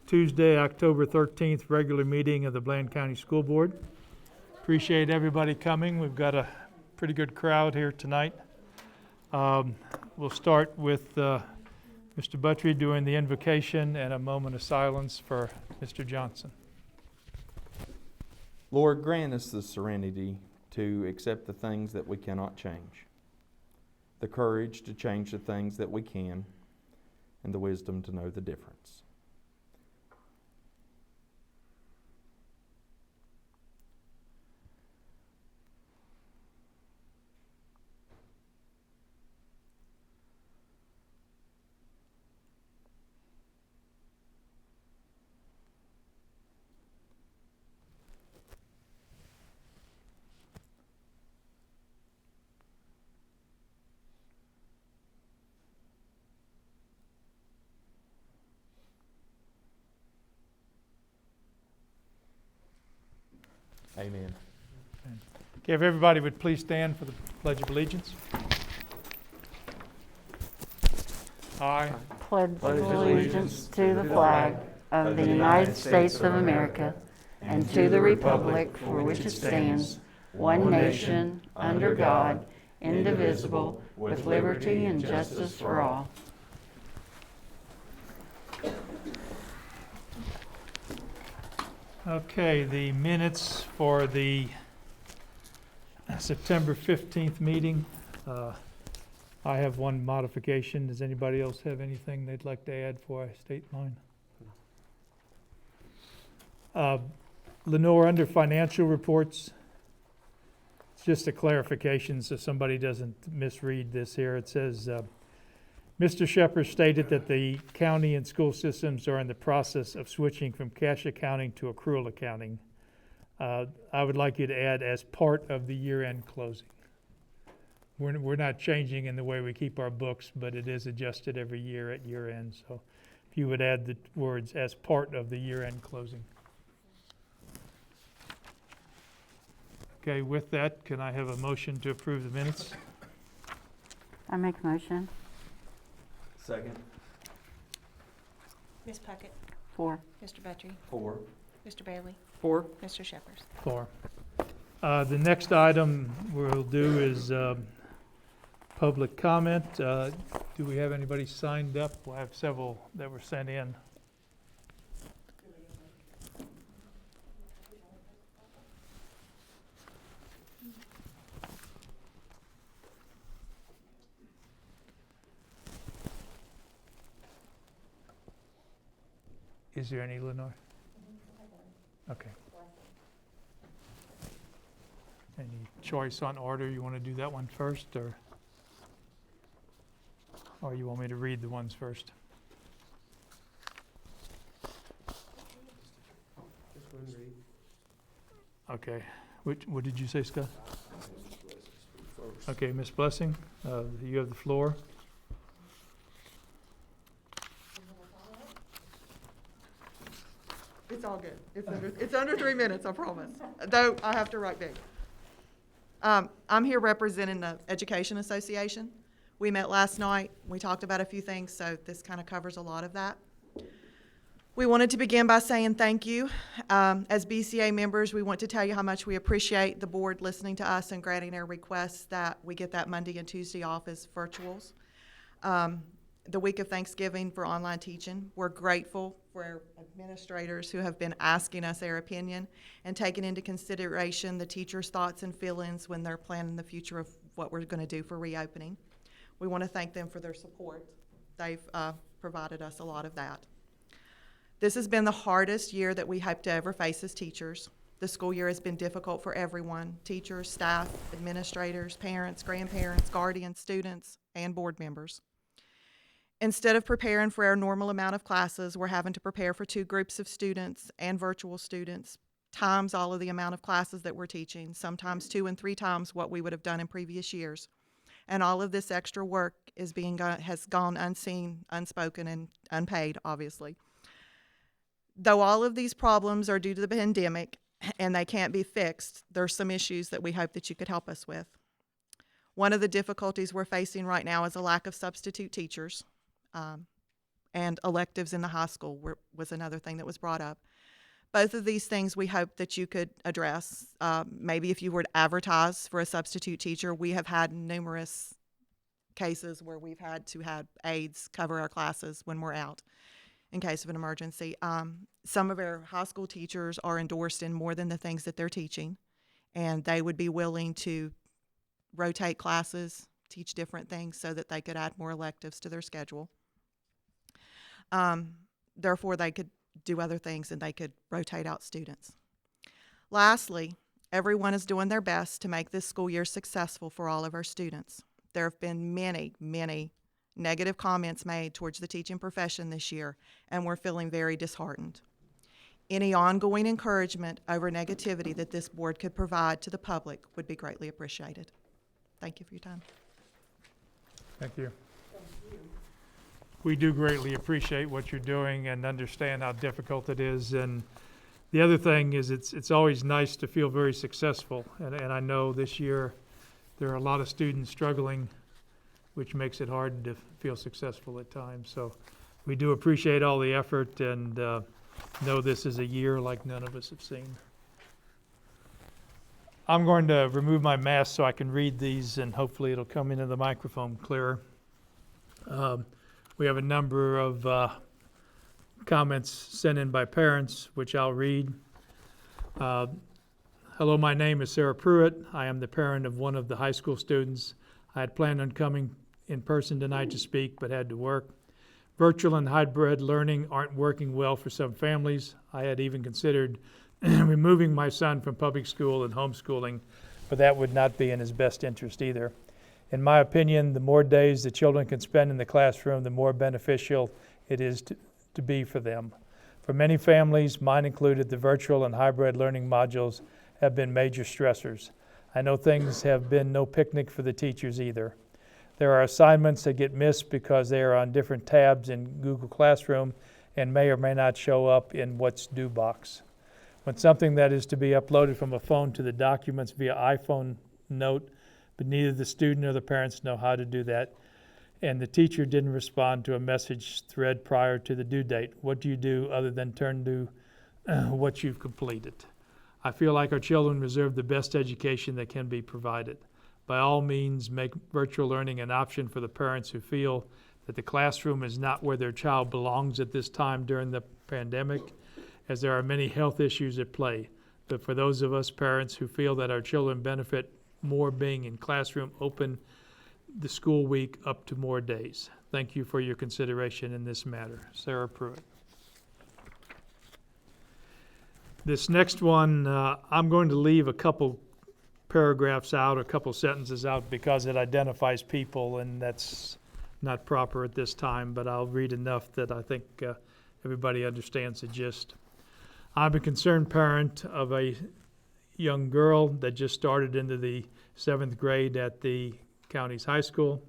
Tuesday, October 13th, regular meeting of the Bland County School Board. Appreciate everybody coming. We've got a pretty good crowd here tonight. We'll start with Mr. Buttry doing the invocation and a moment of silence for Mr. Johnson. Lord, grant us the serenity to accept the things that we cannot change, the courage to change the things that we can, and the wisdom to know the difference. Amen. Okay, if everybody would please stand for the Pledge of Allegiance. I pledge allegiance to the flag of the United States of America and to the republic for which it stands, one nation, under God, indivisible, with liberty and justice for all. Okay, the minutes for the September 15th meeting. I have one modification. Does anybody else have anything they'd like to add before I state mine? Lenore, under financial reports, it's just a clarification so somebody doesn't misread this here. It says, Mr. Shepherd stated that the county and school systems are in the process of switching from cash accounting to accrual accounting. I would like you to add as part of the year-end closing. We're not changing in the way we keep our books, but it is adjusted every year at year-end. So if you would add the words as part of the year-end closing. Okay, with that, can I have a motion to approve the minutes? I make a motion. Second. Ms. Puckett, 4. Mr. Buttry, 4. Mr. Bailey, 4. Mr. Shepherd. 4. The next item we'll do is public comment. Do we have anybody signed up? We'll have several that were sent in. Is there any, Lenore? Okay. Any choice on order? You want to do that one first, or you want me to read the ones first? Okay. What did you say, Scott? Okay, Ms. Blessing, you have the floor. It's all good. It's under 3 minutes, I promise. Though I have to write big. I'm here representing the Education Association. We met last night. We talked about a few things, so this kind of covers a lot of that. We wanted to begin by saying thank you. As BCA members, we want to tell you how much we appreciate the board listening to us and granting our requests that we get that Monday and Tuesday off as virtuals. The week of Thanksgiving for online teaching. We're grateful for our administrators who have been asking us their opinion and taking into consideration the teachers' thoughts and feelings when they're planning the future of what we're going to do for reopening. We want to thank them for their support. They've provided us a lot of that. This has been the hardest year that we hope to ever face as teachers. The school year has been difficult for everyone, teachers, staff, administrators, parents, grandparents, guardians, students, and board members. Instead of preparing for our normal amount of classes, we're having to prepare for 2 groups of students and virtual students, times all of the amount of classes that we're teaching, sometimes 2 and 3 times what we would have done in previous years. And all of this extra work has gone unseen, unspoken, and unpaid, obviously. Though all of these problems are due to the pandemic and they can't be fixed, there's some issues that we hope that you could help us with. One of the difficulties we're facing right now is a lack of substitute teachers. and electives in the high school was another thing that was brought up. Both of these things we hope that you could address. Maybe if you were to advertise for a substitute teacher, we have had numerous cases where we've had to have aides cover our classes when we're out in case of an emergency. Some of our high school teachers are endorsed in more than the things that they're teaching, and they would be willing to rotate classes, teach different things so that they could add more electives to their schedule. Therefore, they could do other things and they could rotate out students. Lastly, everyone is doing their best to make this school year successful for all of our students. There have been many, many negative comments made towards the teaching profession this year, and we're feeling very disheartened. Any ongoing encouragement over negativity that this board could provide to the public would be greatly appreciated. Thank you for your time. Thank you. We do greatly appreciate what you're doing and understand how difficult it is. And the other thing is it's always nice to feel very successful. And I know this year there are a lot of students struggling, which makes it hard to feel successful at times. So we do appreciate all the effort and know this is a year like none of us have seen. I'm going to remove my mask so I can read these, and hopefully it'll come into the microphone clearer. We have a number of comments sent in by parents, which I'll read. Hello, my name is Sarah Pruitt. I am the parent of one of the high school students. I had planned on coming in person tonight to speak, but had to work. Virtual and hybrid learning aren't working well for some families. I had even considered removing my son from public school and homeschooling, but that would not be in his best interest either. In my opinion, the more days the children can spend in the classroom, the more beneficial it is to be for them. For many families, mine included, the virtual and hybrid learning modules have been major stressors. I know things have been no picnic for the teachers either. There are assignments that get missed because they are on different tabs in Google Classroom and may or may not show up in What's Due box. When something that is to be uploaded from a phone to the documents via iPhone note, but neither the student nor the parents know how to do that, and the teacher didn't respond to a message thread prior to the due date. What do you do other than turn to what you've completed? I feel like our children deserve the best education that can be provided. By all means, make virtual learning an option for the parents who feel that the classroom is not where their child belongs at this time during the pandemic, as there are many health issues at play. But for those of us parents who feel that our children benefit more being in classroom, open the school week up to more days. Thank you for your consideration in this matter. Sarah Pruitt. This next one, I'm going to leave a couple paragraphs out, a couple sentences out, because it identifies people, and that's not proper at this time, but I'll read enough that I think everybody understands the gist. I'm a concerned parent of a young girl that just started into the 7th grade at the county's high school.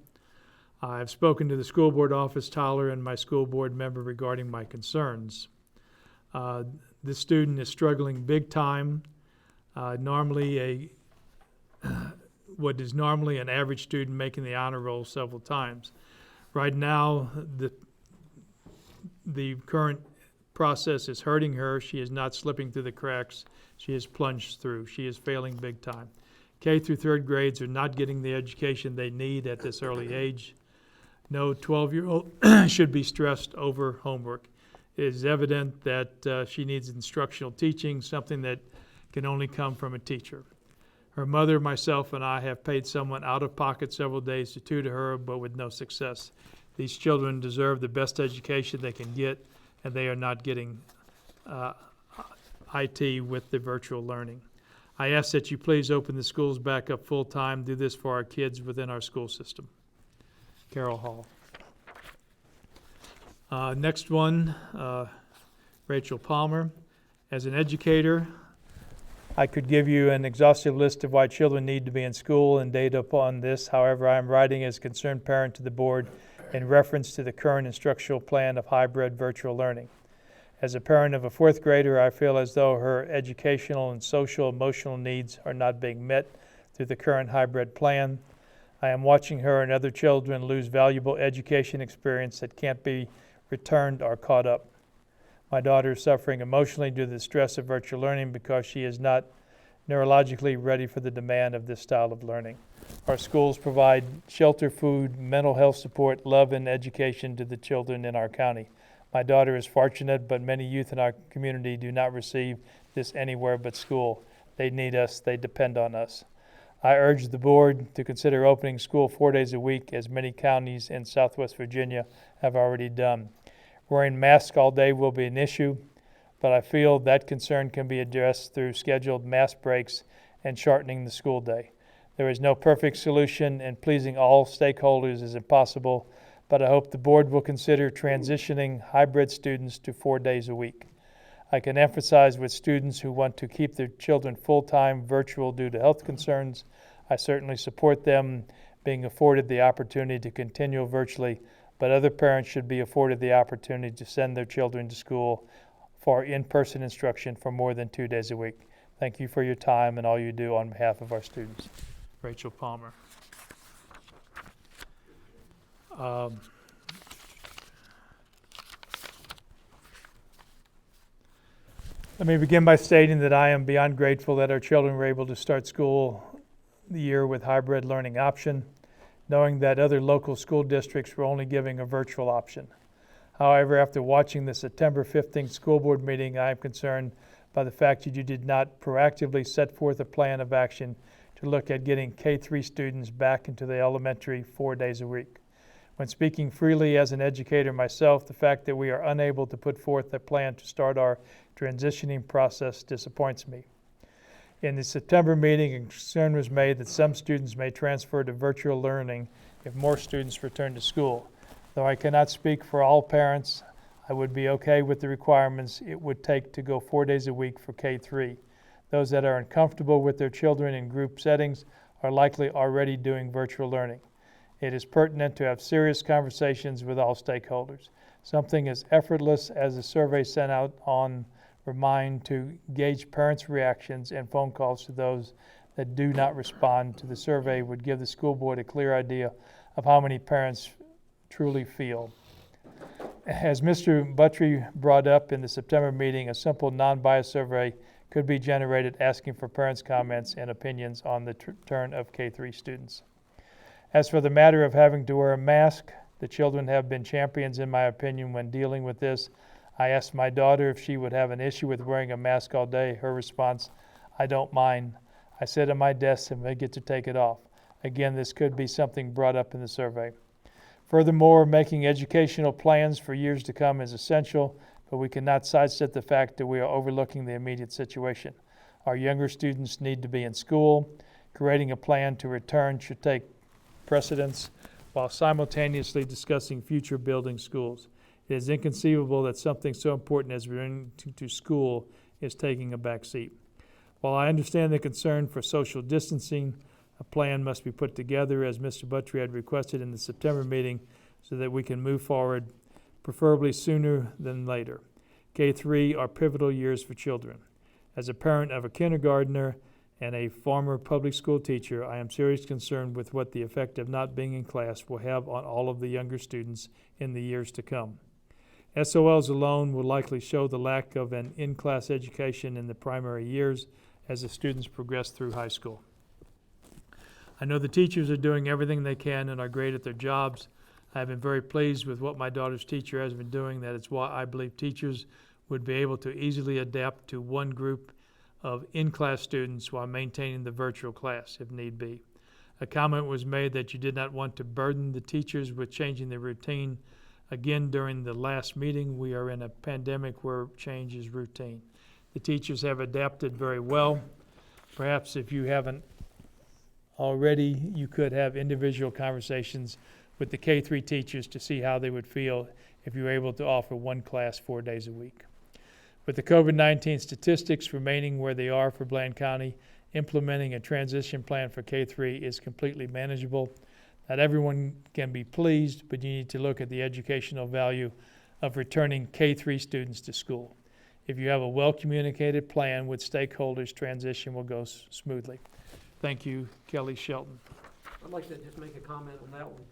I've spoken to the school board office, Tyler, and my school board member regarding my concerns. This student is struggling big time. What is normally an average student making the honor roll several times. Right now, the current process is hurting her. She is not slipping through the cracks. She has plunged through. She is failing big time. K through 3rd grades are not getting the education they need at this early age. No 12-year-old should be stressed over homework. It is evident that she needs instructional teaching, something that can only come from a teacher. Her mother, myself, and I have paid someone out of pocket several days to tutor her, but with no success. These children deserve the best education they can get, and they are not getting IT with the virtual learning. I ask that you please open the schools back up full-time. Do this for our kids within our school system. Carol Hall. Next one, Rachel Palmer. As an educator, I could give you an exhaustive list of why children need to be in school and data upon this. However, I am writing as a concerned parent to the board in reference to the current instructional plan of hybrid virtual learning. As a parent of a 4th grader, I feel as though her educational and social emotional needs are not being met through the current hybrid plan. I am watching her and other children lose valuable education experience that can't be returned are caught up. My daughter is suffering emotionally due to the stress of virtual learning because she is not neurologically ready for the demand of this style of learning. Our schools provide shelter, food, mental health support, love, and education to the children in our county. My daughter is fortunate, but many youth in our community do not receive this anywhere but school. They need us. They depend on us. I urge the board to consider opening school 4 days a week, as many counties in Southwest Virginia have already done. Wearing masks all day will be an issue, but I feel that concern can be addressed through scheduled mask breaks and shortening the school day. There is no perfect solution, and pleasing all stakeholders is impossible, but I hope the board will consider transitioning hybrid students to 4 days a week. I can emphasize with students who want to keep their children full-time virtual due to health concerns. I certainly support them being afforded the opportunity to continue virtually, but other parents should be afforded the opportunity to send their children to school for in-person instruction for more than 2 days a week. Thank you for your time and all you do on behalf of our students. Rachel Palmer. Let me begin by stating that I am beyond grateful that our children were able to start school the year with hybrid learning option, knowing that other local school districts were only giving a virtual option. However, after watching the September 15th school board meeting, I am concerned by the fact that you did not proactively set forth a plan of action to look at getting K-3 students back into the elementary 4 days a week. When speaking freely as an educator myself, the fact that we are unable to put forth a plan to start our transitioning process disappoints me. In the September meeting, a concern was made that some students may transfer to virtual learning if more students return to school. Though I cannot speak for all parents, I would be okay with the requirements it would take to go 4 days a week for K-3. Those that are uncomfortable with their children in group settings are likely already doing virtual learning. It is pertinent to have serious conversations with all stakeholders. Something as effortless as a survey sent out on Remind to gauge parents' reactions and phone calls to those that do not respond to the survey would give the school board a clear idea of how many parents truly feel. As Mr. Buttry brought up in the September meeting, a simple non-biased survey could be generated asking for parents' comments and opinions on the return of K-3 students. As for the matter of having to wear a mask, the children have been champions, in my opinion, when dealing with this. I asked my daughter if she would have an issue with wearing a mask all day. Her response, "I don't mind. I sit at my desk and I get to take it off." Again, this could be something brought up in the survey. Furthermore, making educational plans for years to come is essential, but we cannot sidestep the fact that we are overlooking the immediate situation. Our younger students need to be in school. Creating a plan to return should take precedence while simultaneously discussing future building schools. It is inconceivable that something so important as returning to school is taking a back seat. While I understand the concern for social distancing, a plan must be put together as Mr. Buttry had requested in the September meeting so that we can move forward, preferably sooner than later. K-3 are pivotal years for children. As a parent of a kindergartner and a former public school teacher, I am seriously concerned with what the effect of not being in class will have on all of the younger students in the years to come. SOLs alone will likely show the lack of an in-class education in the primary years as the students progress through high school. I know the teachers are doing everything they can and are great at their jobs. I have been very pleased with what my daughter's teacher has been doing. That is why I believe teachers would be able to easily adapt to one group of in-class students while maintaining the virtual class if need be. A comment was made that you did not want to burden the teachers with changing their routine. Again, during the last meeting, we are in a pandemic where change is routine. The teachers have adapted very well. Perhaps if you haven't already, you could have individual conversations with the K-3 teachers to see how they would feel if you were able to offer one class 4 days a week. With the COVID-19 statistics remaining where they are for Bland County, implementing a transition plan for K-3 is completely manageable. Not everyone can be pleased, but you need to look at the educational value of returning K-3 students to school. If you have a well-communicated plan with stakeholders, transition will go smoothly. Thank you, Kelly Shelton. I'd like to just make a comment on that one.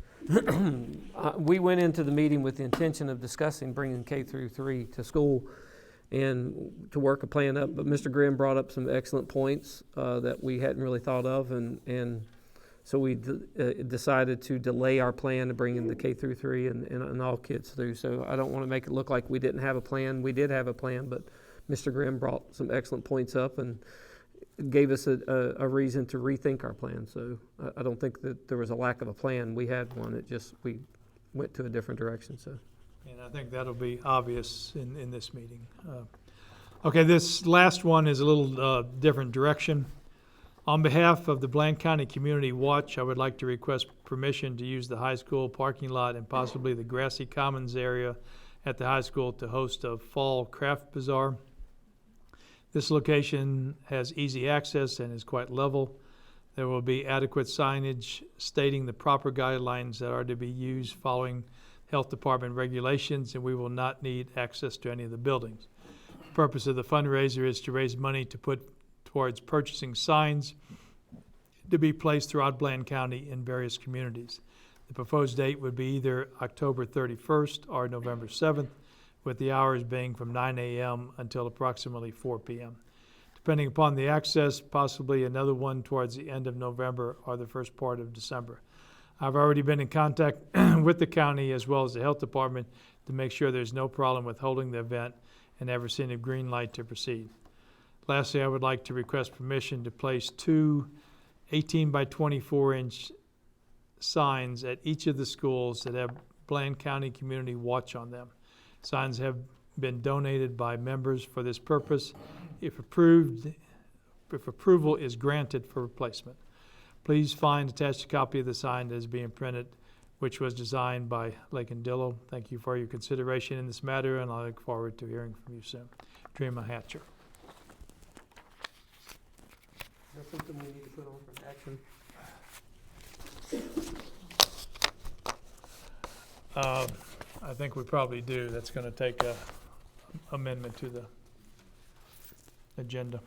We went into the meeting with the intention of discussing bringing K through 3 to school and to work a plan up, but Mr. Grimm brought up some excellent points that we hadn't really thought of, and so we decided to delay our plan to bring in the K through 3 and all kids through. So I don't want to make it look like we didn't have a plan. We did have a plan, but Mr. Grimm brought some excellent points up and gave us a reason to rethink our plan. So I don't think that there was a lack of a plan. We had one. It just, we went to a different direction. So, And I think that'll be obvious in this meeting. Okay, this last one is a little different direction. On behalf of the Bland County Community Watch, I would like to request permission to use the high school parking lot and possibly the grassy commons area at the high school to host a fall craft bazaar. This location has easy access and is quite level. There will be adequate signage stating the proper guidelines that are to be used following health department regulations, and we will not need access to any of the buildings. The purpose of the fundraiser is to raise money to put towards purchasing signs to be placed throughout Bland County in various communities. The proposed date would be either October 31st or November 7th, with the hours being from 9 a.m. until approximately 4 p.m. Depending upon the access, possibly another one towards the end of November or the first part of December. I've already been in contact with the county as well as the health department to make sure there's no problem with holding the event and have received a green light to proceed. Lastly, I would like to request permission to place 2 18 by 24 inch signs at each of the schools that have Bland County Community Watch on them. Signs have been donated by members for this purpose. If approval is granted for replacement. Please find attached a copy of the sign that is being printed, which was designed by Lake and Dillow. Thank you for your consideration in this matter, and I look forward to hearing from you soon. Dreama Hatcher. is that something we need to put on for action? I think we probably do. That's going to take a amendment to the agenda.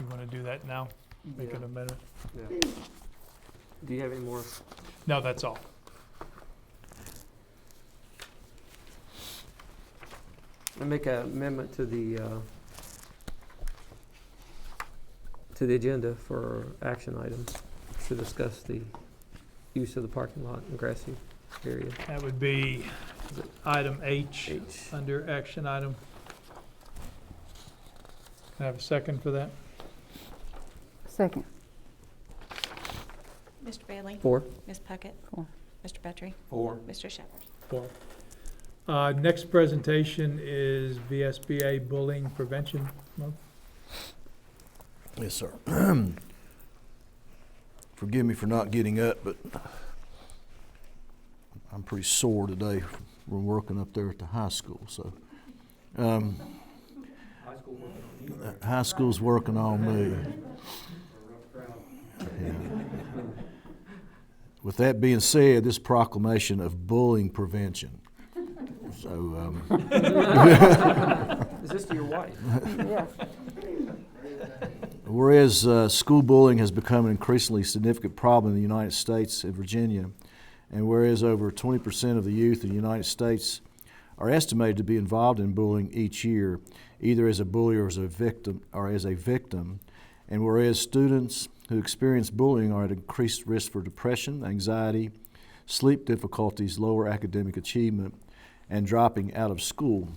You want to do that now? Make an amendment? Yeah. Do you have any more? No, that's all. I make an amendment to the agenda for action items to discuss the use of the parking lot and grassy area. That would be item H, H. under action item. Can I have a second for that? Second. Mr. Bailey? 4. Ms. Puckett? 4. Mr. Petrie? 4. Mr. Shepherd? 4. Next presentation is VSBA Bullying Prevention Month. Yes, sir. Forgive me for not getting up, but I'm pretty sore today. We're working up there at the high school, so high school's working on me. Yeah. With that being said, this proclamation of bullying prevention. So, Is this to your wife? Yeah. whereas school bullying has become an increasingly significant problem in the United States and Virginia, and whereas over 20% of the youth in the United States are estimated to be involved in bullying each year, either as a bully or as a victim, and whereas students who experience bullying are at increased risk for depression, anxiety, sleep difficulties, lower academic achievement, and dropping out of school.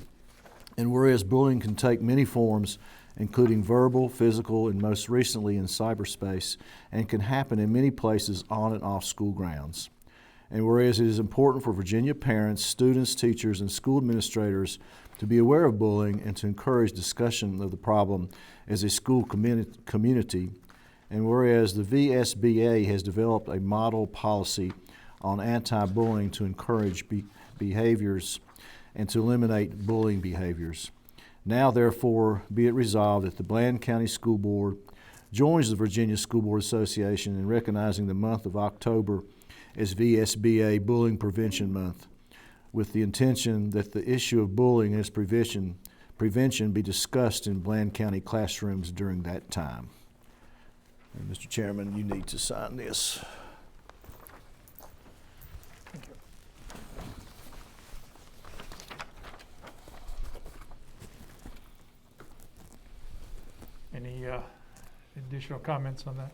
And whereas bullying can take many forms, including verbal, physical, and most recently in cyberspace, and can happen in many places on and off school grounds. And whereas it is important for Virginia parents, students, teachers, and school administrators to be aware of bullying and to encourage discussion of the problem as a school community, and whereas the VSBA has developed a model policy on anti-bullying to encourage behaviors and to eliminate bullying behaviors. Now, therefore, be it resolved that the Bland County School Board joins the Virginia School Board Association in recognizing the month of October as VSBA Bullying Prevention Month, with the intention that the issue of bullying and its prevention be discussed in Bland County classrooms during that time. And Mr. Chairman, you need to sign this. Any additional comments on that?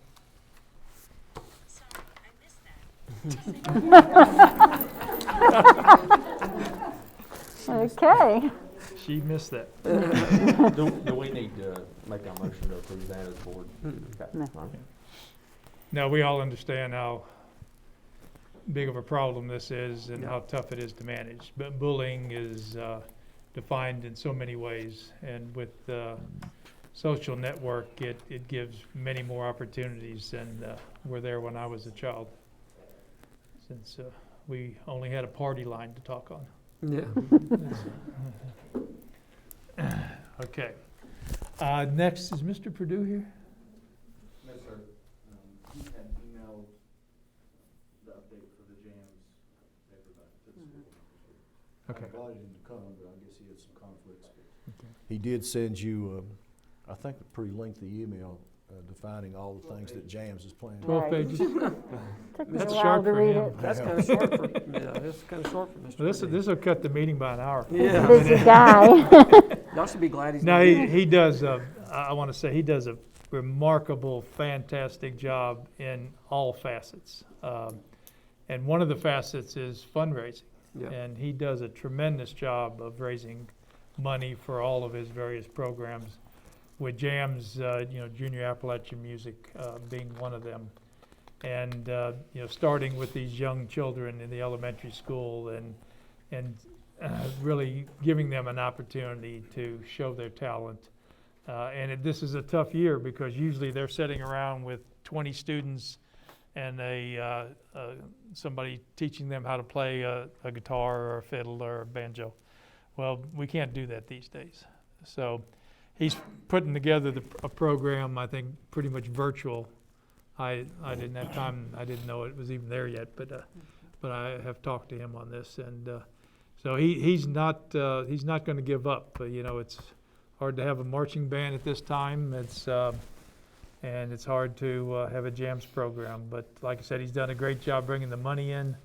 Okay. She missed that. Do we need to make a motion to approve that as a board? Okay. No. All right. Now, we all understand how big of a problem this is and how tough it is to manage. But bullying is defined in so many ways, and with social network, it gives many more opportunities than were there when I was a child, since we only had a party line to talk on. Yeah. Okay. Next, is Mr. Purdue here? No, sir. He had emailed the update for the JAMS paperback to the school. Okay. I invited him to come, but I guess he had some conflicts. He did send you, I think, a pretty lengthy email defining all the things that JAMS is planning. 12 Right. pages? Took me a That's while short to for read him. it. That's kind of short for, yeah, that's kind of short for Mr. This Purdue. will cut the meeting by an hour. Yeah. Busy guy. Y'all should be glad he's. No, not here. he does, I want to say, he does a remarkable, fantastic job in all facets. And one of the facets is fundraising. Yeah. And he does a tremendous job of raising money for all of his various programs, with JAMS, Junior Appalachian Music being one of them. And, starting with these young children in the elementary school and really giving them an opportunity to show their talent. This is a tough year because usually they're sitting around with 20 students and somebody teaching them how to play a guitar or a fiddle or a banjo. Well, we can't do that these days. So he's putting together a program, I think, pretty much virtual. I didn't have time, I didn't know it was even there yet, but I have talked to him on this, and so he's not going to give up. It's hard to have a marching band at this time. And it's hard to have a JAMS program. But like I said, he's done a great job bringing the money in,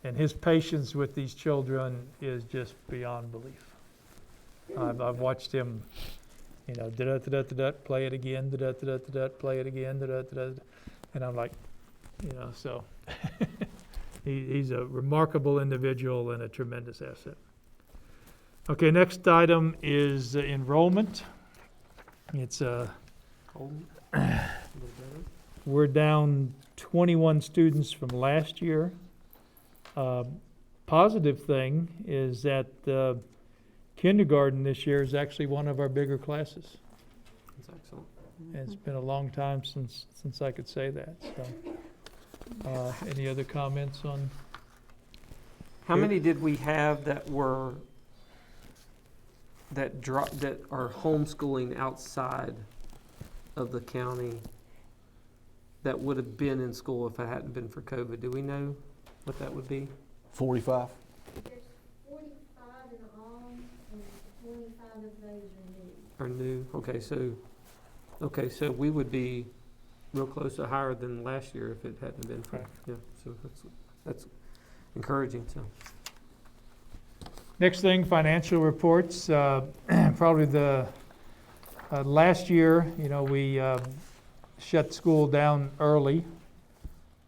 and his patience with these children is just beyond belief. I've watched him, da-da-da-da-da, play it again, da-da-da-da-da, play it again, da-da-da-da, and I'm like, so he's a remarkable individual and a tremendous asset. Okay, next item is enrollment. It's Colton? we're down 21 students from last year. Positive thing is that kindergarten this year is actually one of our bigger classes. That's excellent. And it's been a long time since I could say that. So, any other comments on? How many did we have that are homeschooling outside of the county that would have been in school if it hadn't been for COVID? Do we know what that would be? 45? There's 45 in all, and 25 of those are new. Or new? Okay, so we would be real close to higher than last year if it hadn't been for, Right. yeah, so that's encouraging, so. Next thing, financial reports. Probably the last year, we shut school down early,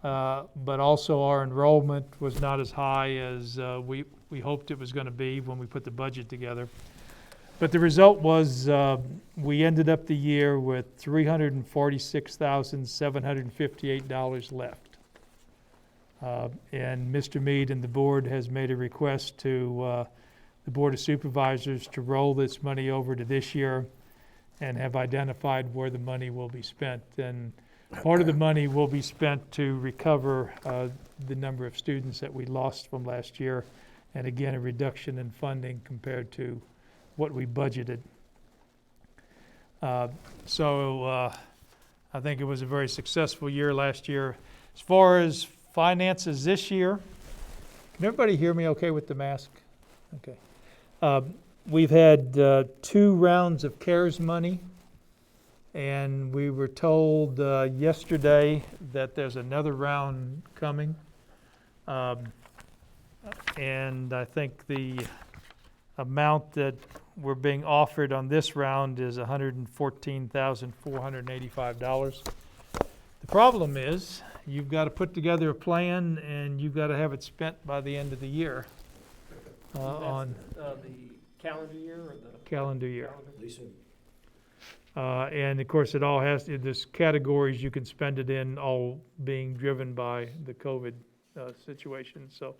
but also our enrollment was not as high as we hoped it was going to be when we put the budget together. But the result was we ended up the year with $346,758 left. And Mr. Mead and the board has made a request to the Board of Supervisors to roll this money over to this year and have identified where the money will be spent. And part of the money will be spent to recover the number of students that we lost from last year, and again, a reduction in funding compared to what we budgeted. So I think it was a very successful year last year. As far as finances this year, can everybody hear me okay with the mask? Okay. We've had 2 rounds of CARES money, And we were told yesterday that there's another round coming. And I think the amount that we're being offered on this round is $114,485. The problem is, you've got to put together a plan and you've got to have it spent by the end of the year, on The calendar year or the? calendar year. And of course, it all has, there's categories you can spend it in, all being driven by the COVID situation. So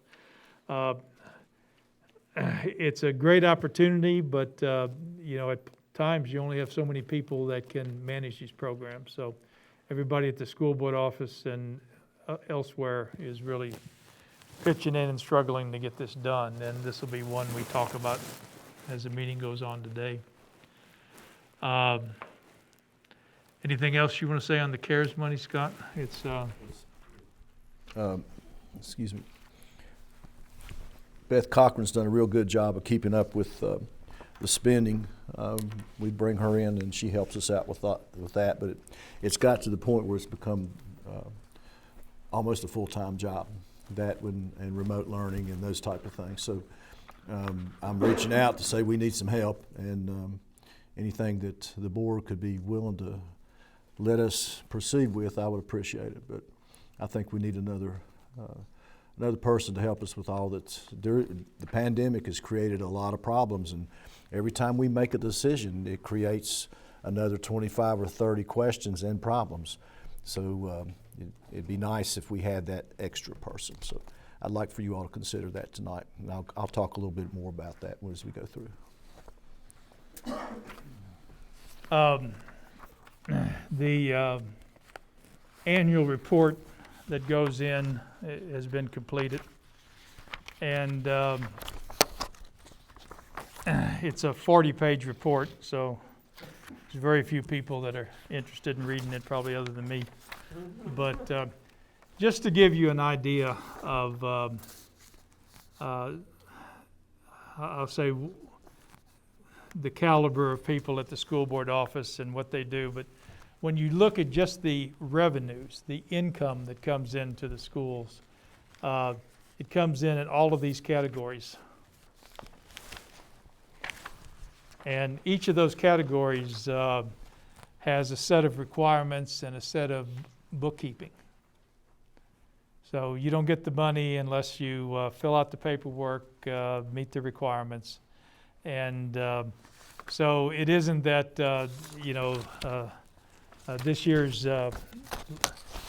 it's a great opportunity, but you know, at times you only have so many people that can manage these programs. So everybody at the school board office and elsewhere is really pitching in and struggling to get this done. And this will be one we talk about as the meeting goes on today. Anything else you want to say on the CARES money, Scott? It's Excuse me. Beth Cochran's done a real good job of keeping up with the spending. We bring her in and she helps us out with that, but it's got to the point where it's become almost a full-time job, and remote learning and those type of things. So I'm reaching out to say we need some help, and anything that the board could be willing to let us proceed with, I would appreciate it. But I think we need another person to help us with all that's. The pandemic has created a lot of problems, and every time we make a decision, it creates another 25 or 30 questions and problems. So it'd be nice if we had that extra person. So I'd like for you all to consider that tonight, and I'll talk a little bit more about that as we go through. the annual report that goes in has been completed, and it's a 40-page report, so there's very few people that are interested in reading it, probably other than me. But just to give you an idea of, I'll say, the caliber of people at the school board office and what they do, but when you look at just the revenues, the income that comes into the schools, it comes in all of these categories. And each of those categories has a set of requirements and a set of bookkeeping. So you don't get the money unless you fill out the paperwork, meet the requirements. And so it isn't that,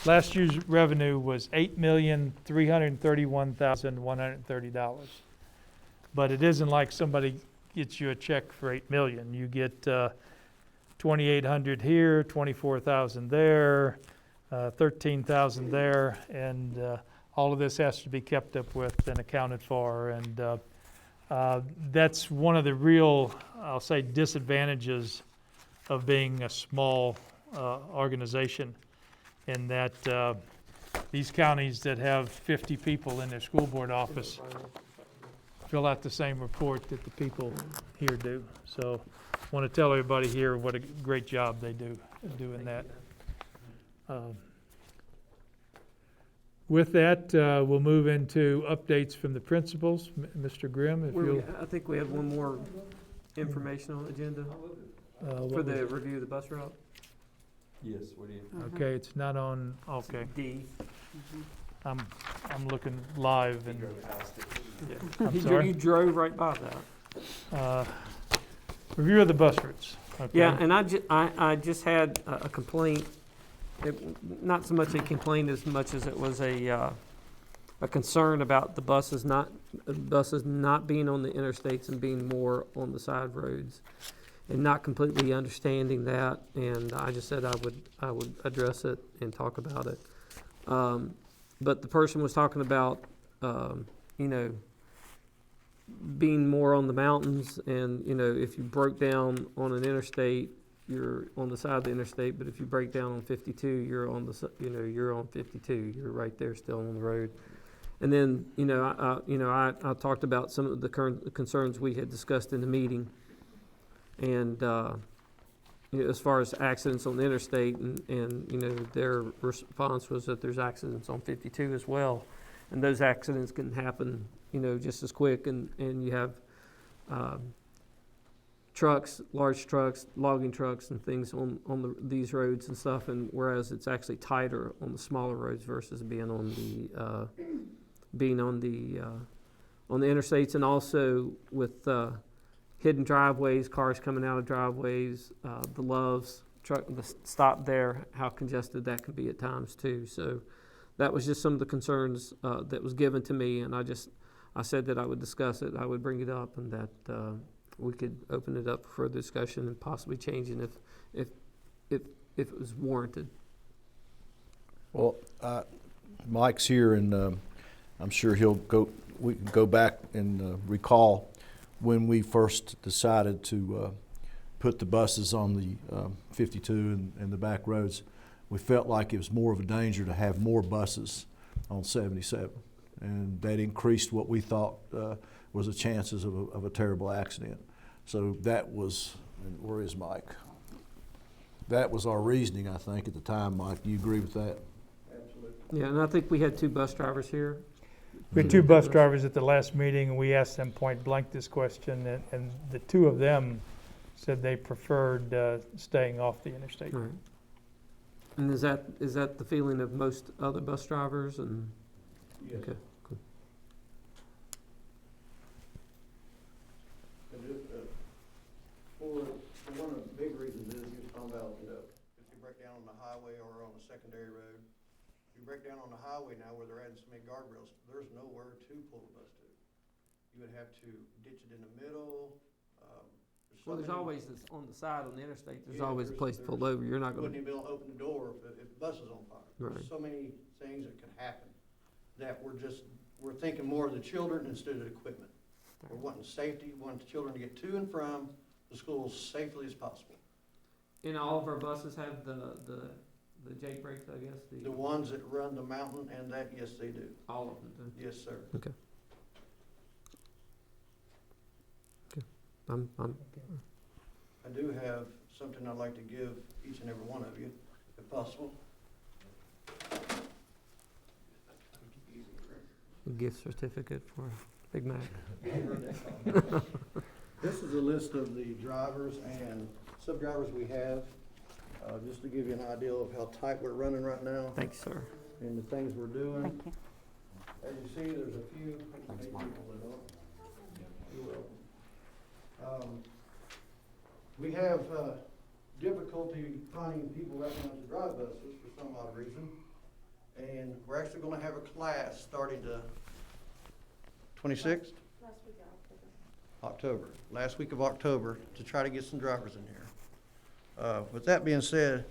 last year's revenue was $8,331,130. But it isn't like somebody gets you a check for $8 million. You get $2,800 here, $24,000 there, $13,000 there, and all of this has to be kept up with and accounted for. And that's one of the real, I'll say, disadvantages of being a small organization, in that these counties that have 50 people in their school board office fill out the same report that the people here do. So I want to tell everybody here what a great job they do doing that. With that, we'll move into updates from the principals. Mr. Grimm, if you'll. I think we have one more information on the agenda for the review of the bus route. Yes, we did. Okay, it's not on, okay. D. I'm looking live and, I'm You sorry. drove right by that. Review of the bus routes. Okay. Yeah, and I just had a complaint. Not so much a complaint as much as it was a concern about the buses not being on the interstates and being more on the side roads, and not completely understanding that. And I just said I would address it and talk about it. But the person was talking about being more on the mountains, and if you broke down on an interstate, you're on the side of the interstate, but if you break down on 52, you're on you're on 52. You're right there, still on the road. And then I talked about some of the current concerns we had discussed in the meeting, and as far as accidents on the interstate, and, you know, their response was that there's accidents on 52 as well. And those accidents can happen, you know, just as quick, and you have trucks, large trucks, logging trucks and things on these roads and stuff, and whereas it's actually tighter on the smaller roads versus being on the interstates, and also with hidden driveways, cars coming out of driveways, the Loves truck, the stop there, how congested that can be at times too. So that was just some of the concerns that was given to me, and I said that I would discuss it, I would bring it up, and that we could open it up for further discussion and possibly changing if it was warranted. Well, Mike's here, and I'm sure we can go back and recall when we first decided to put the buses on the 52 and the back roads. We felt like it was more of a danger to have more buses on 77, and that increased what we thought was the chances of a terrible accident. So that was, and where is Mike? That was our reasoning, I think, at the time. Mike, do you agree with that? Yeah, and I think we had 2 bus drivers here. We had 2 bus drivers at the last meeting, and we asked them point blank this question, and the 2 of them said they preferred staying off the interstate. Right. And is that the feeling of most other bus drivers? And Yes. okay, cool. For one of the big reasons is he was talking about, if you break down on the highway or on a secondary road, if you break down on the highway now where they're adding so many guardrails, there's nowhere to pull the bus to. You would have to ditch it in the middle. Well, there's always this on the side on the interstate. There's Yeah, always a place to pull over. You're not You going wouldn't to. even be able to open the door if the bus is on fire. Right. There's so many things that could happen that we're thinking more of the children instead of the equipment. We're wanting safety, wanting the children to get to and from the schools safely as possible. And all of our buses have the Jake brakes, I guess. The ones that run the mountain and that, yes, they do. All of them do. Yes, sir. I'm I do have something I'd like to give each and every one of you, if possible. a gift certificate for Big Mac. This is a list of the drivers and sub-drivers we have, just to give you an idea of how tight we're running right now Thank you, sir. and the things we're doing. Thank you. As you see, there's a few people that don't. You're welcome. We have difficulty finding people right now to drive buses for some odd reason. And we're actually gonna have a class starting to 26th? Last week of October. October, last week of October, to try to get some drivers in here. With that being said,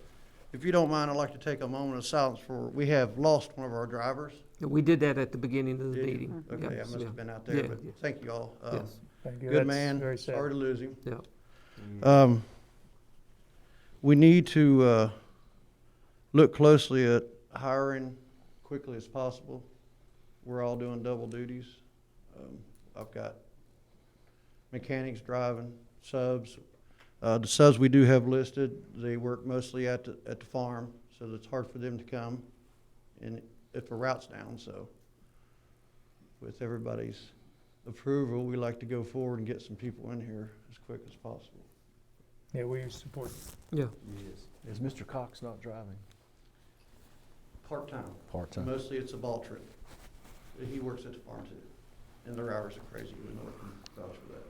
if you don't mind, I'd like to take a moment of silence we have lost one of our drivers. Yeah, we did that at the beginning of the Did you? meeting. Okay, I Yes, must yeah. have been out there, Yeah, but yeah. thank you all. Yes. Thank you. Good That's man, very sad. sorry to lose him. Yeah. We need to look closely at hiring quickly as possible. We're all doing double duties. I've got mechanics driving, subs. The subs we do have listed, they work mostly at the farm, so it's hard for them to come, and if a route's down, so with everybody's approval, we like to go forward and get some people in here as quick as possible. Yeah, we support. Yeah. Is Mr. Cox not driving? Part-time. Part-time. Mostly it's a ball trip. He works at the farm too, and their hours are crazy. We know it can vouch for that.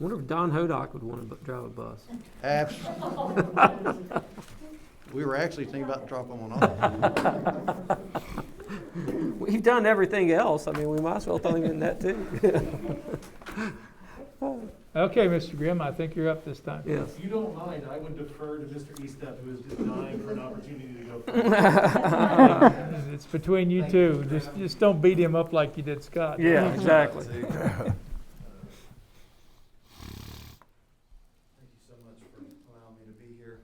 I wonder if Don Hodock would want to drive a bus. Absolutely. We were actually thinking about dropping one off. We've done everything else. I mean, we might as well throw him in that too. Okay, Mr. Grimm, I think you're up this time. Yes. If you don't mind, I would defer to Mr. Eastep, who is just dying for an opportunity to go first. It's between you two. Just don't beat him up like you did Scott. Yeah, exactly. Thank you so much for allowing me to be here.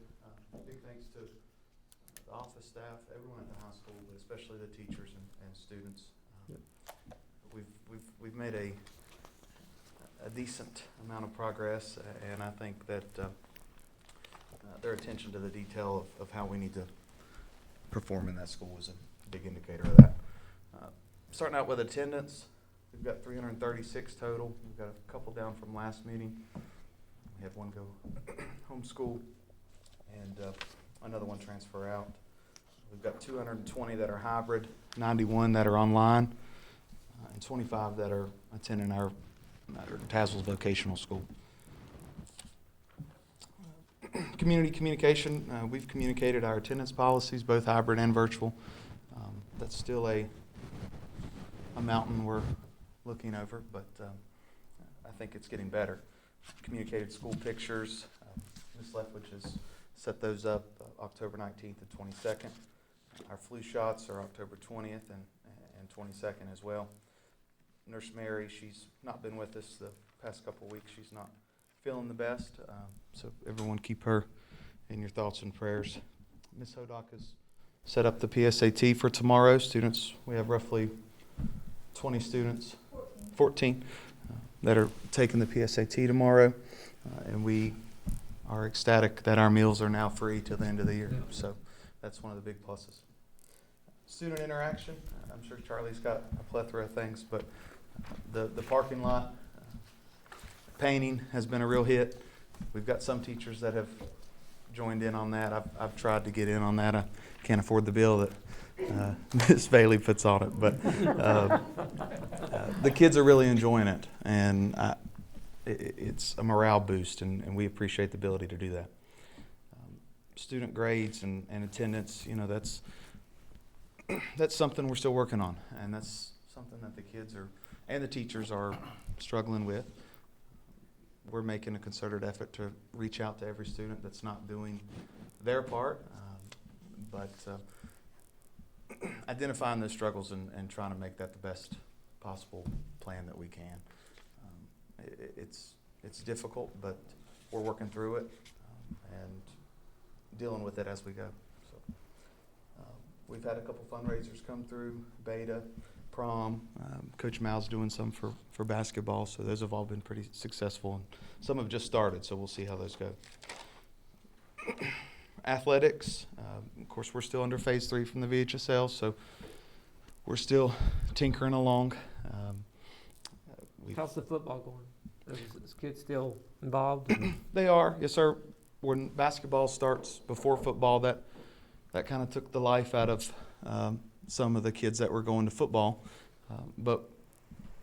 Big thanks to the office staff, everyone at the high school, but especially the teachers and students. We've made a decent amount of progress, and I think that their attention to the detail of how we need to perform in that school is a big indicator of that. Starting out with attendance, we've got 336 total. We've got a couple down from last meeting. We had one go homeschool and another one transfer out. We've got 220 that are hybrid, 91 that are online, and 25 that are attending our Tazewell's vocational school. Community communication, we've communicated our attendance policies, both hybrid and virtual. That's still a mountain we're looking over, but I think it's getting better. Communicated school pictures, Ms. Lethwich has set those up October 19th and 22nd. Our flu shots are October 20th and 22nd as well. Nurse Mary, she's not been with us the past couple of weeks. She's not feeling the best, so everyone keep her in your thoughts and prayers. Ms. Hodock has set up the PSAT for tomorrow. Students, we have roughly 20 students, 14 that are taking the PSAT tomorrow, and we are ecstatic that our meals are now free till the end of the year. So that's one of the big pluses. Student interaction, I'm sure Charlie's got a plethora of things, but the parking lot painting has been a real hit. We've got some teachers that have joined in on that. I've tried to get in on that. I can't afford the bill that Ms. Bailey puts on it, but the kids are really enjoying it, and it's a morale boost, and we appreciate the ability to do that. Student grades and attendance, you know, that's something we're still working on, and that's something that the kids are and the teachers are struggling with. We're making a concerted effort to reach out to every student that's not doing their part, but identifying those struggles and trying to make that the best possible plan that we can. It's difficult, but we're working through it and dealing with it as we go. So we've had a couple fundraisers come through, Beta, Prom, Coach Mal's doing some for basketball, so those have all been pretty successful, and some have just started, so we'll see how those go. Athletics, of course, we're still under phase 3 from the VHSL, so we're still tinkering along. How's the football going? Is kids still involved? They are, yes, sir. When basketball starts before football, that kind of took the life out of some of the kids that were going to football, but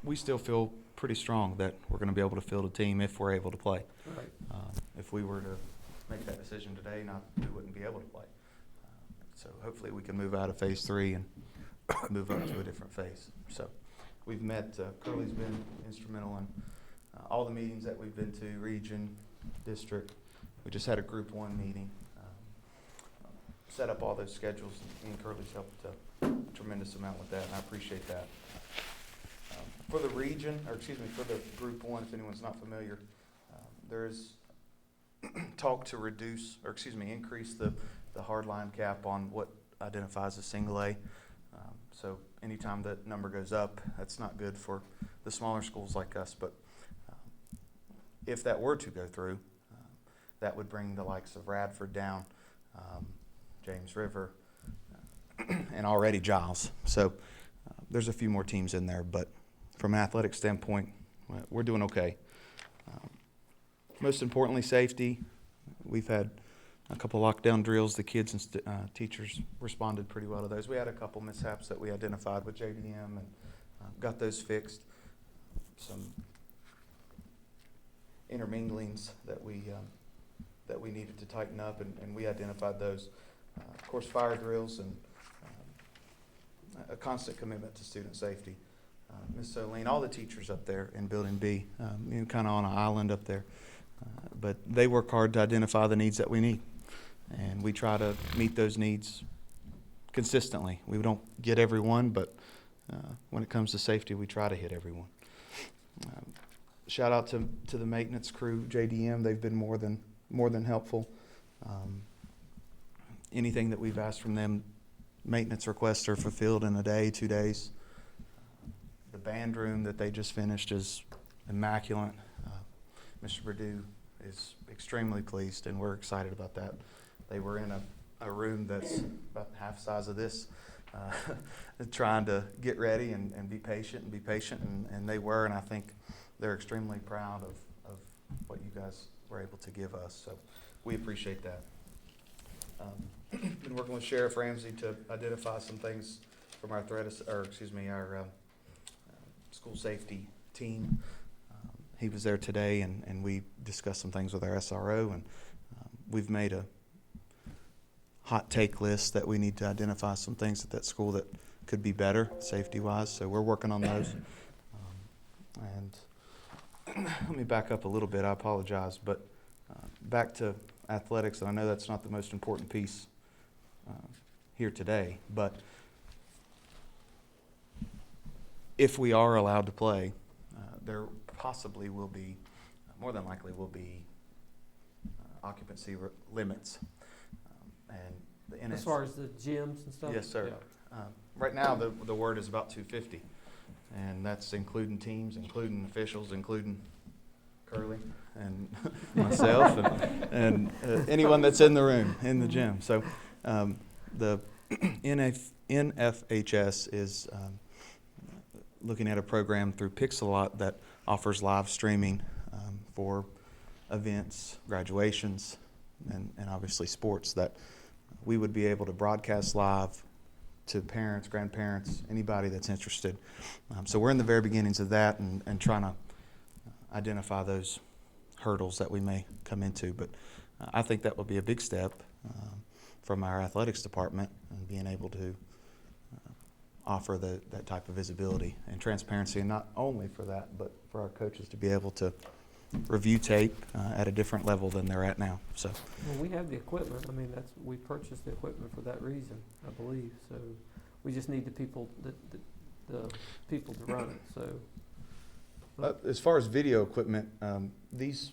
we still feel pretty strong that we're going to be able to field a team if we're able to play. Right. If we were to make that decision today, we wouldn't be able to play. So hopefully we can move out of phase 3 and move up to a different phase. So we've met, Curly's been instrumental in all the meetings that we've been to, region, district. We just had a group 1 meeting, set up all those schedules, and Curly's helped a tremendous amount with that, and I appreciate that. For the region, or excuse me, for the group 1, if anyone's not familiar, there's talk to increase the hard line cap on what identifies as single A. So anytime that number goes up, that's not good for the smaller schools like us, but if that were to go through, that would bring the likes of Radford down, James River, and already Giles. So there's a few more teams in there, but from an athletic standpoint, we're doing okay. Most importantly, safety. We've had a couple lockdown drills. The kids and teachers responded pretty well to those. We had a couple mishaps that we identified with JDM and got those fixed. Some interminglings that we needed to tighten up, and we identified those. Of course, fire drills and a constant commitment to student safety. Ms. Solene, all the teachers up there in Building B, kind of on an island up there, but they work hard to identify the needs that we need, and we try to meet those needs consistently. We don't get everyone, but when it comes to safety, we try to hit everyone. Shout out to the maintenance crew, JDM. They've been more than helpful. Anything that we've asked from them, maintenance requests are fulfilled in a day, 2 days. The band room that they just finished is immaculate. Mr. Perdue is extremely pleased, and we're excited about that. They were in a room that's about half the size of this, trying to get ready and be patient, and they were, and I think they're extremely proud of what you guys were able to give us, so we appreciate that. Been working with Sheriff Ramsey to identify some things from our school safety team. He was there today, and we discussed some things with our SRO, and we've made a hot take list that we need to identify some things at that school that could be better safety-wise, so we're working on those. And let me back up a little bit, I apologize, but back to athletics, and I know that's not the most important piece here today, but if we are allowed to play, there possibly will be, more than likely will be occupancy limits. And the As far as the gyms and stuff? Yes, sir. Yeah. Right now, the word is about 250, and that's including teams, including officials, including Curly and myself, and anyone that's in the room, in the gym. So the NFHS is looking at a program through Pixelot that offers live streaming for events, graduations, and obviously sports, that we would be able to broadcast live to parents, grandparents, anybody that's interested. So we're in the very beginnings of that, and trying to identify those hurdles that we may come into. But I think that would be a big step from our athletics department, and being able to offer that type of visibility and transparency, and not only for that, but for our coaches to be able to review tape at a different level than they're at now. So Well, we have the equipment. I mean, we purchased the equipment for that reason, I believe. So we just need the people the people to run it. So as far as video equipment, these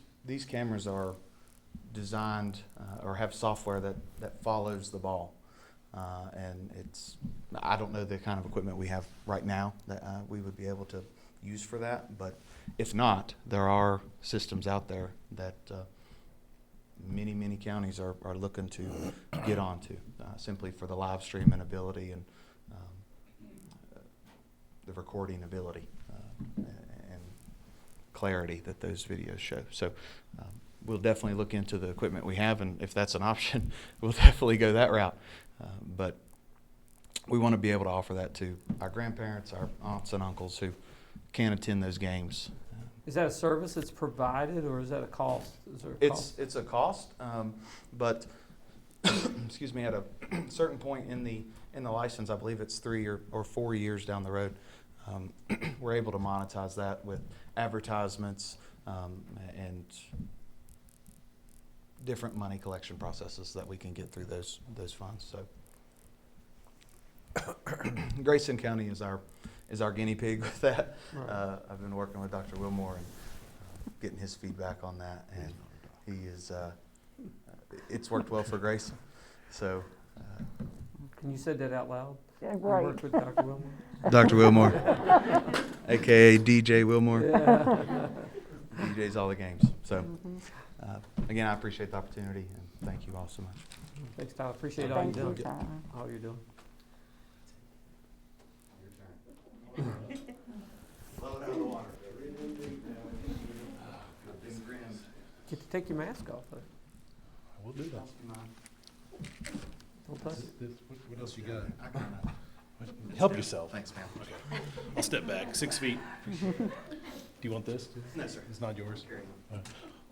cameras are designed or have software that follows the ball. And I don't know the kind of equipment we have right now that we would be able to use for that, but if not, there are systems out there that many counties are looking to get onto, simply for the live streaming ability and the recording ability and clarity that those videos show. So we'll definitely look into the equipment we have, and if that's an option, we'll definitely go that route. But we want to be able to offer that to our grandparents, our aunts and uncles who can't attend those games. is that a service that's provided, or is that a cost? Is there a cost? It's a cost, but excuse me, at a certain point in the license, I believe it's 3 or 4 years down the road, we're able to monetize that with advertisements and different money collection processes that we can get through those funds. So Grayson County is our guinea pig with that. Right. I've been working with Dr. Wilmore and getting his feedback on that, and he is it's worked well for Grayson. So Can you say that out loud? Yeah, You right. worked with Dr. Wilmore? Dr. Wilmore, aka DJ Wilmore, Yeah. DJs all the games. So again, I appreciate the opportunity, and thank you all so much. Thanks, Tyler. Appreciate all Thank you're you, doing. Tyler. All you're doing. Get to take your mask off, though. We'll do that. Don't touch it. What else you got? Help yourself. Thanks, man. Okay. I'll step back 6 feet. Do you want this? No, sir. It's not yours.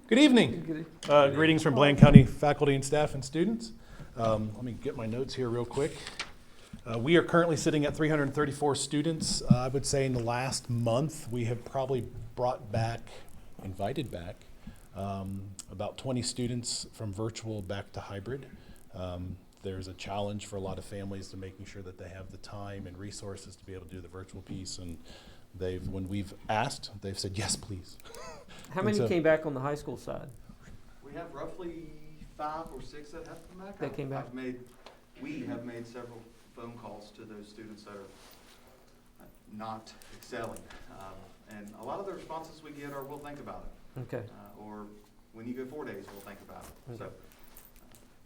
Good evening. Good. Greetings from Blaine County faculty and staff and students. Let me get my notes here real quick. We are currently sitting at 334 students. I would say in the last month, we have probably invited back about 20 students from virtual back to hybrid. There's a challenge for a lot of families to making sure that they have the time and resources to be able to do the virtual piece, and when we've asked, they've said, yes, please. How many so- came back on the high school side? We have roughly 5 or 6 that have come back. That came back? We have made several phone calls to those students that are not excelling. And a lot of the responses we get are, we'll think about it. Okay. Or when you go 4 days, we'll think about it. So, Okay.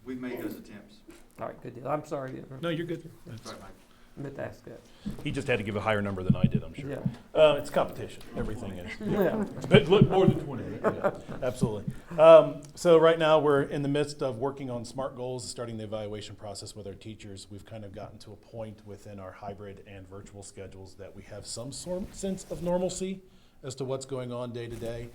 we've made those attempts. All right, good deal. I'm sorry. No, you're good. Sorry, Mike. I meant to ask that. He just had to give a higher number than I did, I'm sure. Yeah. It's competition, everything is. Yeah. But look, more than 20. Yeah, absolutely. So right now, we're in the midst of working on SMART goals, starting the evaluation process with our teachers. We've kind of gotten to a point within our hybrid and virtual schedules that we have some sense of normalcy as to what's going on day to day.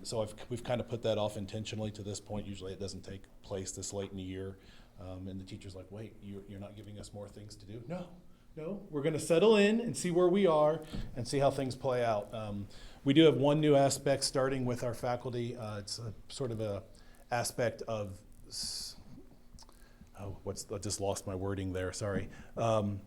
So we've kind of put that off intentionally to this point. Usually it doesn't take place this late in the year. And the teacher's like, wait, you're not giving us more things to do? No, we're going to settle in and see where we are and see how things play out. We do have one new aspect starting with our faculty. It's a sort of a aspect of, I just lost my wording there, sorry.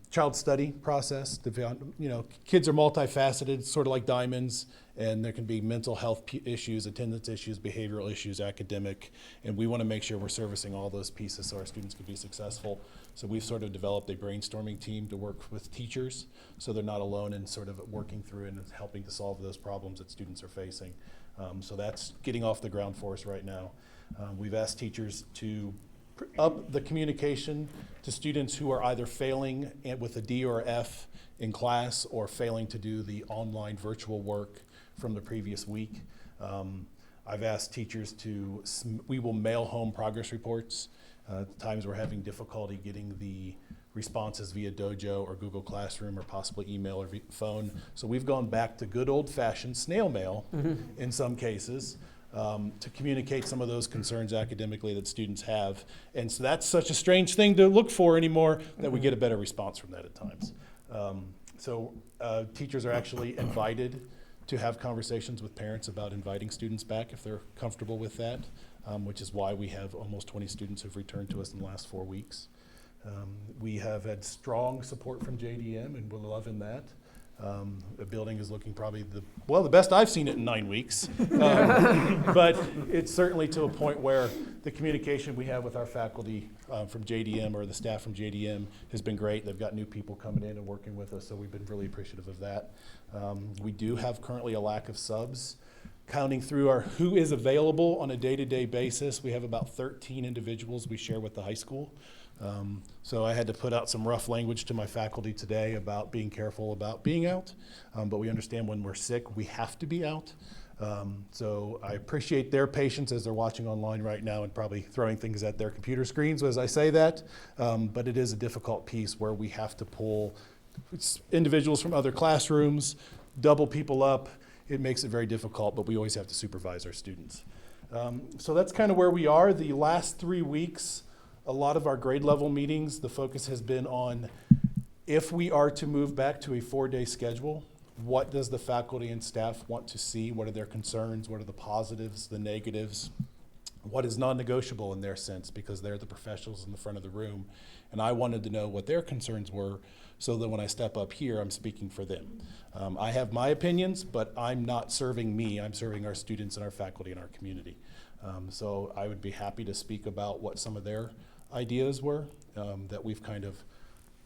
Child study process. Kids are multifaceted, sort of like diamonds, and there can be mental health issues, attendance issues, behavioral issues, academic, and we want to make sure we're servicing all those pieces so our students can be successful. So we've sort of developed a brainstorming team to work with teachers so they're not alone in sort of working through and helping to solve those problems that students are facing. So that's getting off the ground for us right now. We've asked teachers to up the communication to students who are either failing with a D or F in class or failing to do the online virtual work from the previous week. I've asked teachers we will mail home progress reports. At times we're having difficulty getting the responses via Dojo or Google Classroom or possibly email or phone. So we've gone back to good old-fashioned snail mail in some cases. To communicate some of those concerns academically that students have. And so that's such a strange thing to look for anymore that we get a better response from that at times. Teachers are actually invited to have conversations with parents about inviting students back if they're comfortable with that, which is why we have almost 20 students who've returned to us in the last 4 weeks. We have had strong support from JDM, and we're loving that. The building is looking probably the best I've seen it in 9 weeks. But it's certainly to a point where the communication we have with our faculty from JDM or the staff from JDM has been great. They've got new people coming in and working with us, so we've been really appreciative of that. We do have currently a lack of subs. Counting through our who is available on a day-to-day basis, we have about 13 individuals we share with the high school. So I had to put out some rough language to my faculty today about being careful about being out, but we understand when we're sick, we have to be out. So I appreciate their patience as they're watching online right now and probably throwing things at their computer screens as I say that, but it is a difficult piece where we have to pull individuals from other classrooms, double people up. It makes it very difficult, but we always have to supervise our students. So that's kind of where we are. The last 3 weeks, a lot of our grade level meetings, the focus has been on if we are to move back to a 4-day schedule, what does the faculty and staff want to see? What are their concerns? What are the positives, the negatives? What is non-negotiable in their sense, because they're the professionals in the front of the room. And I wanted to know what their concerns were so that when I step up here, I'm speaking for them. I have my opinions, but I'm not serving me. I'm serving our students and our faculty and our community. So I would be happy to speak about what some of their ideas were, that we've kind of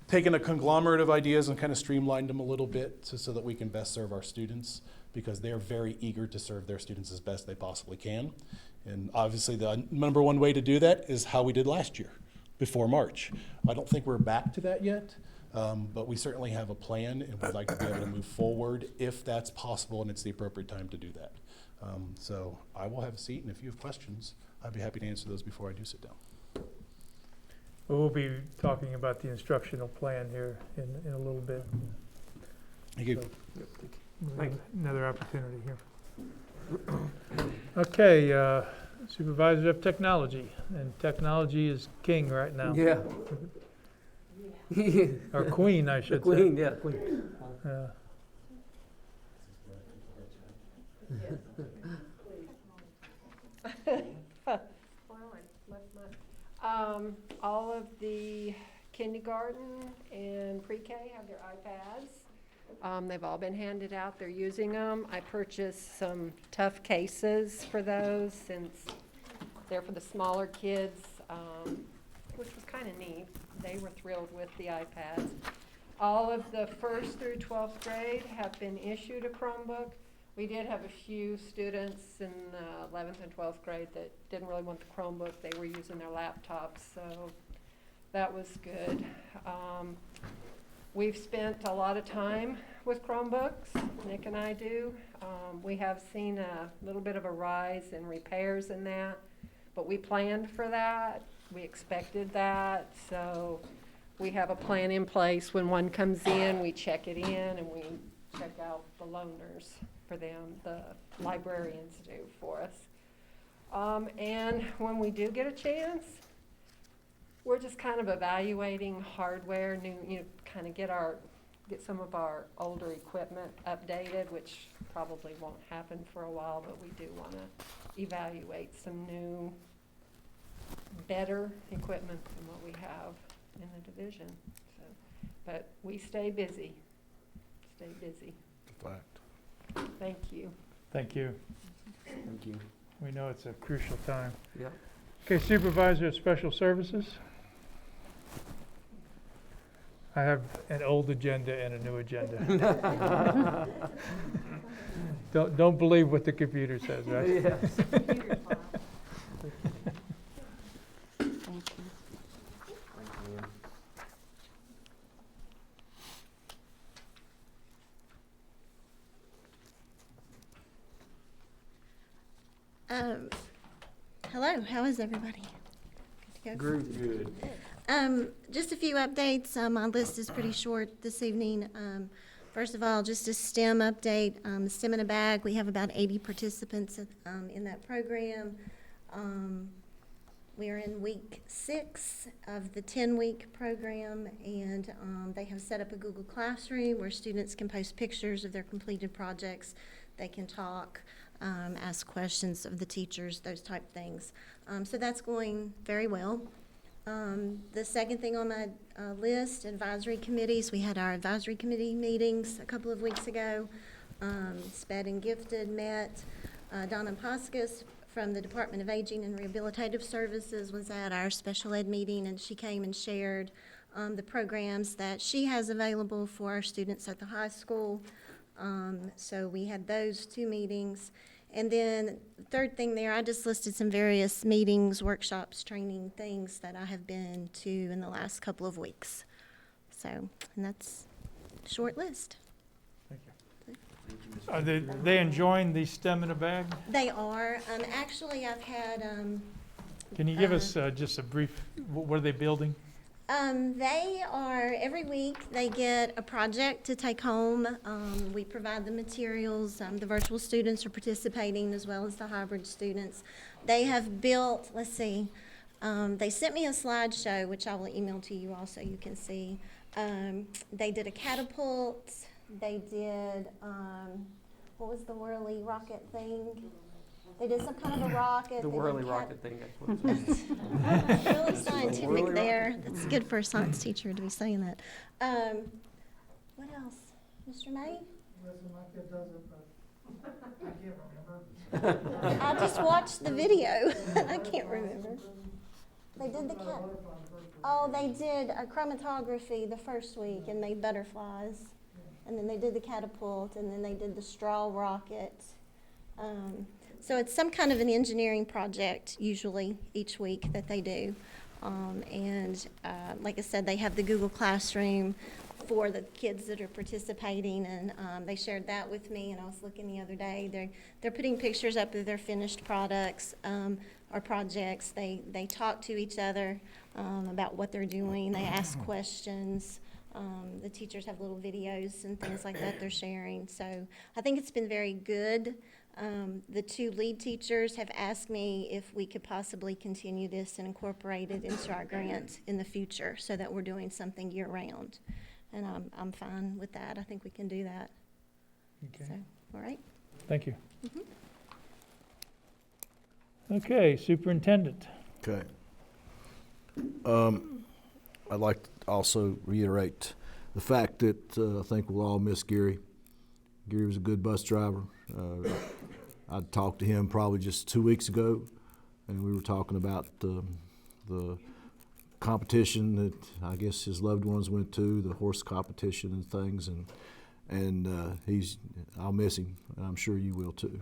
taken a conglomerate of ideas and kind of streamlined them a little bit so that we can best serve our students, because they're very eager to serve their students as best they possibly can. And obviously the number one way to do that is how we did last year, before March. I don't think we're back to that yet, but we certainly have a plan and would like to be able to move forward if that's possible and it's the appropriate time to do that. So I will have a seat, and if you have questions, I'd be happy to answer those before I do sit down. We'll be talking about the instructional plan here in a little bit. Thank you. So, Thank you. another opportunity here. Okay, Supervisor of Technology, and technology is king right now. Yeah. Or queen, I The should queen, say. yeah, queen. All of the kindergarten and pre-K have their iPads. They've all been handed out. They're using them. I purchased some tough cases for those since they're for the smaller kids, which was kind of neat. They were thrilled with the iPads. All of the 1st through 12th grade have been issued a Chromebook. We did have a few students in 11th and 12th grade that didn't really want the Chromebook. They were using their laptops, so that was good. We've spent a lot of time with Chromebooks, Nick and I do. We have seen a little bit of a rise in repairs in that, but we planned for that. We expected that, so we have a plan in place. When one comes in, we check it in and we check out the loaners for them, the librarians do for us. And when we do get a chance, we're just kind of evaluating hardware, kind of get some of our older equipment updated, which probably won't happen for a while, but we do want to evaluate some new, better equipment than what we have in the division. So, but we stay busy. Fact. Thank you. Thank you. Thank you. We know it's a crucial time. Yeah. Okay, Supervisor of Special Services. I have an old agenda and a new agenda. Don't believe what the computer says, right? Yes. Thank you. Hello, how is everybody? Good to go? Good. Just a few updates. My list is pretty short this evening. First of all, just a STEM update. STEM in a Bag, we have about 80 participants in that program. We are in week 6 of the 10-week program, and they have set up a Google Classroom where students can post pictures of their completed projects. They can talk, ask questions of the teachers, those type things. So that's going very well. The second thing on my list, advisory committees. We had our advisory committee meetings a couple of weeks ago. SPED and Gifted met. Donna Pascas from the Department of Aging and Rehabilitative Services was at our special ed meeting, and she came and shared the programs that she has available for our students at the high school. So we had those 2 meetings. And then the third thing there, I just listed some various meetings, workshops, training, things that I have been to in the last couple of weeks. So, and that's a short list. Thank you. Are they enjoying the STEM in a Bag? They are. Actually, I've had, Can you give us just a brief, what are they building? they are, every week, they get a project to take home. We provide the materials. The virtual students are participating as well as the hybrid students. They have built, let's see, they sent me a slideshow, which I will email to you also, you can see. They did a catapult. They did, what was the whirly rocket thing? They did some kind of a rocket. The They whirly did rocket thing, that's what it is. Really scientific there. That's good for a science teacher to be saying that. What else? Mr. May? Listen, my kid does it, but I can't remember. I just watched the video. I can't remember. They did the cat. Oh, they did a chromatography the first week and made butterflies. And then they did the catapult, and then they did the straw rocket. So it's some kind of an engineering project, usually, each week that they do. Like I said, they have the Google Classroom for the kids that are participating, and they shared that with me, and I was looking the other day. They're putting pictures up of their finished products or projects. They talk to each other about what they're doing. They ask questions. The teachers have little videos and things like that they're sharing. So I think it's been very good. The 2 lead teachers have asked me if we could possibly continue this and incorporate it into our grant in the future so that we're doing something year-round. And I'm fine with that. I think we can do that. Okay. So, all right. Thank you. Okay, Superintendent. Okay. I'd like to also reiterate the fact that I think we'll all miss Gary. Gary was a good bus driver. I talked to him probably just 2 weeks ago, and we were talking about the competition that I guess his loved ones went to, the horse competition and things, and I'll miss him, and I'm sure you will too.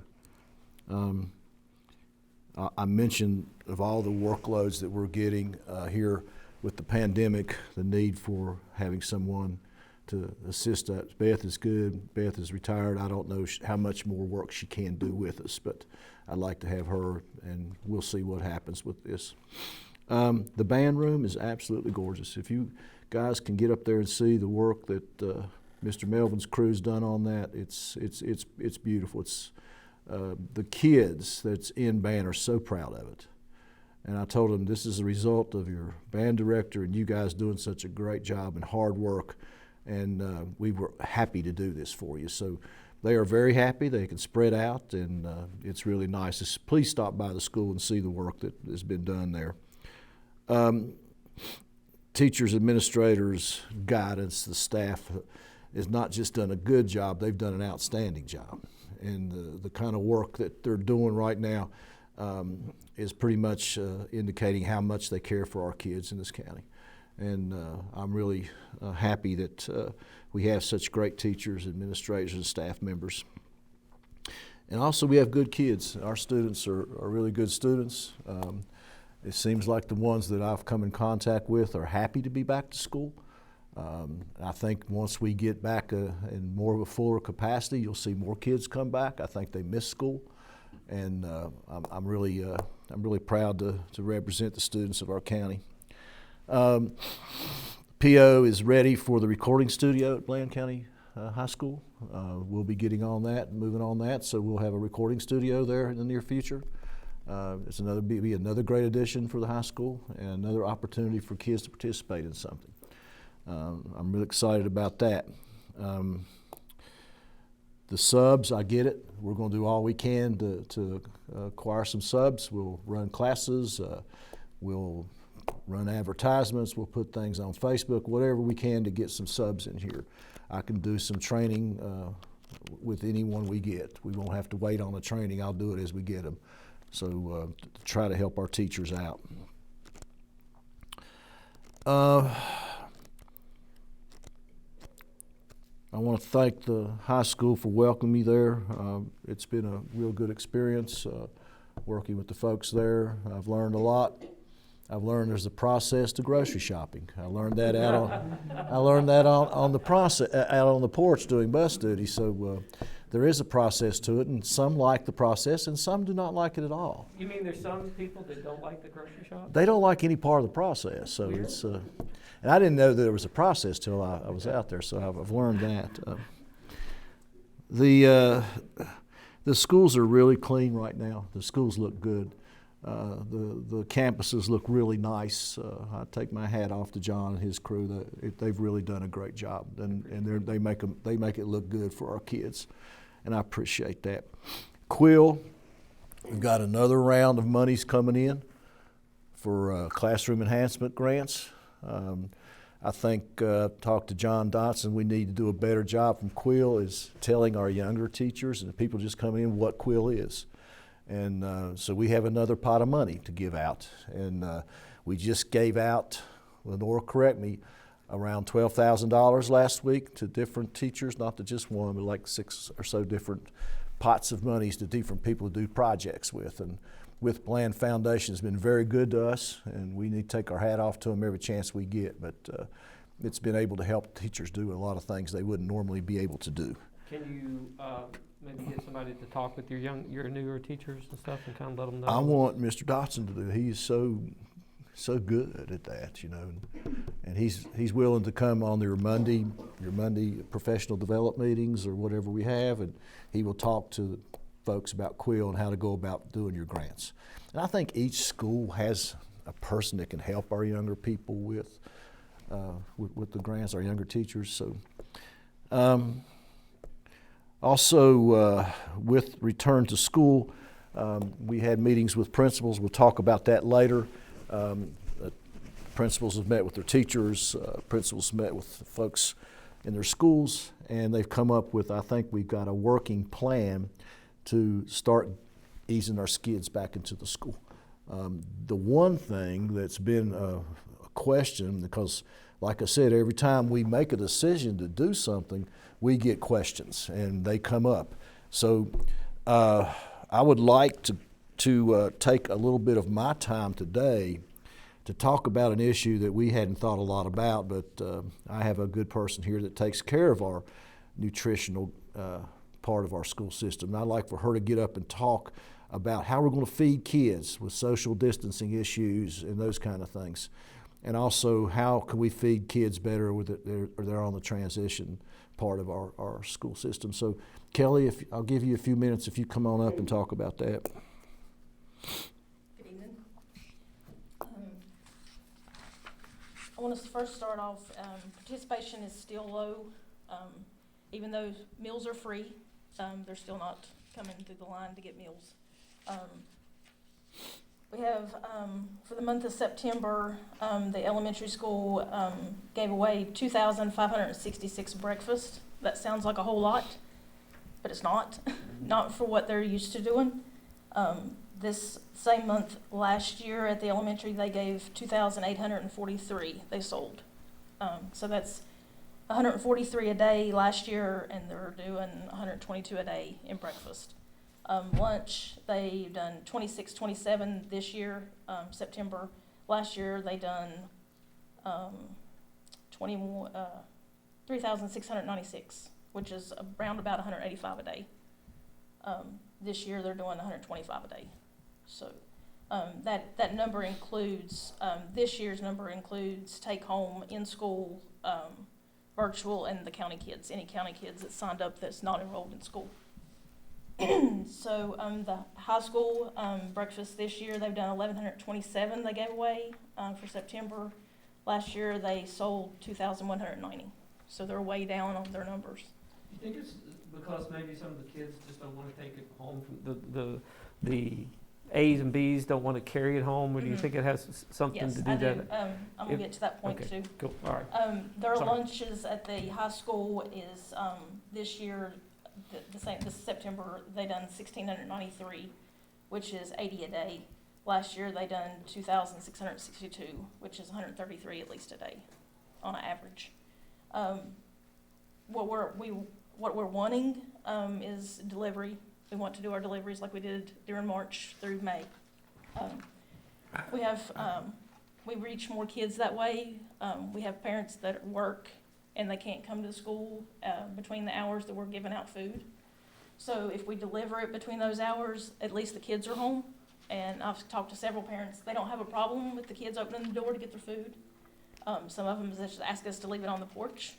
I mentioned of all the workloads that we're getting here with the pandemic, the need for having someone to assist us. Beth is good. Beth is retired. I don't know how much more work she can do with us, but I'd like to have her, and we'll see what happens with this. The band room is absolutely gorgeous. If you guys can get up there and see the work that Mr. Melvin's crew's done on that, it's beautiful. It's the kids that's in band are so proud of it. And I told them this is a result of your band director and you guys doing such a great job and hard work. And we were happy to do this for you. So they are very happy. They can spread out, and it's really nice. Just please stop by the school and see the work that has been done there. Teachers, administrators, guidance, the staff has not just done a good job, they've done an outstanding job. And the kind of work that they're doing right now is pretty much indicating how much they care for our kids in this county. And I'm really happy that we have such great teachers, administrators, and staff members. And also we have good kids. Our students are really good students. It seems like the ones that I've come in contact with are happy to be back to school. I think once we get back in more of a fuller capacity, you'll see more kids come back. I think they miss school, and I'm really proud to represent the students of our county. PO is ready for the recording studio at Bland County High School. We'll be getting on that and moving on that, so we'll have a recording studio there in the near future. It's be another great addition for the high school and another opportunity for kids to participate in something. I'm really excited about that. The subs, I get it. We're going to do all we can to acquire some subs. We'll run classes. We'll run advertisements. We'll put things on Facebook, whatever we can to get some subs in here. I can do some training with anyone we get. We won't have to wait on the training. I'll do it as we get them. So to try to help our teachers out. I want to thank the high school for welcoming me there. It's been a real good experience working with the folks there. I've learned a lot. I've learned there's a process to grocery shopping. I learned that on the process out on the porch doing bus duty. So there is a process to it, and some like the process, and some do not like it at all. You mean there's some people that don't like the grocery shop? They don't like any part of the process. So Weird. it's and I didn't know that there was a process till I was out there. So I've learned that. The schools are really clean right now. The schools look good. The campuses look really nice. I take my hat off to John and his crew. They've really done a great job, and they make it look good for our kids, and I appreciate that. Quill, we've got another round of monies coming in for classroom enhancement grants. I think talked to John Dotson. We need to do a better job from Quill is telling our younger teachers and the people just coming in what Quill is. And so we have another pot of money to give out. And we just gave out, Lenore, correct me, around $12,000 last week to different teachers, not to just one, but like 6 or so different pots of monies to different people to do projects with. And with Bland Foundation has been very good to us, and we need to take our hat off to them every chance we get. But it's been able to help teachers do a lot of things they wouldn't normally be able to do. Can you maybe get somebody to talk with your newer teachers and stuff and kind of let them know? I want Mr. Dotson to do. He's so good at that, you know, and he's willing to come on your Monday professional development meetings or whatever we have, and he will talk to folks about Quill and how to go about doing your grants. And I think each school has a person that can help our younger people with the grants, our younger teachers. So. Also, with return to school, we had meetings with principals. We'll talk about that later. Principals have met with their teachers. Principals met with folks in their schools, and they've come up with, I think we've got a working plan to start easing our kids back into the school. The one thing that's been a question, because like I said, every time we make a decision to do something, we get questions and they come up. So I would like to take a little bit of my time today to talk about an issue that we hadn't thought a lot about, but I have a good person here that takes care of our nutritional part of our school system. And I'd like for her to get up and talk about how we're going to feed kids with social distancing issues and those kind of things. And also, how can we feed kids better with they're on the transition part of our school system. So, Kelly, I'll give you a few minutes if you come on up and talk about that. Good evening. I want to first start off, participation is still low. Even though meals are free, they're still not coming through the line to get meals. We have, for the month of September, the elementary school gave away 2,566 breakfasts. That sounds like a whole lot, but it's not. Not for what they're used to doing. This same month last year at the elementary, they gave 2,843 they sold. So that's 143 a day last year, and they're doing 122 a day in breakfast. Lunch, they've done 26, 27 this year, September. Last year, they done 3,696, which is around about 185 a day. This year, they're doing 125 a day. So that number includes, this year's number includes take home, in school, virtual, and the county kids, any county kids that signed up that's not enrolled in school. So the high school breakfast this year, they've done 1,127 they gave away for September. Last year, they sold 2,190. So they're way down on their numbers. You think it's because maybe some of the kids just don't want to take it home from the A's and B's don't want to carry it home, or do you think it has something Yes, to do I that? do. I'm going to get to that point Okay, too. cool, all right. Their Sorry. lunches at the high school is this year, the same, this September, they done 1,693, which is 80 a day. Last year, they done 2,662, which is 133 at least a day on an average. What we're wanting is delivery. We want to do our deliveries like we did during March through May. We have, we reach more kids that way. We have parents that work and they can't come to school between the hours that we're giving out food. So if we deliver it between those hours, at least the kids are home. And I've talked to several parents, they don't have a problem with the kids opening the door to get their food. Some of them just ask us to leave it on the porch,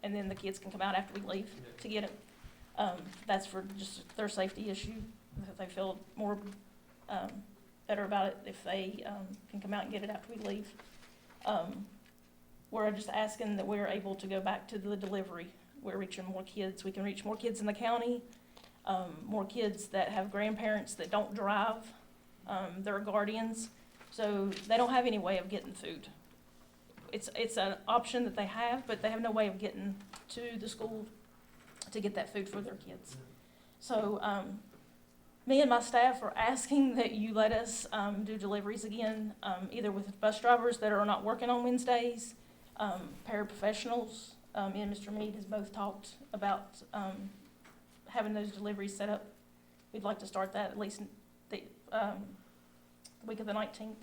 and then the kids can come out after we leave to get it. That's for just their safety issue, that they feel more better about it if they can come out and get it after we leave. We're just asking that we're able to go back to the delivery. We're reaching more kids. We can reach more kids in the county, more kids that have grandparents that don't drive. They're guardians, so they don't have any way of getting food. It's an option that they have, but they have no way of getting to the school to get that food for their kids. So me and my staff are asking that you let us do deliveries again, either with bus drivers that are not working on Wednesdays, paraprofessionals. Me and Mr. Mead has both talked about having those deliveries set up. We'd like to start that at least the week of the 19th.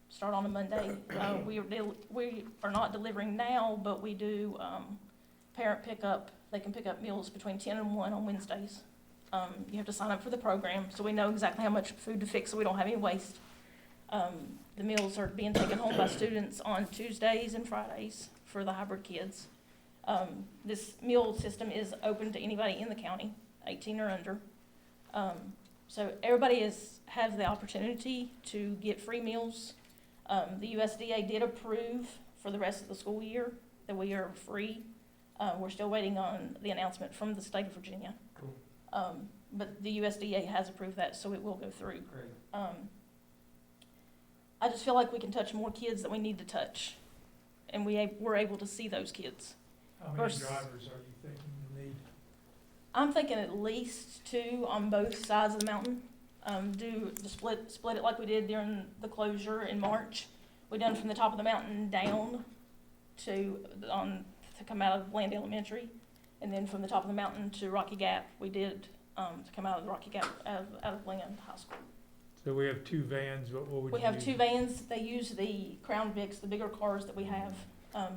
Start on a Monday. We are not delivering now, but we do parent pickup. They can pick up meals between 10 and 1 on Wednesdays. You have to sign up for the program, so we know exactly how much food to fix so we don't have any waste. The meals are being taken home by students on Tuesdays and Fridays for the hybrid kids. This meal system is open to anybody in the county, 18 or under. So everybody has the opportunity to get free meals. The USDA did approve for the rest of the school year that we are free. We're still waiting on the announcement from the state of Virginia. Cool. But the USDA has approved that, so it will go through. Great. I just feel like we can touch more kids that we need to touch, and we're able to see those kids. How many drivers are you thinking you need? I'm thinking at least 2 on both sides of the mountain. Do the split it like we did during the closure in March. We done from the top of the mountain down to come out of Bland Elementary, and then from the top of the mountain to Rocky Gap, we did, to come out of the Rocky Gap, out of Bland High School. So we have 2 vans, what would you We have use? 2 vans. They use the Crown Vics, the bigger cars that we have,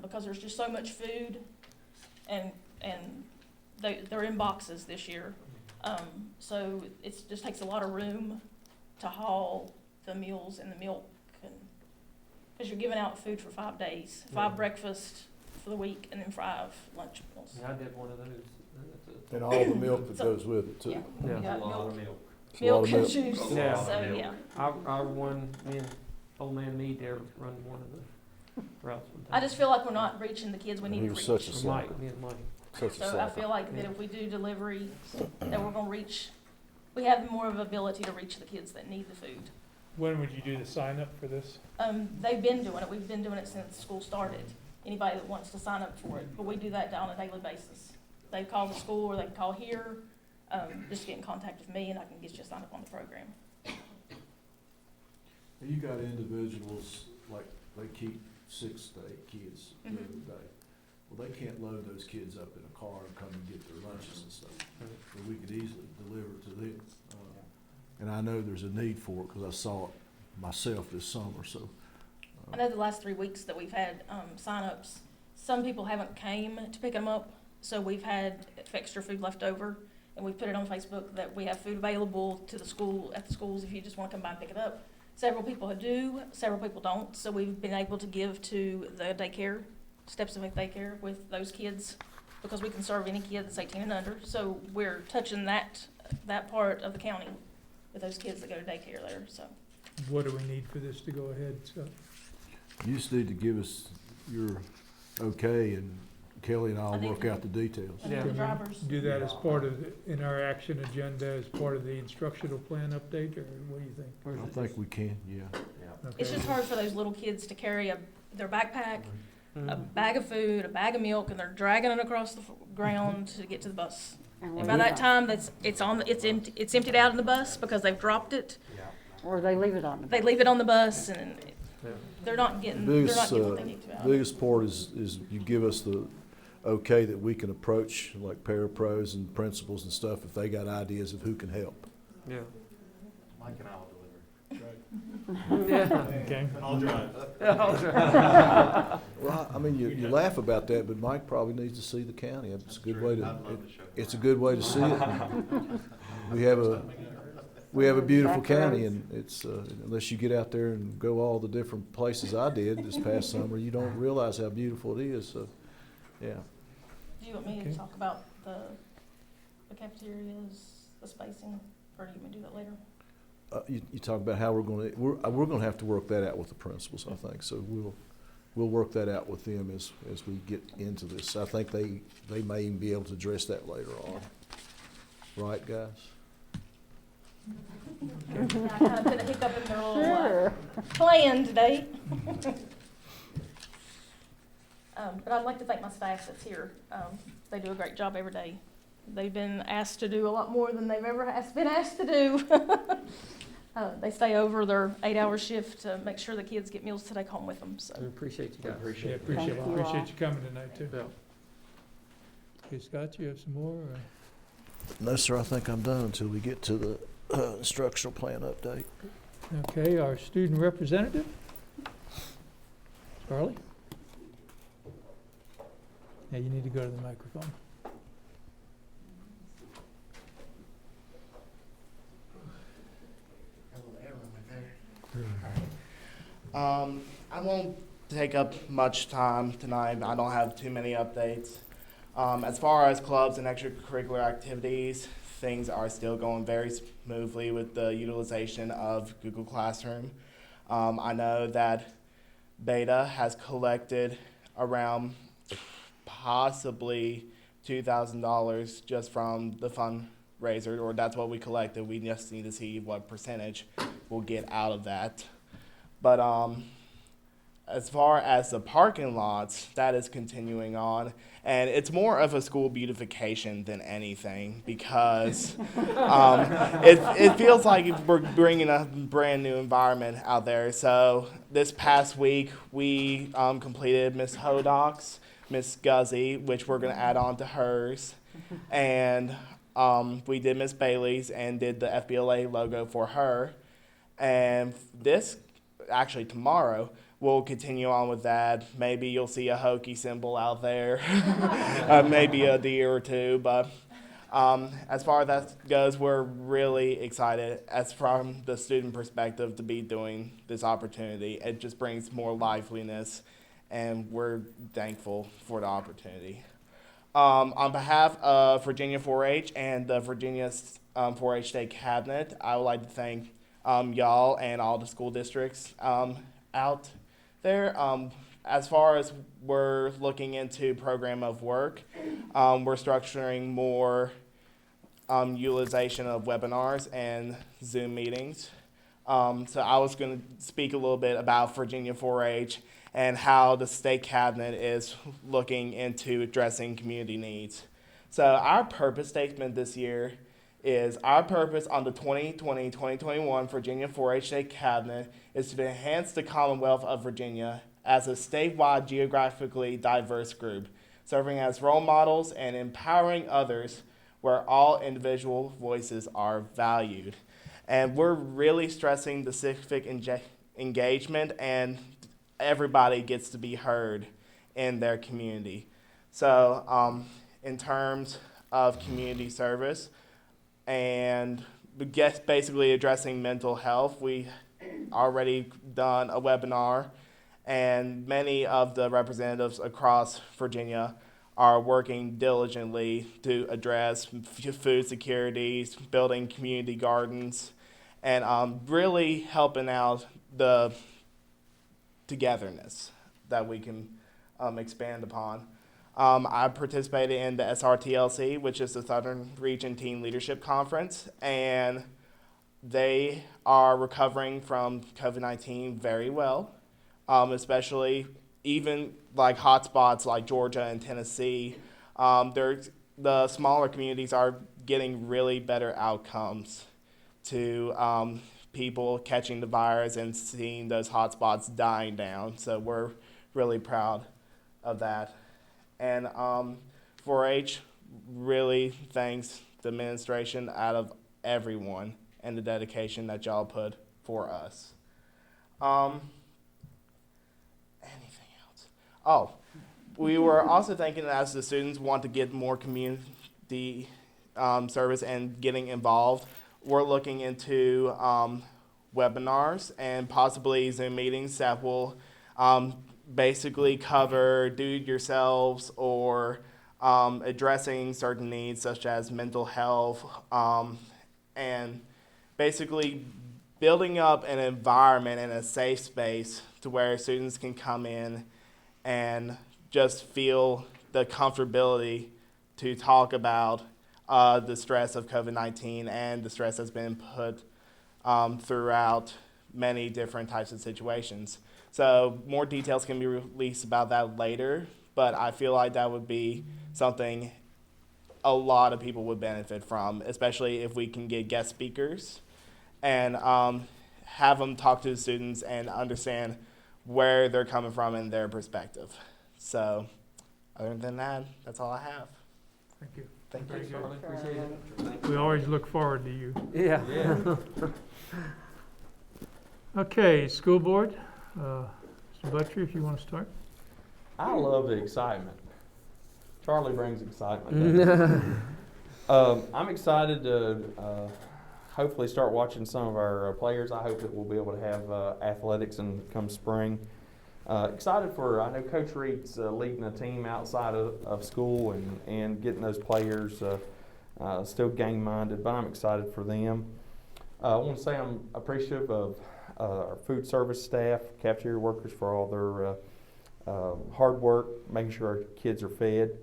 because there's just so much food, and they're in boxes this year. So it just takes a lot of room to haul the meals and the milk, and because you're giving out food for 5 days, 5 breakfasts for the week, and then 5 lunch meals. Yeah, I did one of those. And all the milk that So- goes with it too. Yeah, Yeah. we got A lot milk, of milk. It's a lot milk of and milk. juice. Yeah. So yeah, I won, me and old man Mead there run one of the routes one time. I just feel like we're not reaching the kids we And need he to was reach. such a Or slacker. Mike, me and Mike. Such a So I slacker. feel like that if we do delivery, that we're gonna reach, we have more of an ability to reach the kids that need the food. When would you do the sign up for this? They've been doing it, we've been doing it since school started, anybody that wants to sign up for it, but we do that on a daily basis. They call the school or they can call here, just get in contact with me and I can get you signed up on the program. You got individuals, like, they keep 6 to 8 kids during the day. Well, they can't load those kids up in a car and come and get their lunches and stuff. But we could easily deliver it to them. And I know there's a need for it, because I saw it myself this summer, so. I know the last 3 weeks that we've had, signups, some people haven't came to pick them up, so we've had extra food left over, and we've put it on Facebook that we have food available to the school, at the schools, if you just wanna come by and pick it up. Several people do, several people don't, so we've been able to give to the daycare, Steps of Faith Daycare, with those kids, because we can serve any kid that's 18 and under, so we're touching that part of the county with those kids that go to daycare there, so. What do we need for this to go ahead, Scott? You just need to give us your okay, and Kelly and I'll I need work to- out the details. I need the Can we drivers. do that as part of, in our action agenda, as part of the instructional plan update, or what do you think? I think we can, yeah. It's Okay. just hard for those little kids to carry their backpack, a Mhm. bag of food, a bag of milk, and they're dragging it across the ground to get to the bus. And And by that time, it's emptied out in the bus because they've dropped it. Or they leave it on the. They leave it on the bus, and Yeah. they're not getting Biggest, what they need to out of it. biggest part is you give us the okay that we can approach, like parapros and principals and stuff, if they got ideas of who can help. Yeah. Mike and I will deliver. Yeah. Okay. And I'll drive. Well, I mean, you laugh about that, but Mike probably needs to see the county. It's a good way to, it's a good way to see it. We have a beautiful county, and it's, unless you get out there and go all the different places I did this past summer, you don't realize how beautiful it is, so, yeah. Do you want me Okay. to talk about the cafeterias, the spacing, or do you want me to do that later? You talk about how we're gonna have to work that out with the principals, I think, so we'll work that out with them as we get into this. I think they may even be able to address that later on. Right, guys? I kind of put a hiccup in their little Sure. plan today. But I'd like to thank my staff that's here. They do a great job every day. They've been asked to do a lot more than they've ever been asked to do. They stay over their 8-hour shift to make sure the kids get meals to take home with them, so. I appreciate you guys. Yeah, Thank you all. appreciate you coming tonight, too. Yeah. Okay, Scott, you have some more? or- No, sir, I think I'm done until we get to the instructional plan update. Okay, our student representative? Charlie? Yeah, you need to go to the microphone. I won't take up much time tonight. I don't have too many updates. As far as clubs and extracurricular activities, things are still going very smoothly with the utilization of Google Classroom. I know that Beta has collected around possibly $2,000 just from the fundraiser, or that's what we collected. We just need to see what percentage we'll get out of that. But as far as the parking lots, that is continuing on. And it's more of a school beautification than anything, because it feels like we're bringing a brand new environment out there. So this past week, we completed Miss Hodok's, Miss Guzzy, which we're going to add on to hers. And we did Miss Bailey's and did the FBLA logo for her. And actually tomorrow, we'll continue on with that. Maybe you'll see a Hokie symbol out there, maybe a deer or two. But as far as that goes, we're really excited as from the student perspective to be doing this opportunity. It just brings more liveliness, and we're thankful for the opportunity. On behalf of Virginia 4-H and the Virginia 4-H State Cabinet, I would like to thank y'all and all the school districts out there. As far as we're looking into program of work, we're structuring more utilization of webinars and Zoom meetings. So I was going to speak a little bit about Virginia 4-H and how the state cabinet is looking into addressing community needs. So our purpose statement this year is our purpose on the 2020-2021 Virginia 4-H State Cabinet is to enhance the Commonwealth of Virginia as a statewide geographically diverse group, serving as role models and empowering others where all individual voices are valued. And we're really stressing the civic engagement, and everybody gets to be heard in their community. So in terms of community service and basically addressing mental health, we already done a webinar, and many of the representatives across Virginia are working diligently to address food security, building community gardens, and really helping out the togetherness that we can expand upon. I participated in the SRTLC, which is the Southern Region Teen Leadership Conference, and they are recovering from COVID-19 very well, especially even like hotspots like Georgia and Tennessee. The smaller communities are getting really better outcomes to people catching the virus and seeing those hotspots dying down. So we're really proud of that. And 4-H really thanks the administration out of everyone and the dedication that y'all put for us. Anything else? Oh, we were also thinking as the students want to get more community service and getting involved, we're looking into webinars and possibly Zoom meetings that will basically cover do-it-yourselves or addressing certain needs such as mental health and basically building up an environment and a safe space to where students can come in and just feel the comfortability to talk about the stress of COVID-19 and the stress that's been put throughout many different types of situations. So more details can be released about that later, but I feel like that would be something a lot of people would benefit from, especially if we can get guest speakers and have them talk to the students and understand where they're coming from and their perspective. So other than that, that's all I have. Thank you. Thank you. Very good. Charlie, appreciate it. We always look forward to you. Yeah. Okay, school board. Mr. Butcher, if you want to start. I love the excitement. Charlie brings excitement. I'm excited to hopefully start watching some of our players. I hope that we'll be able to have athletics and come spring. Excited for, I know Coach Reed's leading a team outside of school and getting those players still game-minded, but I'm excited for them. I want to say I'm appreciative of our food service staff, cafeteria workers for all their hard work, making sure our kids are fed.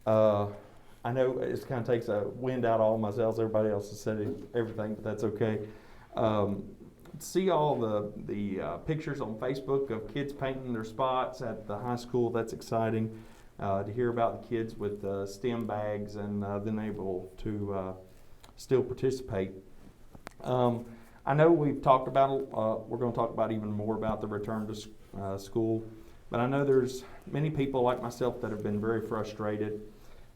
I know it kind of takes a wind out of all my sails. Everybody else has said everything, but that's okay. See all the pictures on Facebook of kids painting their spots at the high school. That's exciting to hear about the kids with STEM bags and then able to still participate. I know we've talked about, we're going to talk about even more about the return to school, but I know there's many people like myself that have been very frustrated.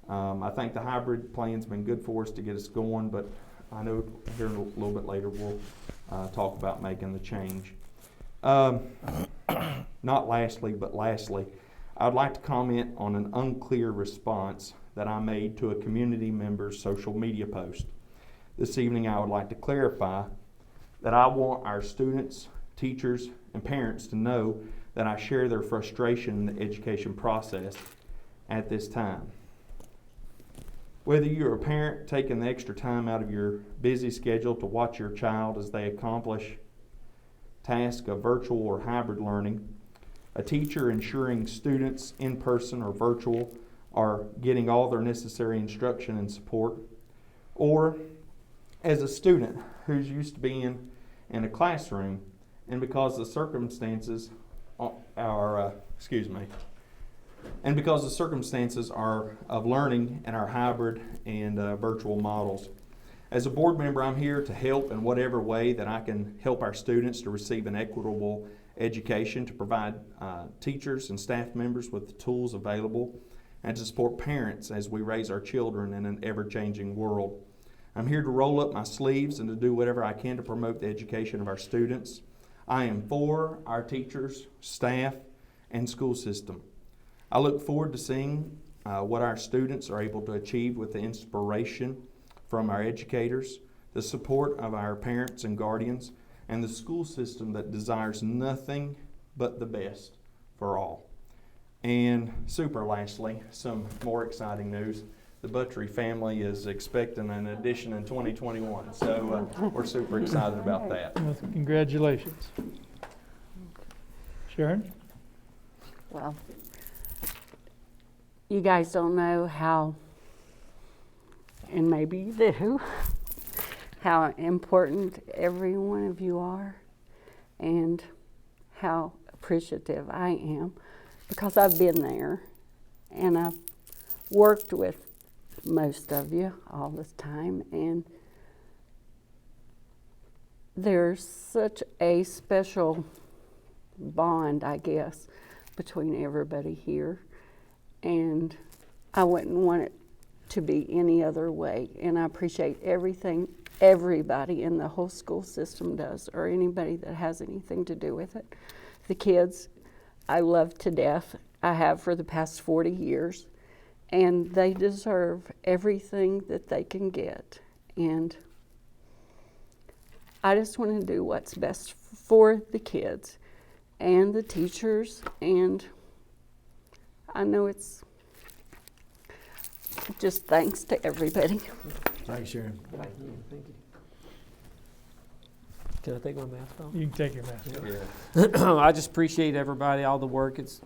I think the hybrid plan's been good for us to get us going, but I know here a little bit later we'll talk about making the change. Not lastly, but lastly, I'd like to comment on an unclear response that I made to a community member's social media post. This evening I would like to clarify that I want our students, teachers, and parents to know that I share their frustration in the education process at this time. Whether you're a parent taking the extra time out of your busy schedule to watch your child as they accomplish tasks of virtual or hybrid learning, a teacher ensuring students in person or virtual are getting all their necessary instruction and support, or as a student who's used to being in a classroom and because the circumstances are of learning in our hybrid and virtual models. As a board member, I'm here to help in whatever way that I can help our students to receive an equitable education, to provide teachers and staff members with the tools available, and to support parents as we raise our children in an ever-changing world. I'm here to roll up my sleeves and to do whatever I can to promote the education of our students. I am for our teachers, staff, and school system. I look forward to seeing what our students are able to achieve with the inspiration from our educators, the support of our parents and guardians, and the school system that desires nothing but the best for all. And super lastly, some more exciting news. The Buttrey family is expecting an addition in 2021, so we're super excited about that. Well, congratulations. Sharon? Well, you guys don't know how, and maybe you do, how important every one of you are and how appreciative I am, because I've been there and I've worked with most of you all this time, and there's such a special bond, I guess, between everybody here, and I wouldn't want it to be any other way. And I appreciate everything everybody in the whole school system does, or anybody that has anything to do with it. The kids I love to death. I have for the past 40 years, and they deserve everything that they can get. And I just want to do what's best for the kids and the teachers, and I know it's just thanks to everybody. Thanks, Sharon. Thank you. Can I take my mask off? You can take your mask off. Yeah. I just appreciate everybody, all the work. It's,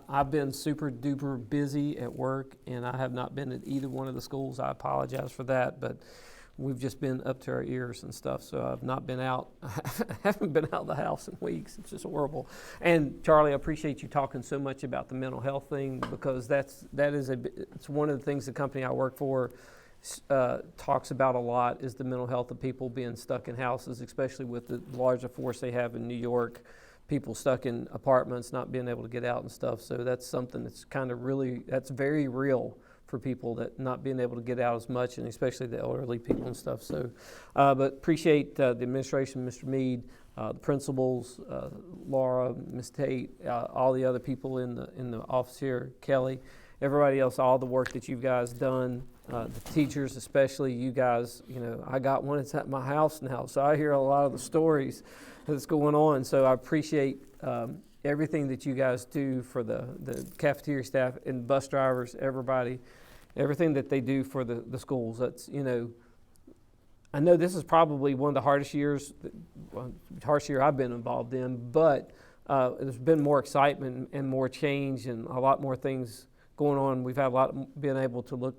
I've been super duper busy at work, and I have not been at either one of the schools. I apologize for that, but we've just been up to our ears and stuff, so I've not been out. I haven't been out of the house in weeks. It's just horrible. And Charlie, I appreciate you talking so much about the mental health thing, because it's one of the things the company I work for talks about a lot, is the mental health of people being stuck in houses, especially with the larger force they have in New York, people stuck in apartments, not being able to get out and stuff. So that's something that's that's very real for people, that not being able to get out as much, and especially the elderly people and stuff. So, but appreciate the administration, Mr. Mead, the principals, Laura, Ms. Tate, all the other people in the office here, Kelly, everybody else, all the work that you guys done. The teachers, especially you guys, I got one that's at my house now, so I hear a lot of the stories that's going on. So I appreciate everything that you guys do for the cafeteria staff and bus drivers, everybody, everything that they do for the schools. That's, I know this is probably one of the hardest years I've been involved in, but there's been more excitement and more change and a lot more things going on. We've had a lot been able to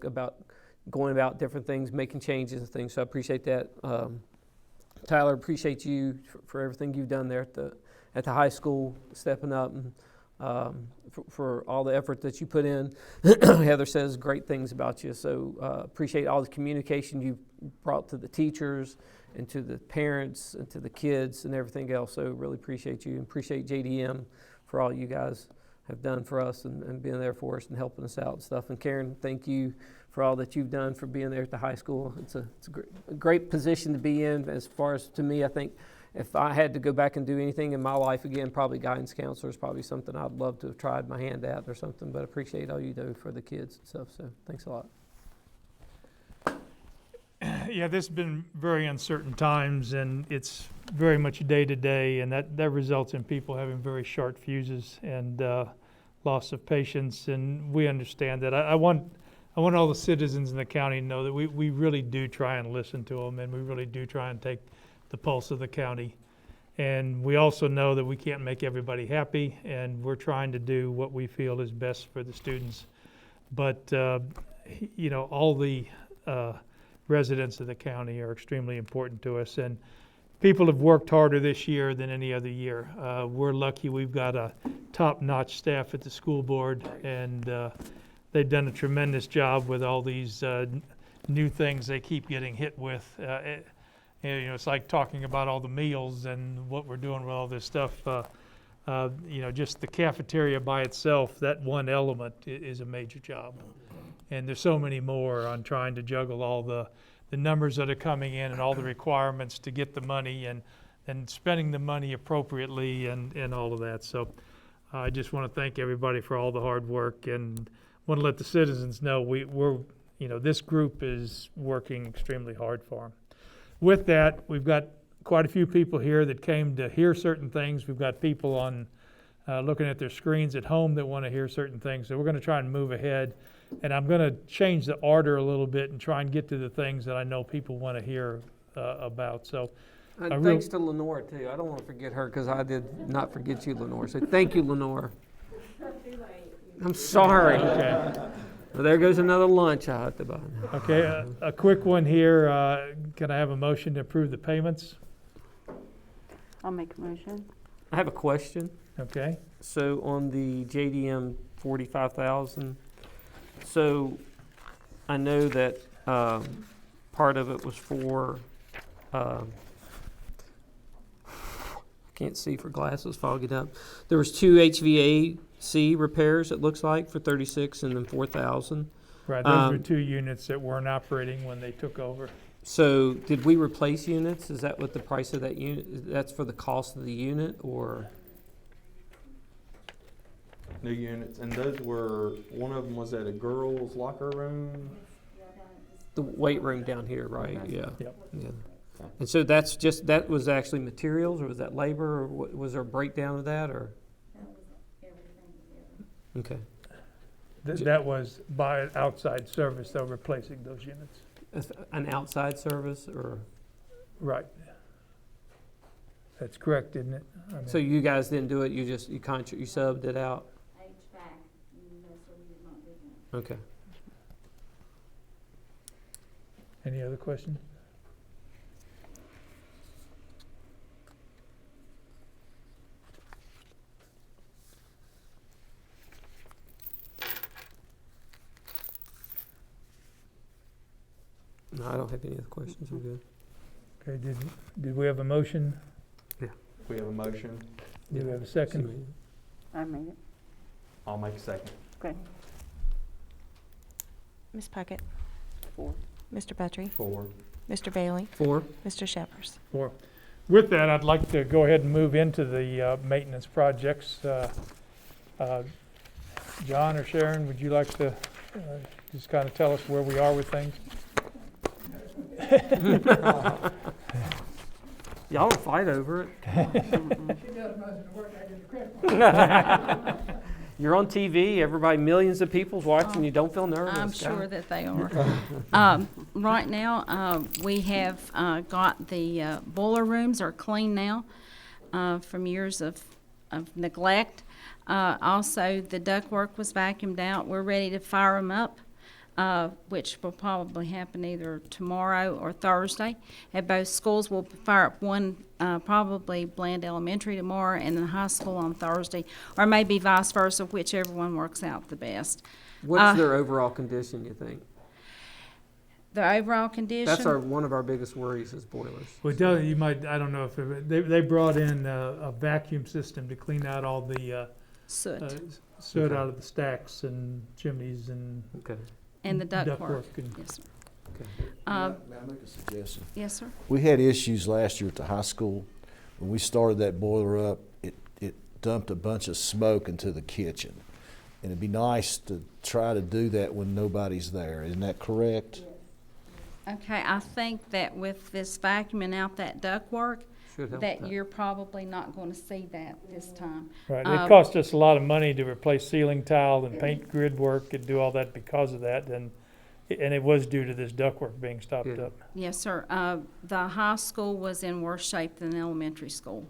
going about different things, making changes and things. So I appreciate that. Tyler, appreciate you for everything you've done there at the high school, stepping up, and for all the effort that you put in. Heather says great things about you, so appreciate all the communication you brought to the teachers and to the parents and to the kids and everything else. So really appreciate you, and appreciate JDM for all you guys have done for us and being there for us and helping us out and stuff. And Karen, thank you for all that you've done for being there at the high school. It's a great position to be in. As far as to me, I think if I had to go back and do anything in my life again, probably guidance counselor is probably something I'd love to have tried my hand at or something, but I appreciate all you do for the kids and stuff, so thanks a lot. Yeah, this has been very uncertain times, and it's very much day to day, and that results in people having very short fuses and loss of patience, and we understand that. I want all the citizens in the county to know that we really do try and listen to them, and we really do try and take the pulse of the county. And we also know that we can't make everybody happy, and we're trying to do what we feel is best for the students. But, all the residents of the county are extremely important to us, and people have worked harder this year than any other year. We're lucky we've got a top-notch staff at the school board, and they've done a tremendous job with all these new things they keep getting hit with. It's like talking about all the meals and what we're doing with all this stuff. Just the cafeteria by itself, that one element is a major job. And there's so many more on trying to juggle all the numbers that are coming in and all the requirements to get the money and spending the money appropriately and all of that. So I just want to thank everybody for all the hard work, and want to let the citizens know we're this group is working extremely hard for them. With that, we've got quite a few people here that came to hear certain things. We've got people on looking at their screens at home that want to hear certain things. So we're going to try and move ahead. And I'm going to change the order a little bit and try and get to the things that I know people want to hear about. So, thanks to Lenore, too. I don't want to forget her, because I did not forget you, Lenore. So thank you, Lenore. I'm sorry. Okay. Well, there goes another lunch out at the bottom. Okay, a quick one here. Can I have a motion to approve the payments? I'll make a motion. I have a question. Okay. So on the JDM 45,000, so I know that part of it was for, I can't see for glasses, fogging up. There was 2 HVAC repairs, it looks like, for 36 and then 4,000. Right, those were 2 units that weren't operating when they took over. So did we replace units? Is that what the price of that unit, that's for the cost of the unit, or? New units, and those were, one of them was at a girls' locker room. The weight room down here, right? Okay. Yeah. Yep. Yeah. And so that was actually materials, or was that labor, or was there a breakdown of that, or? That was everything together. Okay. That was by outside service, though, replacing those units. An outside service, or? Right. That's correct, isn't it? I mean, So you guys didn't do it, you subbed it out? HVAC, no, so we did not do that. Okay. Any other questions? No, I don't have any other questions, I'm good. Okay, did we have a motion? We have a motion. Do we have a second? I made it. I'll make a second. Okay. Ms. Puckett, 4. Mr. Petrie, 4. Mr. Bailey, 4. Mr. Shepherd. Or, with that, I'd like to go ahead and move into the maintenance projects. John or Sharon, would you like to just kind of tell us where we are with things? Y'all don't fight over it. She does most of the work, I do the credit. You're on TV, everybody, millions of people's watching, you don't feel nervous. I'm guys. sure that they are. Right now, we have got the boiler rooms are clean now from years of neglect. Also, the ductwork was vacuumed out. We're ready to fire them up. which will probably happen either tomorrow or Thursday at both schools. We'll fire up one, probably Bland Elementary tomorrow and then high school on Thursday, or maybe vice versa, whichever one works out the best. What's their overall condition, you think? The overall condition? That's one of our biggest worries is boilers. Well, you might, I don't know if, they brought in a vacuum system to clean out all the soot. Soot out of the stacks and chimneys and Okay. And the ductwork. ductwork and- Yes, sir. Okay. May I make a suggestion? Yes, sir. We had issues last year at the high school. When we started that boiler up, it dumped a bunch of smoke into the kitchen. And it'd be nice to try to do that when nobody's there. Isn't that correct? Okay, I think that with this vacuuming out that ductwork, Should help that that. you're probably not going to see that this time. Right, it cost us a lot of money to replace ceiling tile and paint grid work and do all that because of that, and it was due to this ductwork being stopped Yeah. up. Yes, sir. The high school was in worse shape than the elementary school.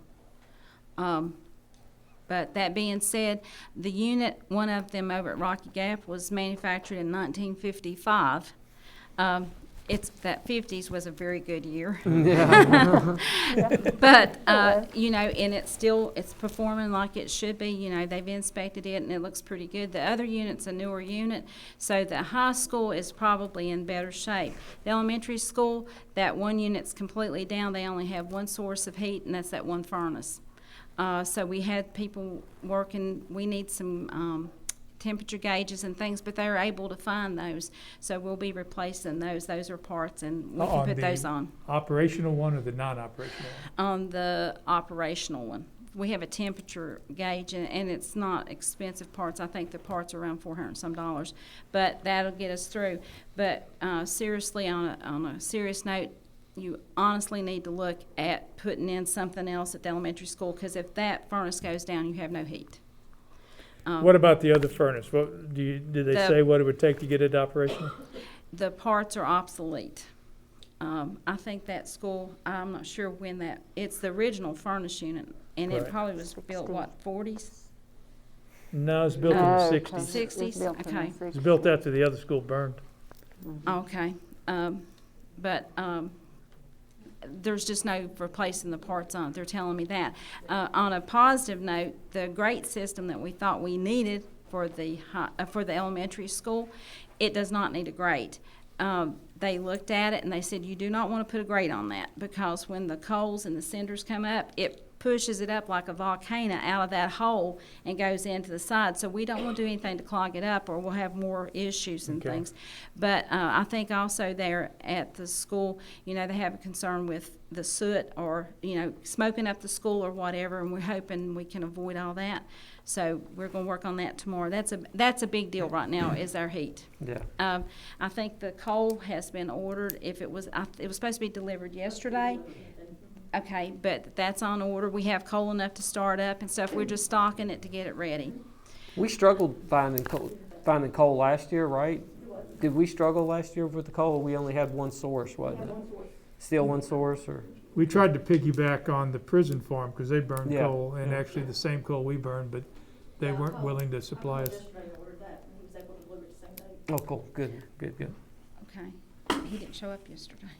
But that being said, the unit, one of them over at Rocky Gap, was manufactured in 1955. That 50s was a very good year. Yeah. But, you know, and it's performing like it should be. You know, they've inspected it and it looks pretty good. The other unit's a newer unit, so the high school is probably in better shape. The elementary school, that one unit's completely down. They only have one source of heat, and that's that one furnace. So we had people working, we need some, temperature gauges and things, but they're able to find those. So we'll be replacing those. Those are parts, and we can put those on. Operational one or the non-operational one? On the operational one. We have a temperature gauge, and it's not expensive parts. I think the parts are around $400 and some, but that'll get us through. But seriously, on a serious note, you honestly need to look at putting in something else at the elementary school, because if that furnace goes down, you have no heat. What about the other furnace? What, did they say what it would take to get it operational? The parts are obsolete. I think that school, I'm not sure when it's the original furnace unit, and it Right. probably was built, what, 40s? No, it was built in the 60s. 60s, okay. It was built after the other school burned. Okay, but there's just no replacing the parts on it. They're telling me that. On a positive note, the grate system that we thought we needed for the elementary school, it does not need a grate. They looked at it and they said, you do not want to put a grate on that, because when the coals and the cinders come up, it pushes it up like a volcano out of that hole and goes into the side. So we don't want to do anything to clog it up, or we'll have more issues and Okay. things. But I think also there at the school, you know, they have a concern with the soot or, you know, smoking up the school or whatever, and we're hoping we can avoid all that. So we're going to work on that tomorrow. That's a big deal right now, is our heat. Yeah. I think the coal has been ordered. If it was supposed to be delivered yesterday. Okay, but that's on order. We have coal enough to start up and stuff. We're just stocking it to get it ready. We struggled finding coal last year, right? Did we struggle last year with the coal? We only had one source, wasn't it? Still one source, or? We tried to piggyback on the prison farm because they burned Yeah. coal, and Yeah. actually the same coal we burned, but they weren't willing to supply us. Oh, cool. Good. Okay. He didn't show up yesterday.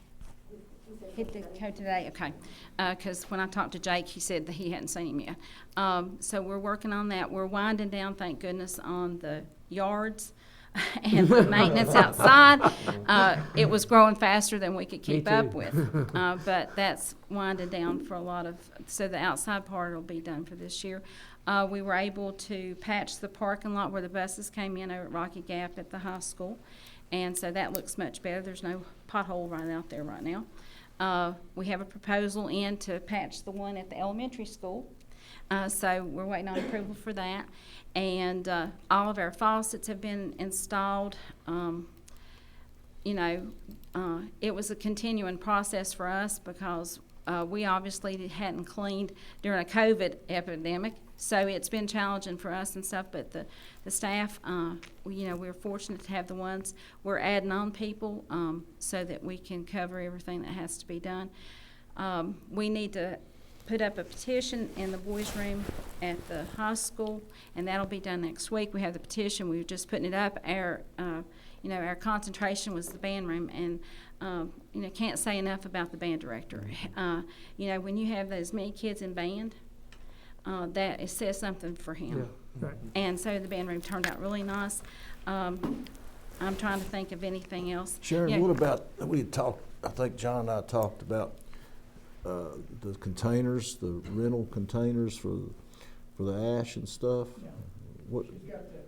He did go today, okay. Because when I talked to Jake, he said that he hadn't seen him yet. So we're working on that. We're winding down, thank goodness, on the yards and the maintenance outside. It was growing faster than we could keep up too. with. But that's winding down for a lot of, so the outside part will be done for this year. We were able to patch the parking lot where the buses came in over at Rocky Gap at the high school. And so that looks much better. There's no pothole right out there right now. We have a proposal in to patch the one at the elementary school. So we're waiting on approval for that. And all of our faucets have been installed. You know, it was a continuing process for us because we obviously hadn't cleaned during a COVID epidemic. So it's been challenging for us and stuff, but the staff, you know, we're fortunate to have the ones. We're adding on people so that we can cover everything that has to be done. We need to put up a petition in the boys' room at the high school, and that'll be done next week. We have the petition. We're just putting it up. Our you know, our concentration was the band room, and, you know, can't say enough about the band director. You know, when you have those many kids in band, that it says something for him. Yeah, right. And so the band room turned out really nice. I'm trying to think of anything else. Sharon, You know, what about, we had talked, I think John and I talked about the containers, the rental containers for the ash and stuff. Yeah. What, She's got the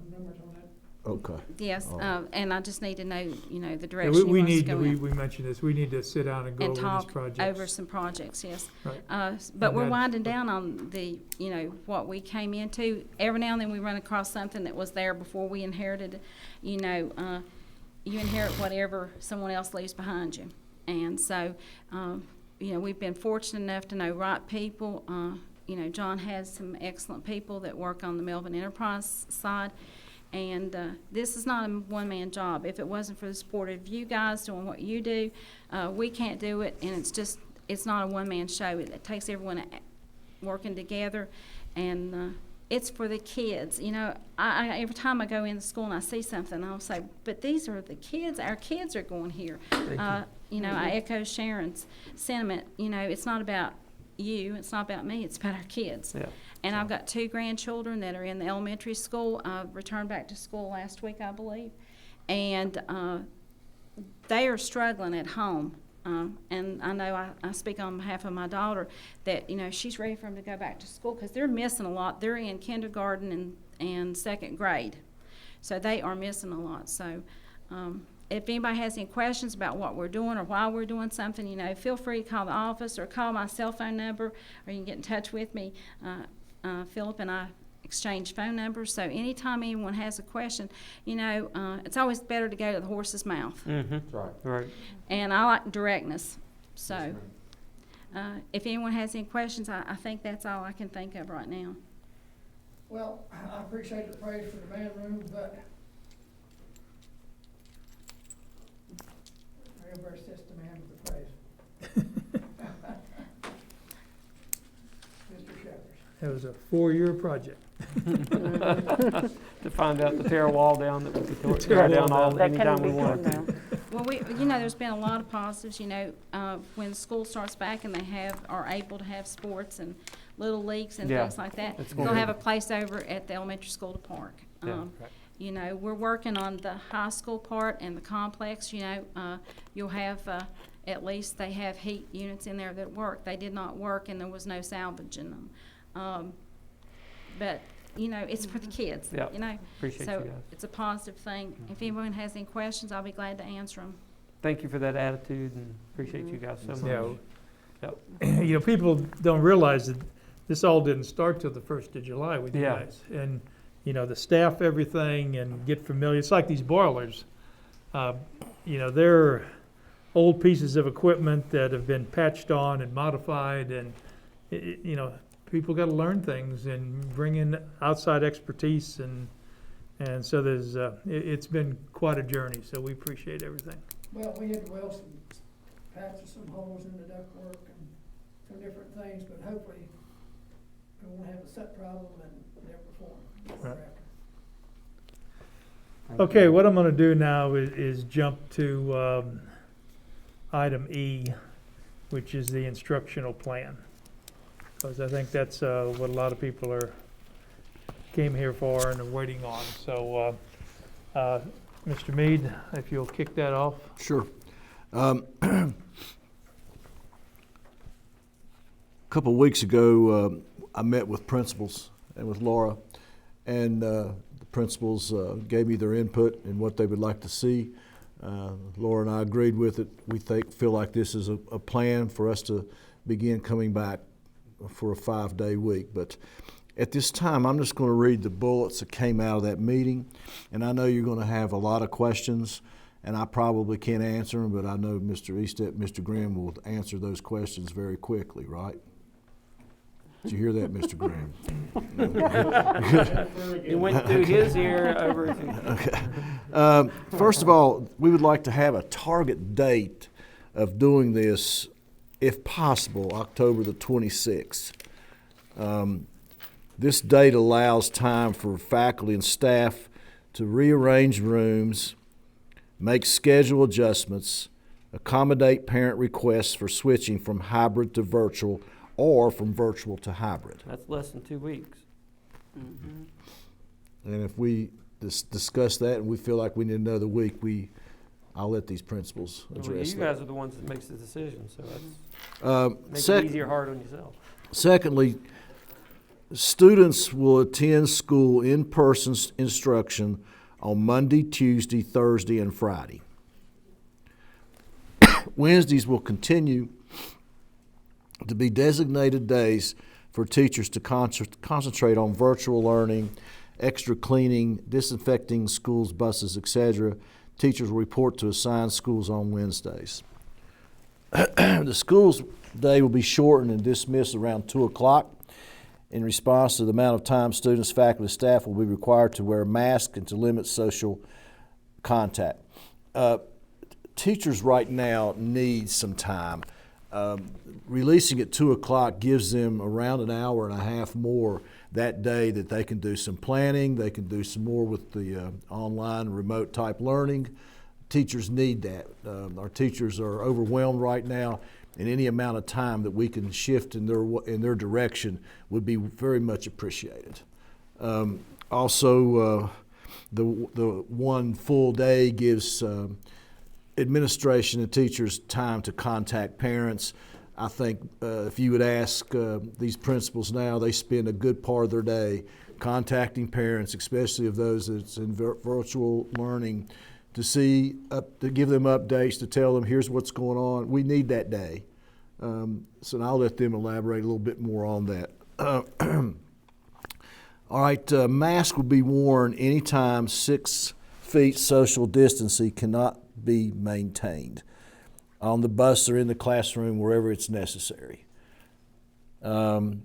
numbers on that. okay. Yes, All right. and I just need to know, you know, the Yeah, direction we he wants to need, go we in. mentioned this, we need to sit down and go And over these talk projects. over some projects, yes. Right. But And we're that- winding down on the, you know, what we came into. Every now and then we run across something that was there before we inherited. You know, you inherit whatever someone else leaves behind you. And so, you know, we've been fortunate enough to know right people. You know, John has some excellent people that work on the Melvin Enterprise side. And this is not a one-man job. If it wasn't for the support of you guys doing what you do, we can't do it. And it's not a one-man show. It takes everyone working together. And it's for the kids. You know, I every time I go in the school and I see something, I'll say, but these are the kids. Our kids are going here. You know, I echo Sharon's sentiment. You know, it's not about you. It's not about me. It's about our kids. Yeah. And I've got 2 grandchildren that are in the elementary school. I returned back to school last week, I believe. And they are struggling at home. And I know I speak on behalf of my daughter that, you know, she's ready for them to go back to school because they're missing a lot. They're in kindergarten and 2nd grade. So they are missing a lot. So if anybody has any questions about what we're doing or why we're doing something, you know, feel free to call the office or call my cell phone number, or you can get in touch with me. Philip and I exchange phone numbers. So anytime anyone has a question, you know, it's always better to go to the horse's mouth. Mm-hmm. That's right. Right. And I like directness. So Yes, ma'am. if anyone has any questions, I think that's all I can think of right now. Well, I appreciate the praise for the band room, but everybody sits the man with the praise. Mr. Shepherd. It was a 4-year project. To find out the tear wall down that we could tear Tear down wall all down. That anytime couldn't we be torn wanted to. down. Well, you know, there's been a lot of positives, you know, when school starts back and they are able to have sports and little leagues and Yeah, things like that. that's They'll good. have a place over at the elementary school to park. Yeah, right. You know, we're working on the high school part and the complex, you know, you'll have, at least they have heat units in there that work. They did not work and there was no salvaging them. But, you know, it's for the kids, Yeah, you know. appreciate So you guys. it's a positive thing. If anyone has any questions, I'll be glad to answer them. Thank you for that attitude and appreciate you guys so much. Yeah. Yep. You know, people don't realize that this all didn't start till the 1st of July with you Yeah. guys. And, you know, the staff, everything, and get familiar. It's like these boilers. You know, they're old pieces of equipment that have been patched on and modified, and, you know, people got to learn things and bring in outside expertise, and so there's, it's been quite a journey, so we appreciate everything. Well, we had to weld some patches, some holes in the ductwork and some different things, but hopefully we won't have a set problem and never perform. Right. Okay, what I'm gonna do now is jump to item E, which is the instructional plan. Because I think that's what a lot of people came here for and are waiting on. So, Mr. Mead, if you'll kick that off. Sure. A couple of weeks ago, I met with principals and with Laura, and the principals gave me their input and what they would like to see. Laura and I agreed with it. We feel like this is a plan for us to begin coming back for a 5-day week. But at this time, I'm just going to read the bullets that came out of that meeting, and I know you're going to have a lot of questions, and I probably can't answer them, but I know Mr. Eastep, Mr. Grimm will answer those questions very quickly, right? Did you hear that, Mr. Grimm? He went through his ear over. Okay. First of all, we would like to have a target date of doing this, if possible, October the 26th. This date allows time for faculty and staff to rearrange rooms make schedule adjustments, accommodate parent requests for switching from hybrid to virtual or from virtual to hybrid. That's less than 2 weeks. And if we discuss that and we feel like we need another week, I'll let these principals Well, address you that. guys are the ones that makes the decision, so that's, make it easier hard on yourself. Secondly, students will attend school in-person instruction on Monday, Tuesday, Thursday, and Friday. Wednesdays will continue to be designated days for teachers to concentrate on virtual learning, extra cleaning, disinfecting schools, buses, etc. Teachers will report to assigned schools on Wednesdays. The school's day will be shortened and dismissed around 2 o'clock. In response to the amount of time students, faculty, staff will be required to wear masks and to limit social contact. Teachers right now need some time. Releasing at 2 o'clock gives them around an hour and a half more that day that they can do some planning, they can do some more with the online remote type learning. Teachers need that. Our teachers are overwhelmed right now, and any amount of time that we can shift in their direction would be very much appreciated. Also, the one full day gives administration and teachers time to contact parents. I think if you would ask these principals now, they spend a good part of their day contacting parents, especially of those that's in virtual learning, to give them updates, to tell them here's what's going on. We need that day. So I'll let them elaborate a little bit more on that. All right, masks will be worn anytime 6 feet social distancing cannot be maintained on the bus or in the classroom, wherever it's necessary. The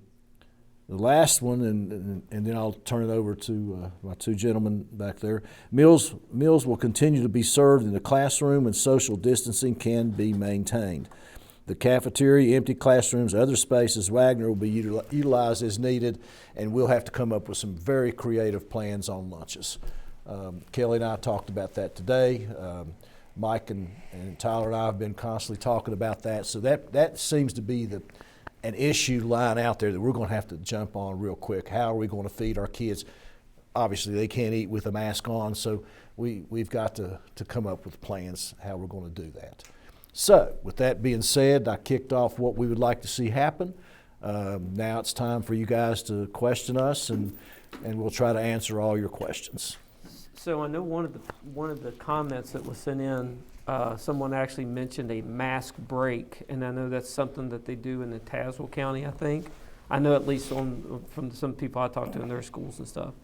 last one, and then I'll turn it over to my two gentlemen back there. Meals will continue to be served in the classroom and social distancing can be maintained. The cafeteria, empty classrooms, other spaces, Wagner will be utilized as needed, and we'll have to come up with some very creative plans on lunches. Kelly and I talked about that today. Mike and Tyler and I have been constantly talking about that. So that seems to be an issue line out there that we're going to have to jump on real quick. How are we going to feed our kids? Obviously, they can't eat with a mask on, so we've got to come up with plans how we're going to do that. So, with that being said, I kicked off what we would like to see happen. Now it's time for you guys to question us, and we'll try to answer all your questions. So I know one of the comments that was sent in, someone actually mentioned a mask break, and I know that's something that they do in the Tazewell County, I think. I know at least from some people I talked to in their schools and stuff.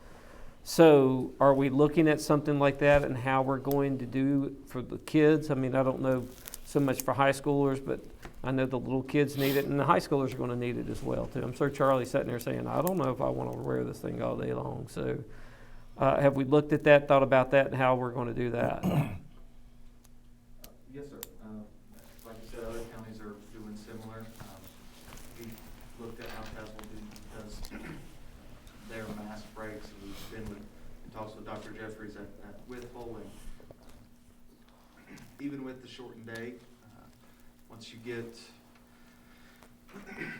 So are we looking at something like that and how we're going to do for the kids? I mean, I don't know so much for high schoolers, but I know the little kids need it, and the high schoolers are going to need it as well, too. I'm sure Charlie's sitting there saying, I don't know if I want to wear this thing all day long. So have we looked at that, thought about that, and how we're going to do that? Yes, sir. Like you said, other counties are doing similar. We looked at how Tazewell does their mask breaks. We've been with, and talked with Dr. Jeffries at Whitful, and even with the shortened day, once you get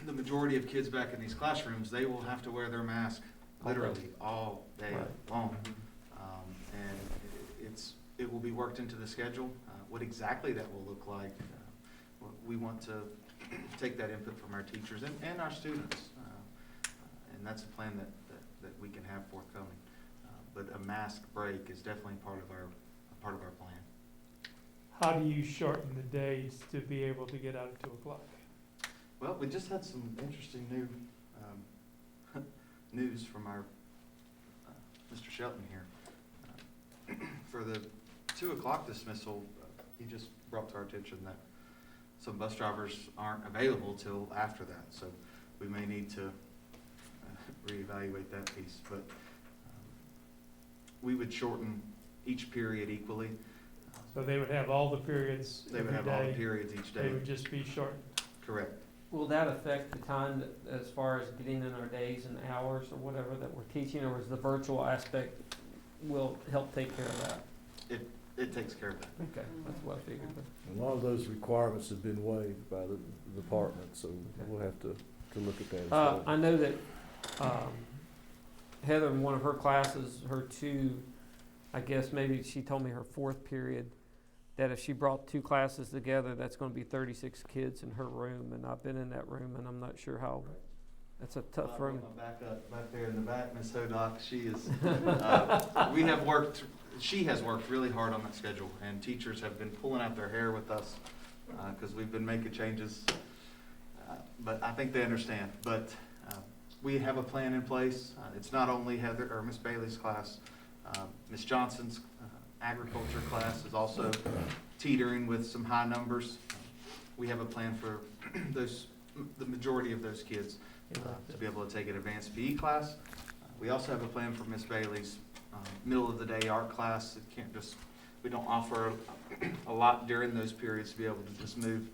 the majority of kids back in these classrooms, they will have to wear their mask literally all day long. And it will be worked into the schedule. What exactly that will look like, we want to take that input from our teachers and our students. And that's a plan that we can have forthcoming. But a mask break is definitely part of our plan. How do you shorten the days to be able to get out at 2 o'clock? Well, we just had some interesting news from our Mr. Shelton here. For the 2 o'clock dismissal, he just brought to our attention that some bus drivers aren't available till after that. So we may need to reevaluate that piece. But we would shorten each period equally. So they would have all the periods They would every have all the day. periods each day. They would just be shortened. Correct. Will that affect the time as far as getting in our days and hours or whatever that we're teaching, or is the virtual aspect will help take care of that? it takes care of that. Okay, that's what I figured. A lot of those requirements have been waived by the department, so we'll have to look at that as well. I know that Heather, in one of her classes, I guess maybe she told me her fourth period, that if she brought two classes together, that's gonna be 36 kids in her room, and I've been in that room, and I'm not sure how, that's a tough room. Back there in the back, Ms. Hodock, she has worked really hard on that schedule, and teachers have been pulling out their hair with us, because we've been making changes. But I think they understand. But we have a plan in place. It's not only Heather or Miss Bailey's class. Miss Johnson's agriculture class is also teetering with some high numbers. We have a plan for the majority of those kids to be able to take an advanced PE class. We also have a plan for Miss Bailey's middle of the day art class. We don't offer a lot during those periods to be able to just move.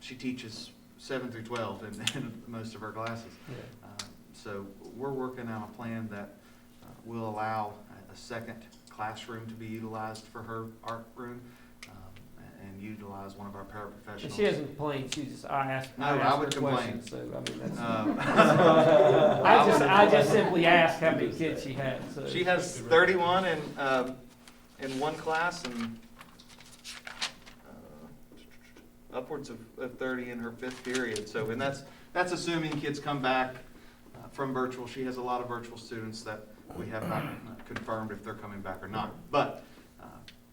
She teaches 7 through 12 in most of her classes. So we're working on a plan that will allow a second classroom to be utilized for her art room, and utilize one of our paraprofessionals. She hasn't complained, I asked I would her complain. questions, so, I mean, that's. I just simply asked how many kids she had, so. She has 31 in one class, and upwards of 30 in her fifth period. So, and that's assuming kids come back from virtual. She has a lot of virtual students that we have not confirmed if they're coming back or not. But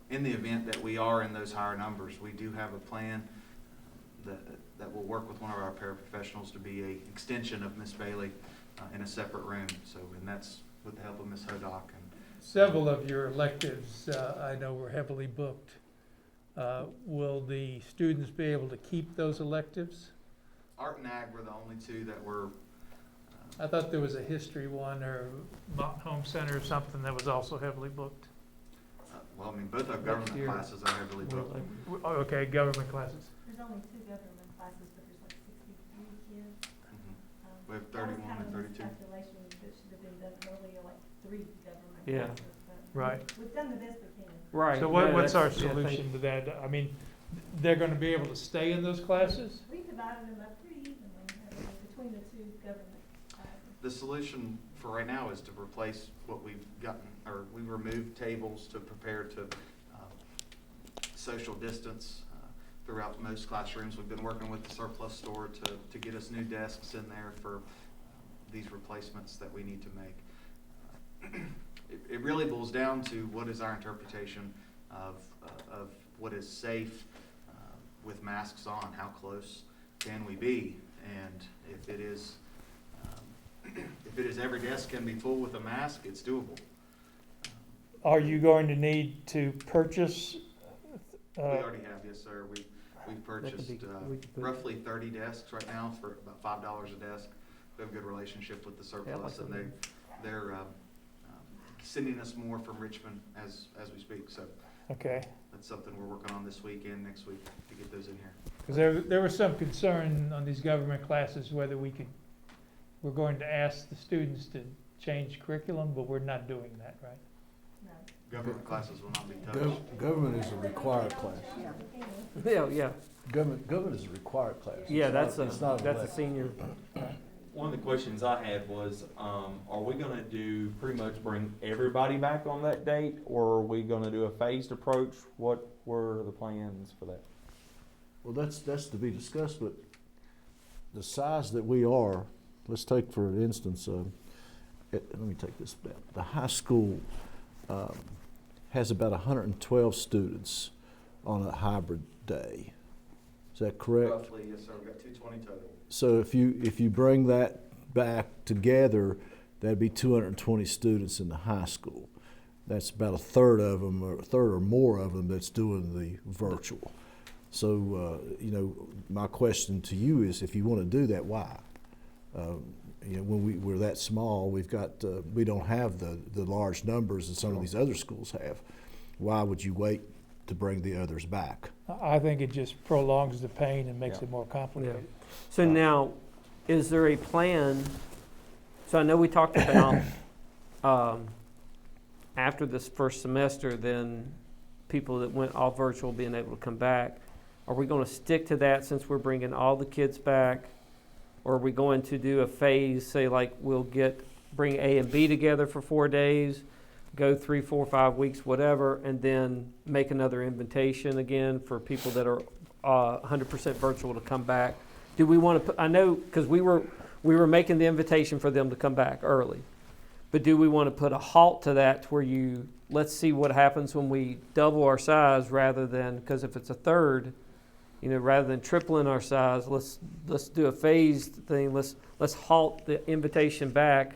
in the event that we are in those higher numbers, we do have a plan that will work with one of our paraprofessionals to be an extension of Miss Bailey in a separate room. So, and that's with the help of Miss Hodock. Several of your electives, I know, were heavily booked. Will the students be able to keep those electives? Art and Ag were the only two that were. I thought there was a history one or Mountain Home Center or something that was also heavily booked. Well, I mean, both our government classes are heavily booked. Okay, government classes. There's only 2 government classes, but there's like 63 kids. We have 31 and 32. Calculation that should have been done earlier, like 3 government Yeah. classes. But Right. We've done the best we can. Right. So yeah, what's our that's- yeah, solution to that? I mean, they're gonna be able to stay in those classes? We divided them up pretty evenly between the 2 government classes. The solution for right now is to replace what we've gotten, or we removed tables to prepare to social distance throughout most classrooms. We've been working with the surplus store to get us new desks in there for these replacements that we need to make. It really boils down to what is our interpretation of what is safe with masks on. How close can we be? And if it is every desk can be full with a mask, it's doable. Are you going to need to purchase? We already have, yes, sir. We've purchased we could put- roughly 30 desks right now for about $5 a desk. We have a good relationship with the surplus, like and they're sending us more from Richmond as we speak. So Okay, that's something we're working on this week and next week to get those in here. because there was some concern on these government classes whether we're going to ask the students to change curriculum, but we're not doing that, right? No. Government classes will not be touched. Government is a required class. Yeah. Government is a required class. Yeah, It's not an that's a elective. senior. One of the questions I had was, are we gonna pretty much bring everybody back on that date, or are we gonna do a phased approach? What were the plans for that? Well, that's to be discussed, but the size that we are, let's take for instance, let me take this back. The high school has about 112 students on a hybrid day. Is that correct? Roughly, yes, sir. We've got 220 total. So if you bring that back together, that'd be 220 students in the high school. That's about a third of them, or a third or more of them, that's doing the virtual. So my question to you is, if you want to do that, why? When we're that small, we don't have the large numbers that some of these other schools have. Why would you wait to bring the others back? I think it just prolongs the pain and makes it more complicated. So now, is there a plan? So I know we talked about after this first semester, then people that went all virtual being able to come back. Are we going to stick to that since we're bringing all the kids back? Or are we going to do a phase, say like we'll bring A and B together for 4 days, go 3, 4, 5 weeks, whatever, and then make another invitation again for people that are 100% virtual to come back? Do we want to put, I know, because we were making the invitation for them to come back early, but do we want to put a halt to that to where let's see what happens when we double our size rather than, because if it's a third, rather than tripling our size, let's do a phased thing. Let's halt the invitation back.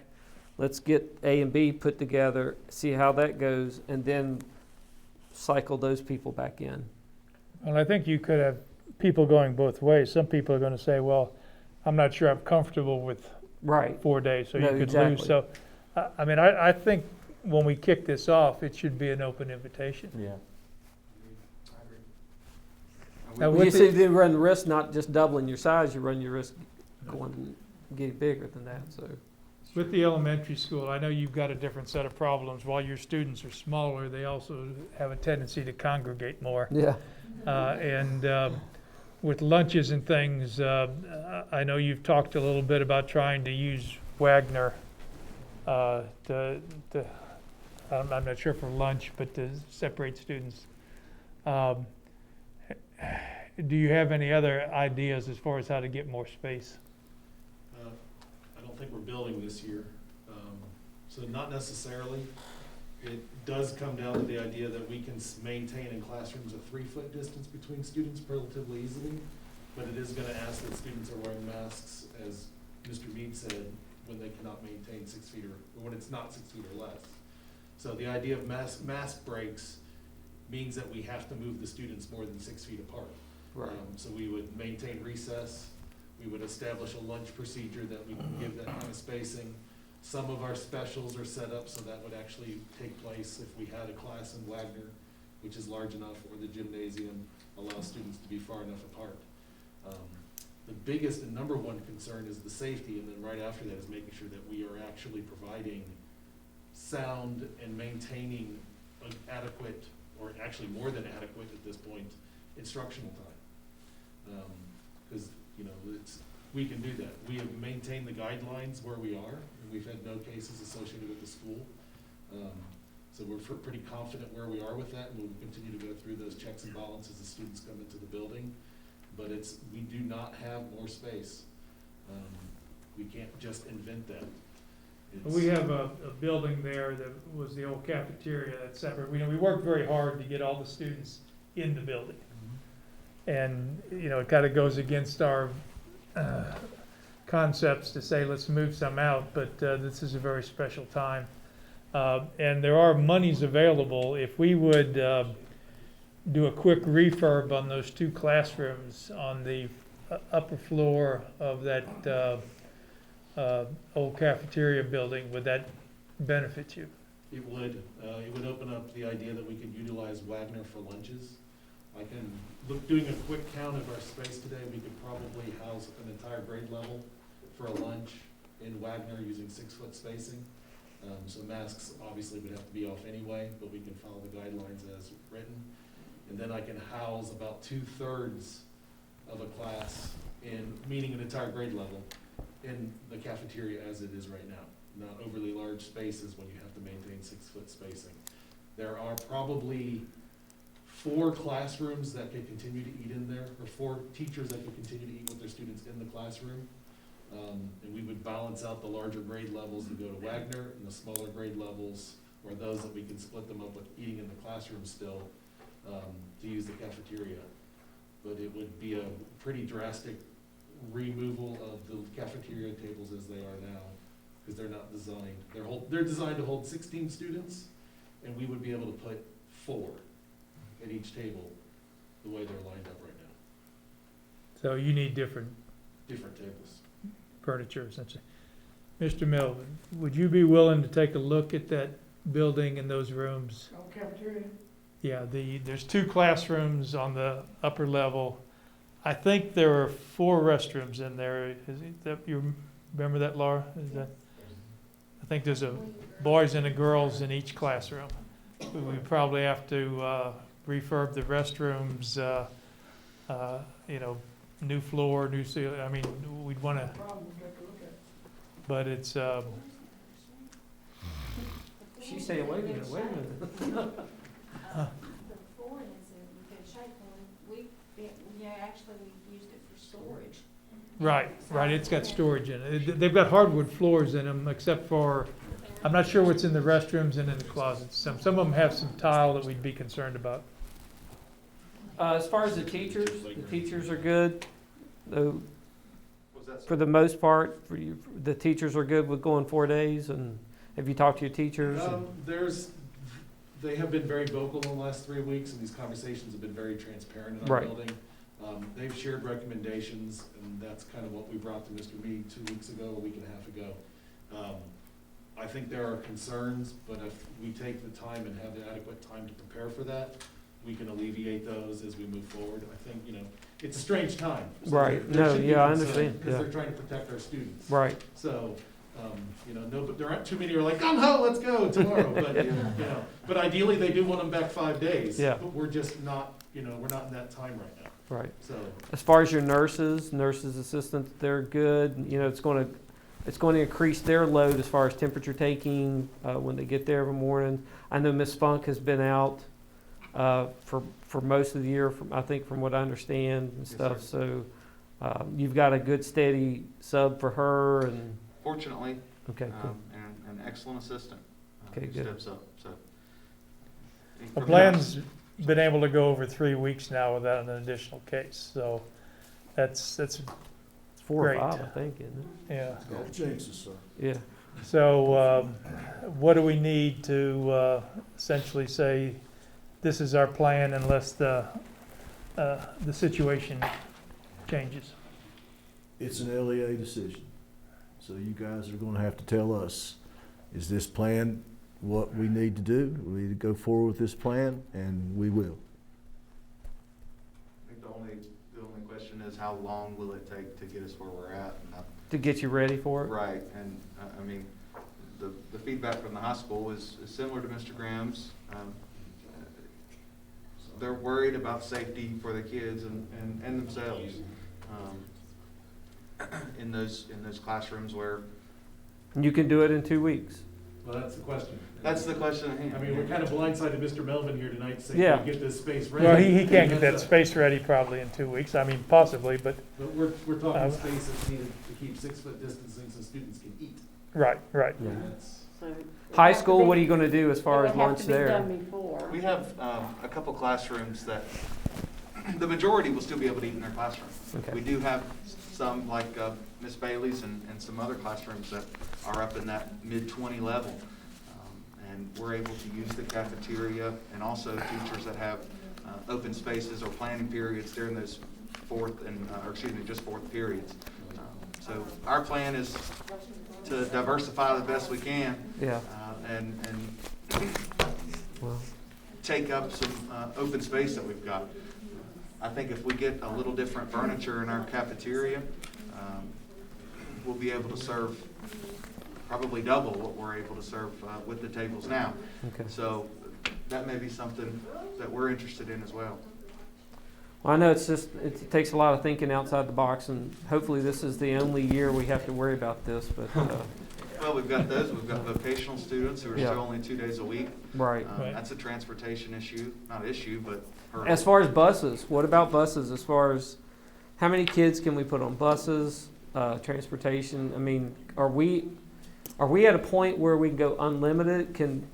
Let's get A and B put together, see how that goes, and then cycle those people back in. Well, I think you could have people going both ways. Some people are going to say, well, I'm not sure I'm comfortable with 4 days, so you could lose. So, I think when we kick this off, it should be an open invitation. Yeah. Now, You see, you run the risk not just doubling your size, you run your risk getting bigger than that. So, with the elementary school, I know you've got a different set of problems. While your students are smaller, they also have a tendency to congregate more. yeah. With lunches and things, I know you've talked a little bit about trying to use Wagner I'm not sure for lunch, but to separate students. Do you have any other ideas as far as how to get more space? I don't think we're building this year, so not necessarily. It does come down to the idea that we can maintain in classrooms a 3-foot distance between students relatively easily, but it is going to ask that students are wearing masks, as Mr. Mead said, when they cannot maintain 6 feet or when it's not 6 feet or less. So the idea of mask breaks means that we have to move the students more than 6 feet apart. Right. So we would maintain recess. We would establish a lunch procedure that we can give that kind of spacing. Some of our specials are set up so that would actually take place if we had a class in Wagner, which is large enough, or the gymnasium allows students to be far enough apart. The biggest and number one concern is the safety, and then right after that is making sure that we are actually providing sound and maintaining an adequate, or actually more than adequate at this point, instructional time. Because we can do that. We have maintained the guidelines where we are, and we've had no cases associated with the school. So we're pretty confident where we are with that, and we'll continue to go through those checks and balances as students come into the building. But we do not have more space. We can't just invent that. We have a building there that was the old cafeteria that's separate. We worked very hard to get all the students in the building. And, it kind of goes against our concepts to say, let's move some out, but this is a very special time. And there are monies available. If we would do a quick refurb on those 2 classrooms on the upper floor of that old cafeteria building, would that benefit you? It would. It would open up the idea that we could utilize Wagner for lunches. I can doing a quick count of our space today, we could probably house an entire grade level for a lunch in Wagner using 6-foot spacing. So masks obviously would have to be off anyway, but we can follow the guidelines as written. And then I can house about 2/3 of a class meaning an entire grade level, in the cafeteria as it is right now. Not overly large spaces when you have to maintain 6-foot spacing. There are probably 4 classrooms that can continue to eat in there, or 4 teachers that can continue to eat with their students in the classroom. And we would balance out the larger grade levels that go to Wagner, and the smaller grade levels, or those that we can split them up with eating in the classroom still, to use the cafeteria. But it would be a pretty drastic removal of the cafeteria tables as they are now, because they're not designed. They're designed to hold 16 students, and we would be able to put 4 at each table the way they're lined up right now. So you need different tables. Furniture, essentially. Mr. Melvin, would you be willing to take a look at that building and those rooms? Oh, cafeteria? Yeah, there's 2 classrooms on the upper level. I think there are 4 restrooms in there. You remember that, Laura? I think there's a boys and a girls in each classroom. We probably have to refurb the restrooms, you know, new floor, new ceiling. I mean, we'd want to, but it's, She's saying, wait a minute, wait a minute. The flooring is in good shape. Actually, we used it for storage. right, it's got storage in it. They've got hardwood floors in them, except for, I'm not sure what's in the restrooms and in the closets. Some of them have some tile that we'd be concerned about. As far as the teachers are good. Though, for the most part, the teachers are good with going 4 days. And have you talked to your teachers? They have been very vocal in the last 3 weeks, and these conversations have been very transparent in our Right. building. They've shared recommendations, and that's kind of what we brought to Mr. Mead 2 weeks ago, a week and a half ago. I think there are concerns, but if we take the time and have the adequate time to prepare for that, we can alleviate those as we move forward. I think, it's a strange time. So Right. there No, should be yeah, I concern, understand. because Yeah. they're trying to protect our students. Right. So, no, but there aren't too many who are like, gung-ho, let's go tomorrow. But, but ideally, they do want them back 5 days. Yeah. But we're just not, we're not in that time right now. Right. So, As far as your nurses, assistants, they're good. It's going to increase their load as far as temperature taking when they get there every morning. I know Miss Spunk has been out for most of the year, I think, from what I understand and stuff. So you've got a good steady sub for her, and Fortunately, okay, cool. and an excellent assistant Okay, who good. steps up, so. The plan's been able to go over 3 weeks now without an additional case, so that's It's 4 great. or 5, I think, isn't it? yeah. Don't jinx us, sir. Yeah. So, what do we need to essentially say, this is our plan unless the situation changes? It's an LEA decision. So you guys are gonna have to tell us, is this plan what we need to do? We need to go forward with this plan, and we will. I think the only question is, how long will it take to get us where we're at? And To get you ready for it? right, and I mean, the feedback from the high school is similar to Mr. Graham's. They're worried about safety for the kids and themselves in those classrooms where. You can do it in 2 weeks. Well, that's the question. That's the question at hand. I mean, we're kind of blindsided Mr. Melvin here tonight saying, Yeah. get this space ready. Well, he can't get that That's a- space ready probably in 2 weeks, I mean, possibly, but, But we're talking space that's needed to keep 6-foot distancing so students can eat. right. Yeah. That's- High school, what are you going to do as far as lunch there? We have a couple classrooms that the majority will still be able to eat in their classroom. Okay. We do have some, like Miss Bailey's and some other classrooms that are up in that mid-20 level. And we're able to use the cafeteria, and also teachers that have open spaces or planning periods during those fourth periods. So our plan is to diversify the best we can. Yeah. And Well, take up some open space that we've got. I think if we get a little different furniture in our cafeteria, we'll be able to serve probably double what we're able to serve with the tables now. okay. So that may be something that we're interested in as well. Well, I know it takes a lot of thinking outside the box, and hopefully this is the only year we have to worry about this, but, Well, we've got those. We've got vocational students who are Yeah. still only 2 days a week. right. Right. That's a transportation issue, not issue, but hurdle. As far as buses, what about buses? As far as how many kids can we put on buses, transportation? I mean, are we at a point where we can go unlimited? Can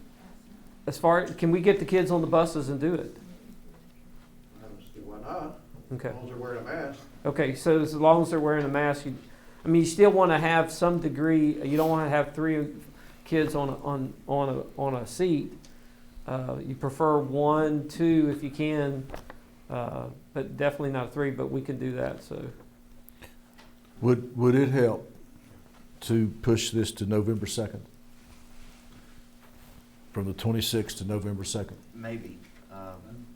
we get the kids on the buses and do it? Why not? Okay. As long as they're wearing a mask. Okay, so as long as they're wearing a mask, you still want to have some degree. You don't want to have 3 kids on a seat. You prefer 1, 2 if you can, but definitely not 3. But we can do that. So Would it help to push this to November 2nd? From the 26th to November 2nd? Maybe.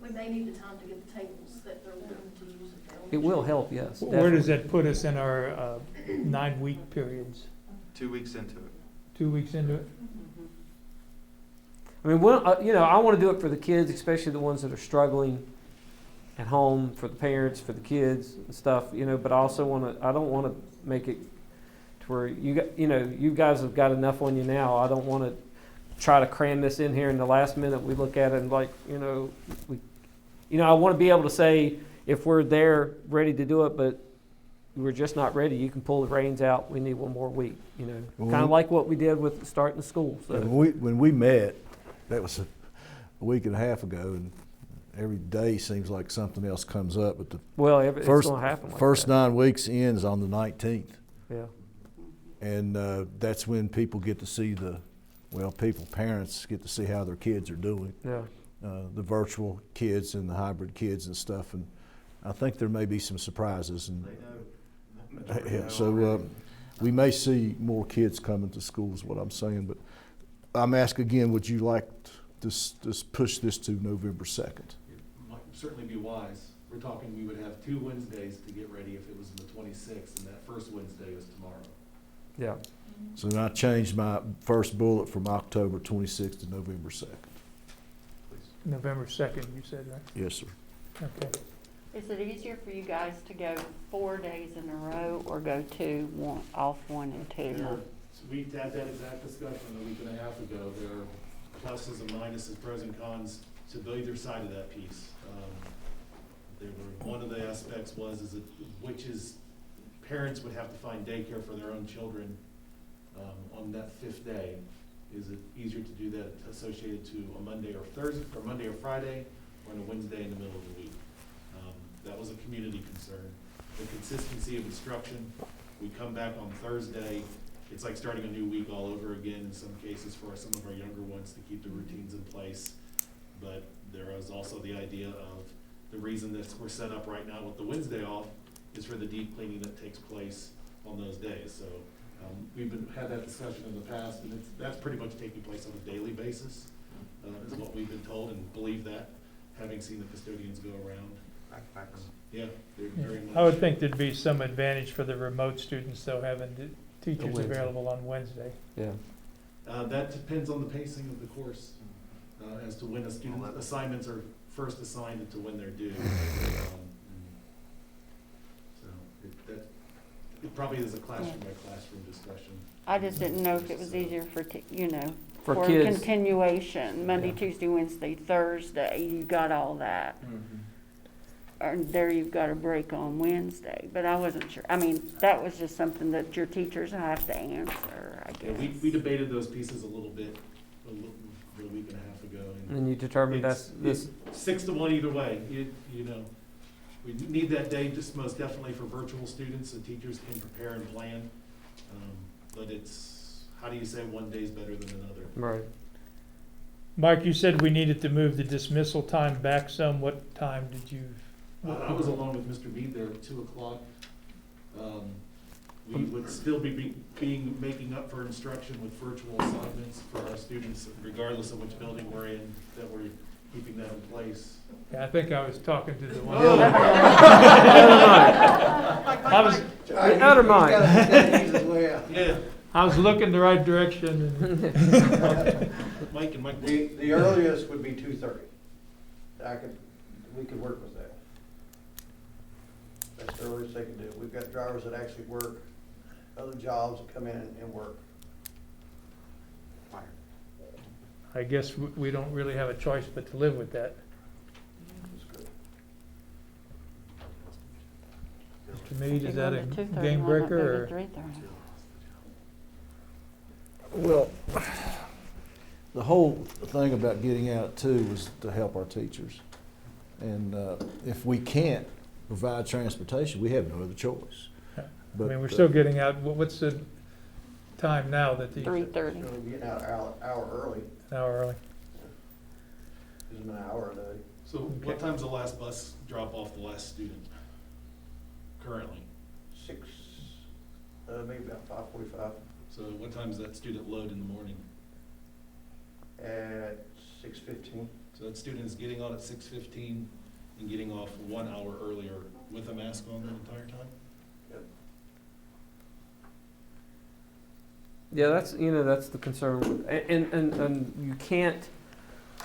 We may need the time to get the tables that they're willing to use available. it will help. Yes. Where does definitely. that put us in our 9-week periods? 2 weeks into it. 2 weeks into it? I mean, you know, I want to do it for the kids, especially the ones that are struggling at home, for the parents, for the kids and stuff, you know, but I also want to, I don't want to make it to where you guys have got enough on you now. I don't want to try to cram this in here in the last minute. We look at it and like, I want to be able to say if we're there ready to do it, but we're just not ready, you can pull the reins out. We need one more week, kind of like what we did with starting the school. So. When we met, that was a week and a half ago, and every day seems like something else comes up. But it's going to happen. Like first that. 9 weeks ends on the 19th. Yeah. And that's when people get to see parents get to see how their kids are doing. Yeah. The virtual kids and the hybrid kids and stuff, and I think there may be some surprises. And so we may see more kids coming to school, is what I'm saying. But I'm asking again, would you like to push this to November 2nd? It might certainly be wise. We're talking we would have 2 Wednesdays to get ready if it was the 26th, and that first Wednesday was tomorrow. Yeah. So then I changed my first bullet from October 26th to November 2nd. November 2nd, you said, right? Yes, sir. Okay. Is it easier for you guys to go 4 days in a row or go 2, off 1 and 2? So we had that exact discussion a week and a half ago. There are pluses and minuses, pros and cons to either side of that piece. One of the aspects was parents would have to find daycare for their own children on that 5th day. Is it easier to do that associated to a Monday or Thursday, or Monday or Friday, or on a Wednesday in the middle of the week? That was a community concern. The consistency of instruction. We come back on Thursday. It's like starting a new week all over again in some cases for some of our younger ones to keep the routines in place. But there is also the idea of the reason that we're set up right now with the Wednesday off is for the deep cleaning that takes place on those days. So we've had that discussion in the past, and that's pretty much taking place on a daily basis, is what we've been told, and believe that, having seen the custodians go around. Yeah, they're very much. I would think there'd be some advantage for the remote students, though, having the teachers available on Wednesday. Yeah. That depends on the pacing of the course, as to when assignments are first assigned and to when they're due. It probably is a classroom by classroom discussion. I just didn't know if it was easier for For kids. continuation, Monday, Tuesday, Wednesday, Thursday, you got all that. Or there you've got a break on Wednesday, but I wasn't sure. I mean, that was just something that your teachers have to answer, I Yeah, guess. we debated those pieces a little bit a week and a half ago. And you determined it's 6-1 either way. We need that day just most definitely for virtual students so teachers can prepare and plan. But it's, how do you say one day is better than another? Right. Mike, you said we needed to move the dismissal time back some. What time did you? I was along with Mr. Mead there at 2 o'clock. We would still be making up for instruction with virtual assignments for our students, regardless of which building we're in, that we're keeping that in place. Yeah, I think I was talking to the one. Outer mind. Yeah. I was looking the right direction. Mike and Mike. The earliest would be 2:30. We could work with that. That's the earliest they can do. We've got drivers that actually work other jobs that come in and work. I guess we don't really have a choice but to live with that. Mr. Mead, is that a game breaker or? Well, the whole thing about getting out at 2 was to help our teachers. And if we can't provide transportation, we have no other choice. I mean, we're still getting out. What's the time now that the? 3:30. We're getting out an hour early. An hour early. Gives them an hour a day. So what time's the last bus drop off the last student currently? 6, maybe about 5:45. So what time does that student load in the morning? At 6:15. So that student is getting on at 6:15 and getting off 1 hour earlier with a mask on the entire time? Yep. Yeah, that's, that's the concern. And you can't,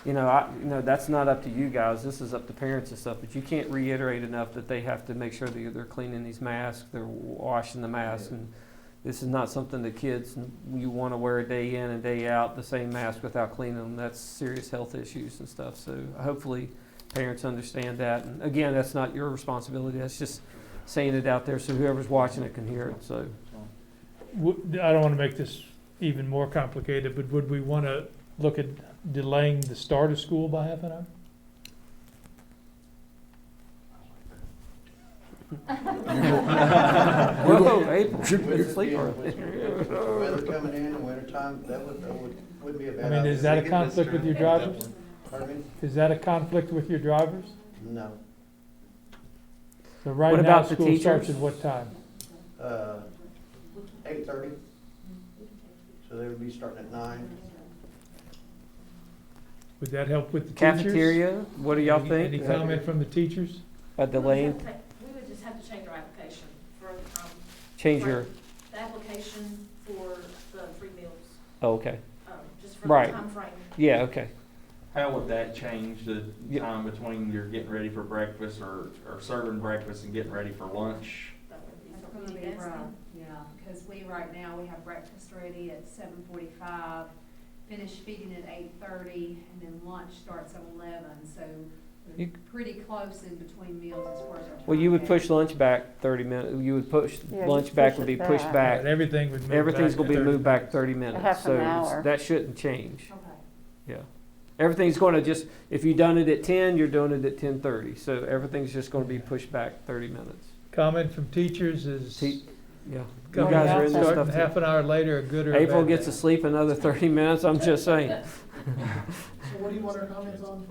that's not up to you guys. This is up to parents and stuff, but you can't reiterate enough that they have to make sure that they're cleaning these masks, they're washing the masks. And this is not something that kids, you want to wear a day in and day out, the same mask without cleaning them. That's serious health issues and stuff. So hopefully parents understand that. And again, that's not your responsibility. That's just saying it out there so whoever's watching it can hear it. So. I don't want to make this even more complicated, but would we want to look at delaying the start of school by half an hour? Whoa, April, sleep early. Weather coming in the wintertime, wouldn't be a bad I mean, is that a conflict with your drivers? Pardon me? Is that a conflict with your drivers? No. So right What now, about the school starts teachers? at what time? 8:30. So they would be starting at 9. Would that help with the teachers? Cafeteria, what do y'all Any think? comment from the teachers? A delaying, We would just have to change our application for, change your, the application for the free meals, oh, okay. just for Right. the time frame. Yeah, okay. How would that change the Yeah. time between you're getting ready for breakfast or serving breakfast and getting ready for lunch? That would be That's something gonna you be guys rough, think. yeah, because right now, we have breakfast ready at 7:45, finish feeding at 8:30, and then lunch starts at 11, so we're You- pretty close in between meals as far as our time. Well, you would goes. push lunch back 30 minutes, you would push, Yeah, lunch just back push would be it pushed back. back. And everything would move back. Everything's gonna be 30 moved back minutes. 30 minutes. half an So hour. that shouldn't change. Okay. Yeah. Everything's gonna just, if you done it at 10, you're doing it at 10:30. So everything's just gonna be pushed back 30 minutes. Comment from teachers is Yeah. You coming guys are out, in this starting stuff half too. an hour later, a good or a bad April gets to thing? sleep another 30 minutes, I'm just saying. So what do you want our comments on?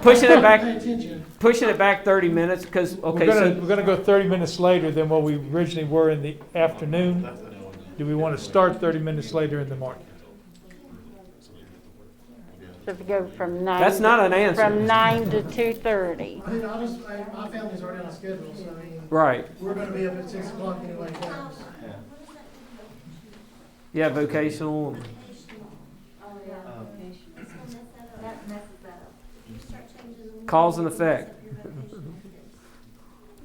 Pushing it Pay back, attention. pushing it back 30 minutes, because, okay, so. We're gonna go 30 minutes later than what we originally were in the afternoon. Do we want to start 30 minutes later in the morning? So if you go from 9. That's not an answer. From 9 to 2:30. I mean, honestly, my family's already on a schedule, so I mean, Right. we're gonna be up at 6 o'clock anyway. anyways. Yeah, vocational. Cause and effect.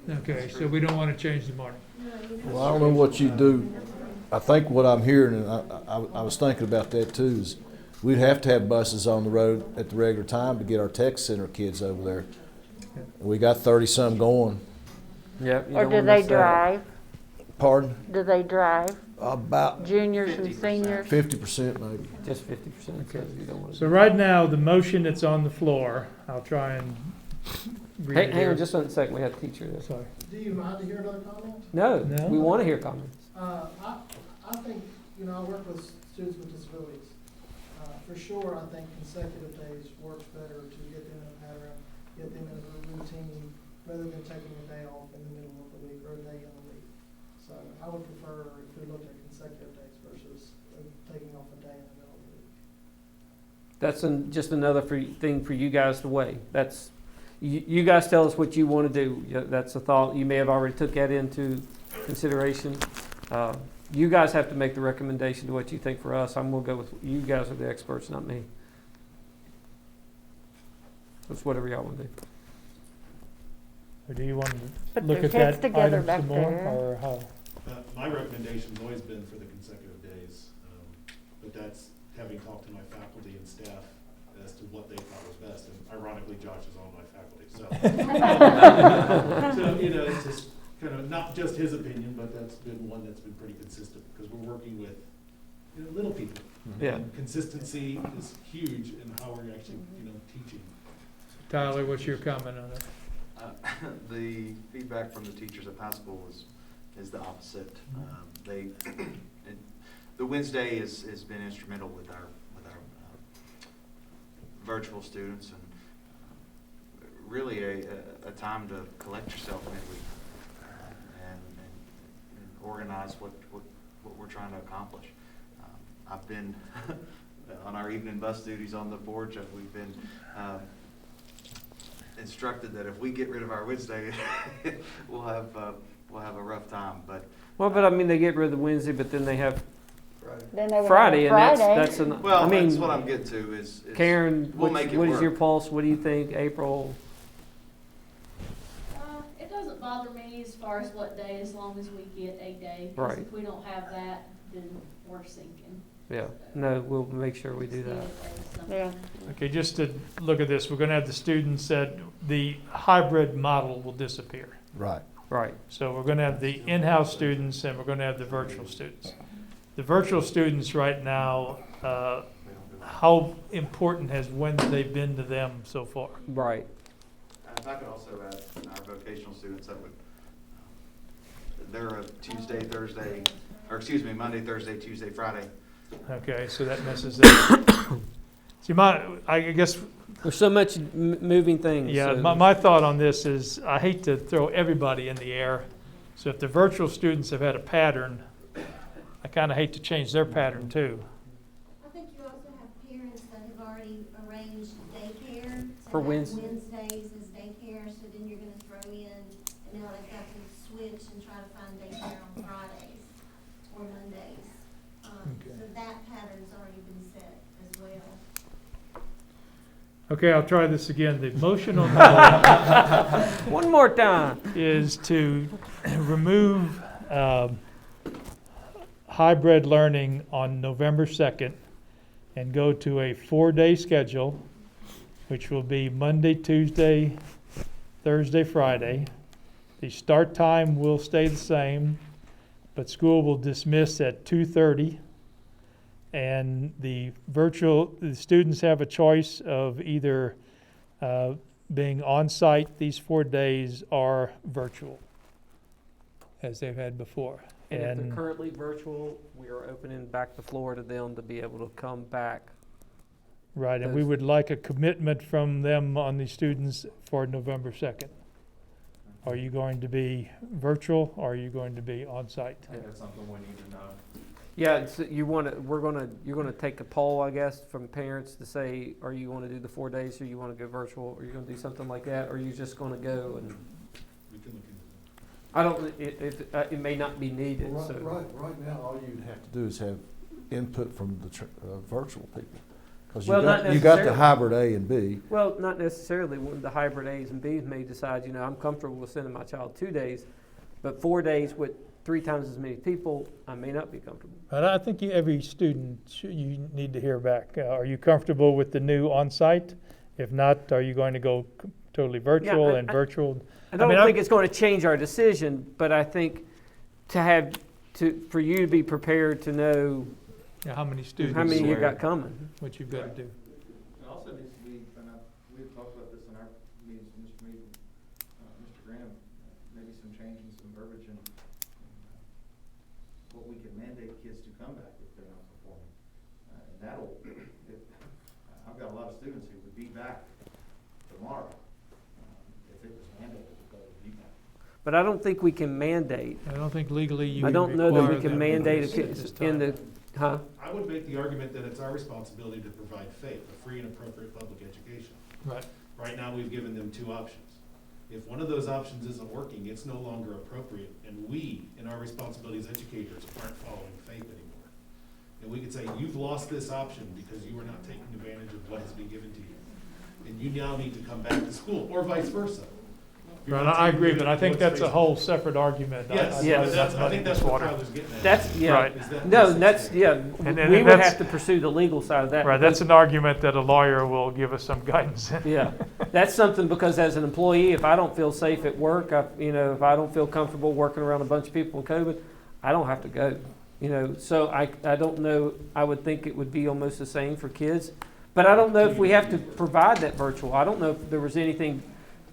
Okay, so we don't want to change the morning. Well, I don't know what you do. I think what I'm hearing, and I was thinking about that too, is we'd have to have buses on the road at the regular time to get our tech center kids over there. We got 30-some going. Yep. you Or don't do wanna they miss that. drive? Pardon? Do they drive? About Juniors and seniors? 50% maybe. Just 50%. So you don't wanna- So right now, the motion that's on the floor, I'll try and read Hey, it hang here. on just a second, we have a teacher there. Sorry. Do you mind to hear another comment? No, No? we want to hear comments. I think, I work with students with disabilities. For sure, I think consecutive days works better to get them in a pattern, get them in a routine, rather than taking a day off in the middle of the week or a day in the week. So I would prefer if we looked at consecutive days versus taking off a day in the middle of the week. That's just another thing for you guys to weigh. That's, you guys tell us what you want to do. Yeah, that's a thought. You may have already took that into consideration. You guys have to make the recommendation to what you think for us. I'm going to go with, you guys are the experts, not me. It's whatever y'all want to do. Or do you want to Put look their at kids that together item back some more, there. or how? My recommendation's always been for the consecutive days, but that's having talked to my faculty and staff as to what they thought was best, and ironically, Josh is on my faculty, so. So, it's just kind of, not just his opinion, but that's been one that's been pretty consistent, because we're working with little people. Yeah. And consistency is huge in how we're actually, teaching. Tyler, what's your comment on it? The feedback from the teachers at high school is the opposite. The Wednesday has been instrumental with our virtual students, and really a time to collect yourself midweek and organize what we're trying to accomplish. I've been on our evening bus duties on the board. We've been instructed that if we get rid of our Wednesday, we'll have a rough time. But Well, but I mean, they get rid of the Wednesday, but then they have Then they would have Friday, and Friday. that's an, Well, I mean, that's what I'm getting to is Karen, we'll what make it is your work. pulse? What do you think, April? It doesn't bother me as far as what day, as long as we get a day. 'Cause Right. if we don't have that, then we're sinking. Yeah, no, we'll make sure we do Just need that. a day or something. Yeah. Okay, just to look at this, we're gonna have the students that, the hybrid model will disappear. Right. Right. So we're gonna have the in-house students and we're gonna have the virtual students. The virtual students right now, how important has Wednesday been to them so far? Right. If I could also add our vocational students, that would, they're a Tuesday, Thursday, or excuse me, Monday, Thursday, Tuesday, Friday. Okay, so that messes that. See, I guess, There's so much moving things. yeah, so- my thought on this is, I hate to throw everybody in the air. So if the virtual students have had a pattern, I kind of hate to change their pattern too. I think you also have parents that have already arranged daycare. to For have Wednesday. Wednesdays as daycare, so then you're gonna throw in, and now they've got to switch and try to find daycare on Fridays or Mondays. Okay. So that pattern's already been set as well. Okay, I'll try this again. The motion on the floor One more time. is to remove hybrid learning on November 2nd and go to a 4-day schedule, which will be Monday, Tuesday, Thursday, Friday. The start time will stay the same, but school will dismiss at 2:30. And the students have a choice of either being on-site these 4 days or virtual, as they've had before. And if they're currently virtual, we are opening back the floor to them to be able to come back. Right, and we those- would like a commitment from them on the students for November 2nd. Are you going to be virtual, or are you going to be on-site? I think that's something we need to know. Yeah, it's, you're gonna take a poll, I guess, from parents to say, are you gonna do the 4 days, or you wanna go virtual, or you gonna do something like that, or are you just gonna go and? We can look into I don't, it may not be needed, Right, so. right now, all you'd have to do is have input from the virtual people. Because Well, not you got the necessarily. hybrid A and B. Well, not necessarily. The hybrid A's and B's may decide, I'm comfortable with sending my child 2 days, but 4 days with 3 times as many people, I may not be comfortable. But I think every student, you need to hear back. Are you comfortable with the new on-site? If not, are you going to go totally virtual I- and virtual? I don't mean, think it's going to change our decision, but I think for you to be prepared to know How many students? how many you where- got coming. What you've got to do. It also needs to be, and we had talked about this in our meetings with Mr. Mead, Mr. Graham, maybe some change in some verbiage and what we can mandate kids to come back if they're not performing. And that'll, I've got a lot of students who would be back tomorrow if it was mandated that they would be back. But I don't think we can mandate. I don't think legally you I can don't know that we require can them mandate at this in time. the, huh? I would make the argument that it's our responsibility to provide FAPE, a free and appropriate public education. Right. Right now, we've given them 2 options. If one of those options isn't working, it's no longer appropriate, and we, in our responsibility as educators, aren't following FAPE anymore. And we could say, you've lost this option because you are not taking advantage of what has been given to you. And you now need to come back to school, or vice versa. You're Right, not I taking agree, but I advantage think of that's a what's whole separate argument. Yes, Yes. but that's, I think that's what Tyler's getting at. That's, yeah. Right. Is that No, this that's, is- yeah, And we would that's- have to pursue the legal side of that. Right, that's an argument that a lawyer will give us some guidance in. Yeah, that's something, because as an employee, if I don't feel safe at work, if I don't feel comfortable working around a bunch of people with COVID, I don't have to go. So I don't know, I would think it would be almost the same for kids. But I don't know if we have to provide that virtual. I don't know if there was anything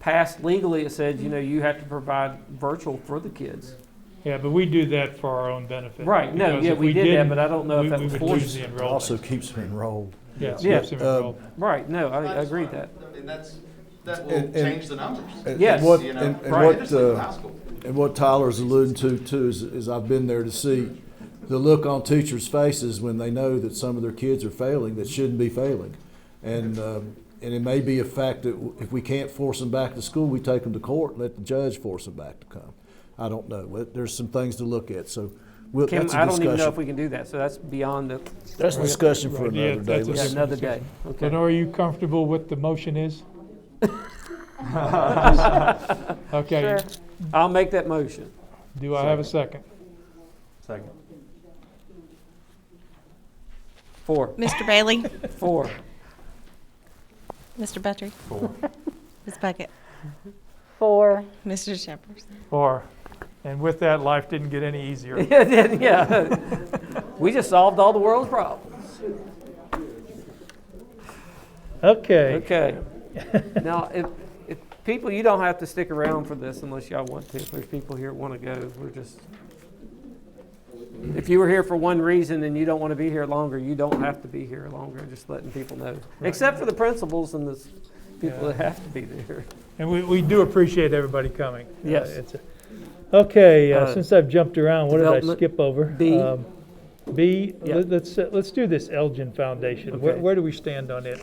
passed legally that said, you have to provide virtual for the kids. Yeah, but we do that for our own benefit. Right, no, Because yeah, if we did that, didn't, but I don't know if that we was would lose forced. the It enrollment. also keeps them enrolled. Yes, Yeah. keeps them enrolled. Right, no, I agree with that. I mean, that will And- change the numbers. Yes. What, You know, and right. what, Industry with high school. and what Tyler's alluding to too is I've been there to see the look on teachers' faces when they know that some of their kids are failing that shouldn't be failing. And it may be a fact that if we can't force them back to school, we take them to court and let the judge force them back to come. I don't know. There's some things to look at. So Well, Kim, that's a I don't even know discussion. if we can do that, so that's beyond the. That's a discussion for Right, yeah, another day. that's a Yeah, Let's- another day, okay. Lenore, are you comfortable with the motion is? Okay, Sure. I'll make that motion. do I have a second? Second. 4. Mr. Bailey? 4. Mr. Petrie? 4. Ms. Puckett? 4. Mr. Shepherd? Or, and with that, life didn't get any easier. Yeah. We just solved all the world's problems. Okay. Okay. Now, if people, you don't have to stick around for this unless y'all want to. If there's people here that want to go, we're just, if you were here for one reason and you don't want to be here longer, you don't have to be here longer, just letting people know. Except for the principals and the people that have to be there. And we do appreciate everybody coming. Yes. Okay, since I've jumped around, what did I development, skip over? B. B, Yeah. let's do this Elgin Foundation. Okay. Where do we stand on it?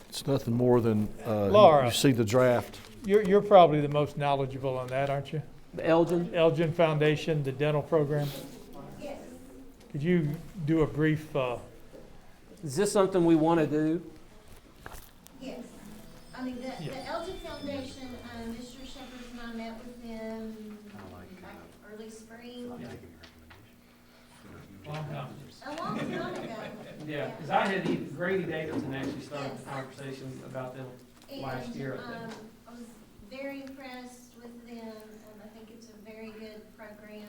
It's nothing more than, Laura. you see the draft. You're probably the most knowledgeable on that, aren't you? The Elgin? Elgin Foundation, the dental program. Yes, Could you do a brief, Is this something we want to do? yes. I mean, the Yeah. Elgin Foundation, Mr. Shepherd and I met with them back early spring, a long time ago. Yeah, because I had Grady Davidson actually started a conversation about them last And, year, I think. I was very impressed with them, and I think it's a very good program,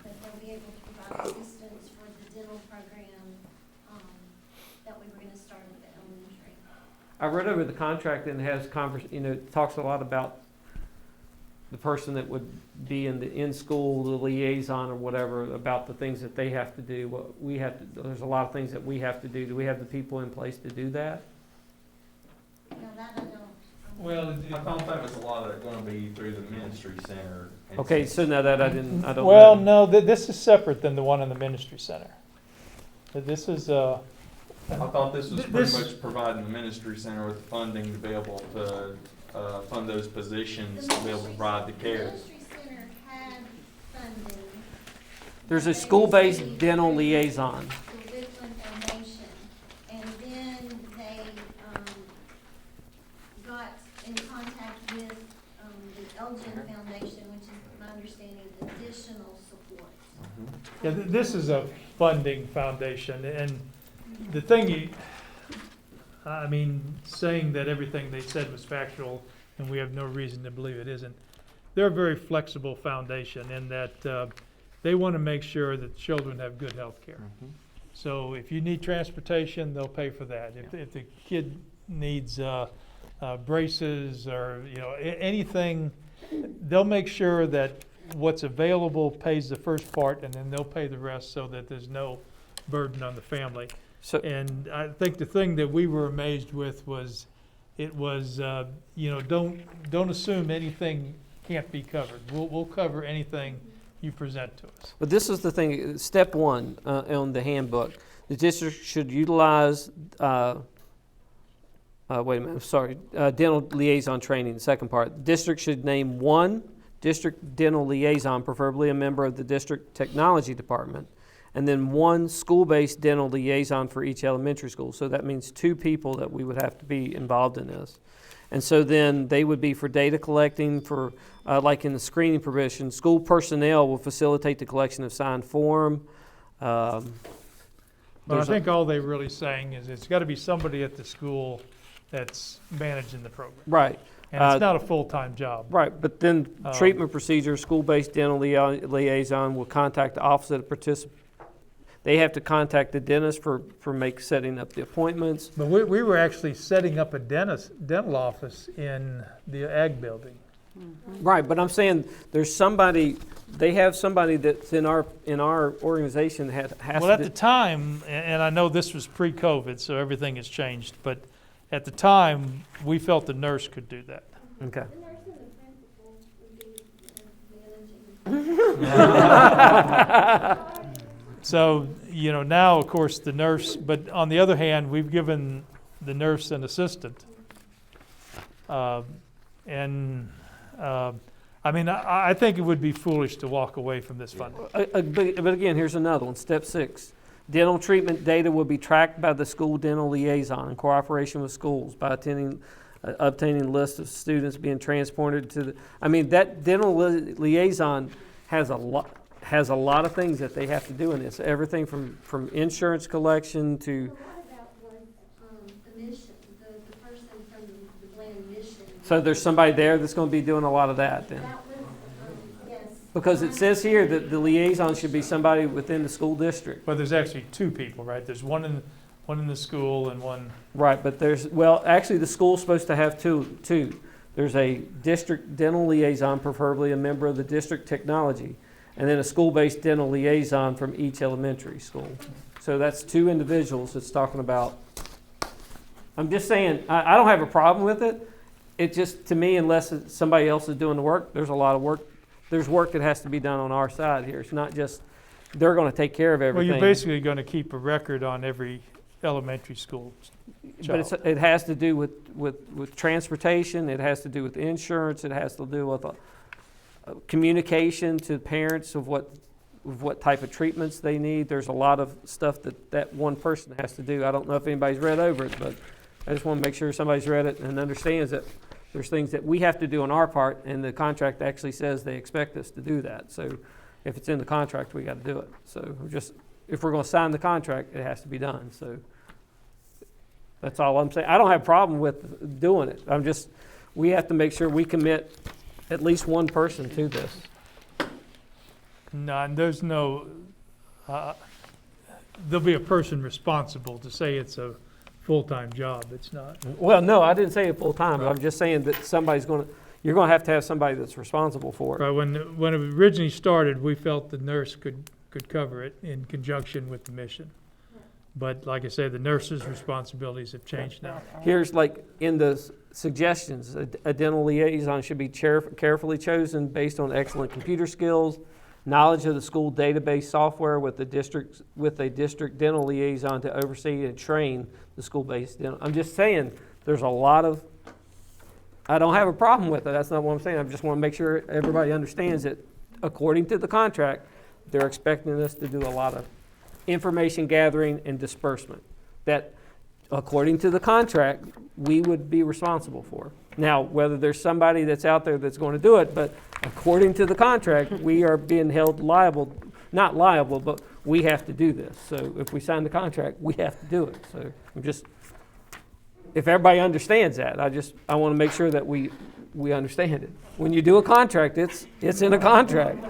that they'll be able to provide assistance for the dental program, that we were gonna start at the elementary. I read over the contract and it has it talks a lot about the person that would be in school, the liaison or whatever, about the things that they have to do. What we have to, there's a lot of things that we have to do. Do we have the people in place to do that? Now, that I don't. well, I thought that was a lot of it going to be through the ministry center. and Okay, so now that I don't well, know. no, this is separate than the one in the ministry center. This is, I thought this was pretty This- much providing the ministry center with the funding to be able to fund those positions, to be able to provide the The care. ministry center had funding. There's a school-based dental liaison. The Whitland Foundation, and then they, got in contact with, the Elgin Foundation, which is my understanding, additional support. yeah, this is a funding foundation, and the thing I mean, saying that everything they said was factual, and we have no reason to believe it isn't. They're a very flexible foundation in that they want to make sure that children have good health care. So if you need transportation, they'll pay for that. If the kid needs braces or anything, they'll make sure that what's available pays the first part, and then they'll pay the rest so that there's no burden on the family. And I think the thing that we were amazed with was, don't assume anything can't be covered. We'll cover anything you present to us. But this is the thing, step 1 on the handbook. The district should utilize, dental liaison training, the second part. The district should name one district dental liaison, preferably a member of the district technology department, and then one school-based dental liaison for each elementary school. So that means 2 people that we would have to be involved in this. And so then they would be for data collecting, for like in the screening provision, school personnel will facilitate the collection of signed form. But I think all they're really saying is it's got to be somebody at the school that's managing the program. Right. And it's not a full-time job. Right, but then treatment procedure, school-based dental liaison will contact the office of the participant. They have to contact the dentist for setting up the appointments. But we were actually setting up a dental office in the ag building. Right, but I'm saying there's somebody, they have somebody that's in our organization that has Well, to. at the time, and I know this was pre-COVID, so everything has changed, but at the time, we felt the nurse could do that. Okay. The nurse and the principal would be managing. So, now, of course, the nurse, but on the other hand, we've given the nurse an assistant. And I mean, I think it would be foolish to walk away from this funding. But again, here's another one, step 6. Dental treatment data will be tracked by the school dental liaison in cooperation with schools by obtaining lists of students being transported to the, I mean, that dental liaison has a lot of things that they have to do in this. Everything from insurance collection to. What about the mission, the person from the Bland mission? So there's somebody there that's going to be doing a lot of that then. That was, yes. Because it says here that the liaison should be somebody within the school district. But there's actually 2 people, right? There's one in the school and one. Right, but actually the school's supposed to have two. There's a district dental liaison, preferably a member of the district technology, and then a school-based dental liaison from each elementary school. So that's 2 individuals that's talking about. I'm just saying, I don't have a problem with it. It just, to me, unless somebody else is doing the work, there's a lot of work. There's work that has to be done on our side here. It's not just, they're going to take care of everything. Well, you're basically going to keep a record on every elementary school child. But it has to do with transportation, it has to do with insurance, it has to do with communication to parents of what type of treatments they need. There's a lot of stuff that one person has to do. I don't know if anybody's read over it, but I just want to make sure somebody's read it and understands that there's things that we have to do on our part, and the contract actually says they expect us to do that. So if it's in the contract, we got to do it. So if we're going to sign the contract, it has to be done. So that's all I'm saying. I don't have a problem with doing it. We have to make sure we commit at least one person to this. No, and there's no, there'll be a person responsible to say it's a full-time job. It's not. Well, no, I didn't say it full-time, but I'm just saying that you're going to have somebody that's responsible for it. Right, when it originally started, we felt the nurse could cover it in conjunction with the mission. But like I said, the nurse's responsibilities have changed now. Here's like in the suggestions, a dental liaison should be carefully chosen based on excellent computer skills, knowledge of the school database software with a district dental liaison to oversee and train the school-based dental. I'm just saying there's a lot of, I don't have a problem with it. That's not what I'm saying. I just want to make sure everybody understands that according to the contract, they're expecting us to do a lot of information gathering and disbursement that, according to the contract, we would be responsible for. Now, whether there's somebody that's out there that's going to do it, but according to the contract, we are being held liable, not liable, but we have to do this. So if we sign the contract, we have to do it. So if everybody understands that, I want to make sure that we understand it. When you do a contract, it's in a contract.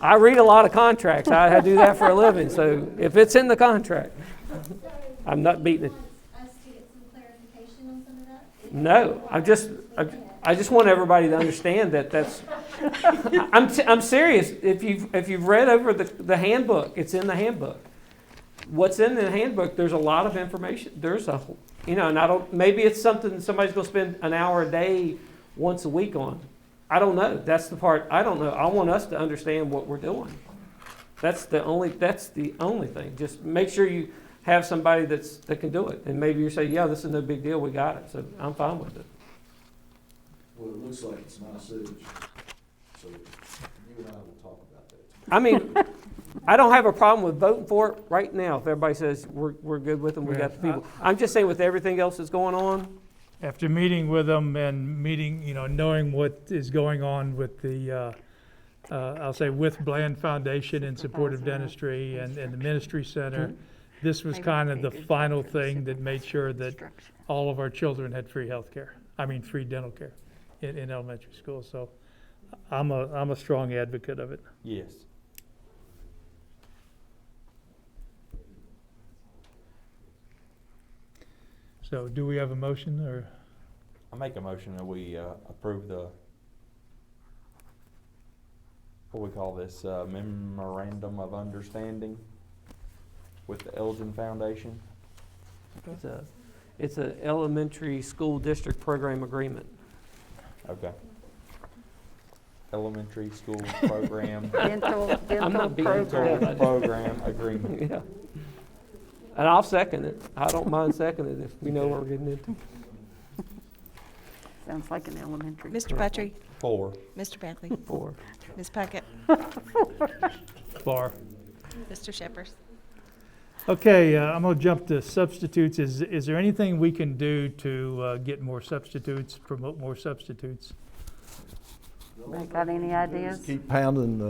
I read a lot of contracts. I do that for a living. So if it's in the contract, I'm not beating it. Us to get some clarification on some of that? No, I just want everybody to understand that I'm serious. If you've read over the handbook, it's in the handbook. What's in the handbook? There's a lot of information. And maybe it's something somebody's going to spend an hour a day once a week on. I don't know. That's the part I don't know. I want us to understand what we're doing. That's the only thing. Just make sure you have somebody that can do it. And maybe you say, yeah, this is no big deal. We got it. So I'm fine with it. Well, it looks like it's not sewage, so you and I will talk about that. I mean, I don't have a problem with voting for it right now. If everybody says we're good with them, we got the people. I'm just saying with everything else that's going on. After meeting with them and knowing what is going on with the, I'll say with Bland Foundation in support of dentistry and the Ministry Center, this was kind of the final thing that made sure that all of our children had free free dental care in elementary school. So I'm a strong advocate of it. Yes. So do we have a motion or? I make a motion that we approve what we call this, memorandum of understanding with the Elgin Foundation. It's an elementary school district program agreement. Okay. Elementary school program. I'm not beating it to death. Program agreement. Yeah. And I'll second it. I don't mind seconding it if we know what we're getting into. Sounds like an elementary. Mr. Petrie, 4. Mr. Bagley, 4. Ms. Puckett, Bar. Mr. Shepherd. Okay, I'm gonna jump to substitutes. Is there anything we can do to get more substitutes, promote more substitutes? Got any ideas? Keep pounding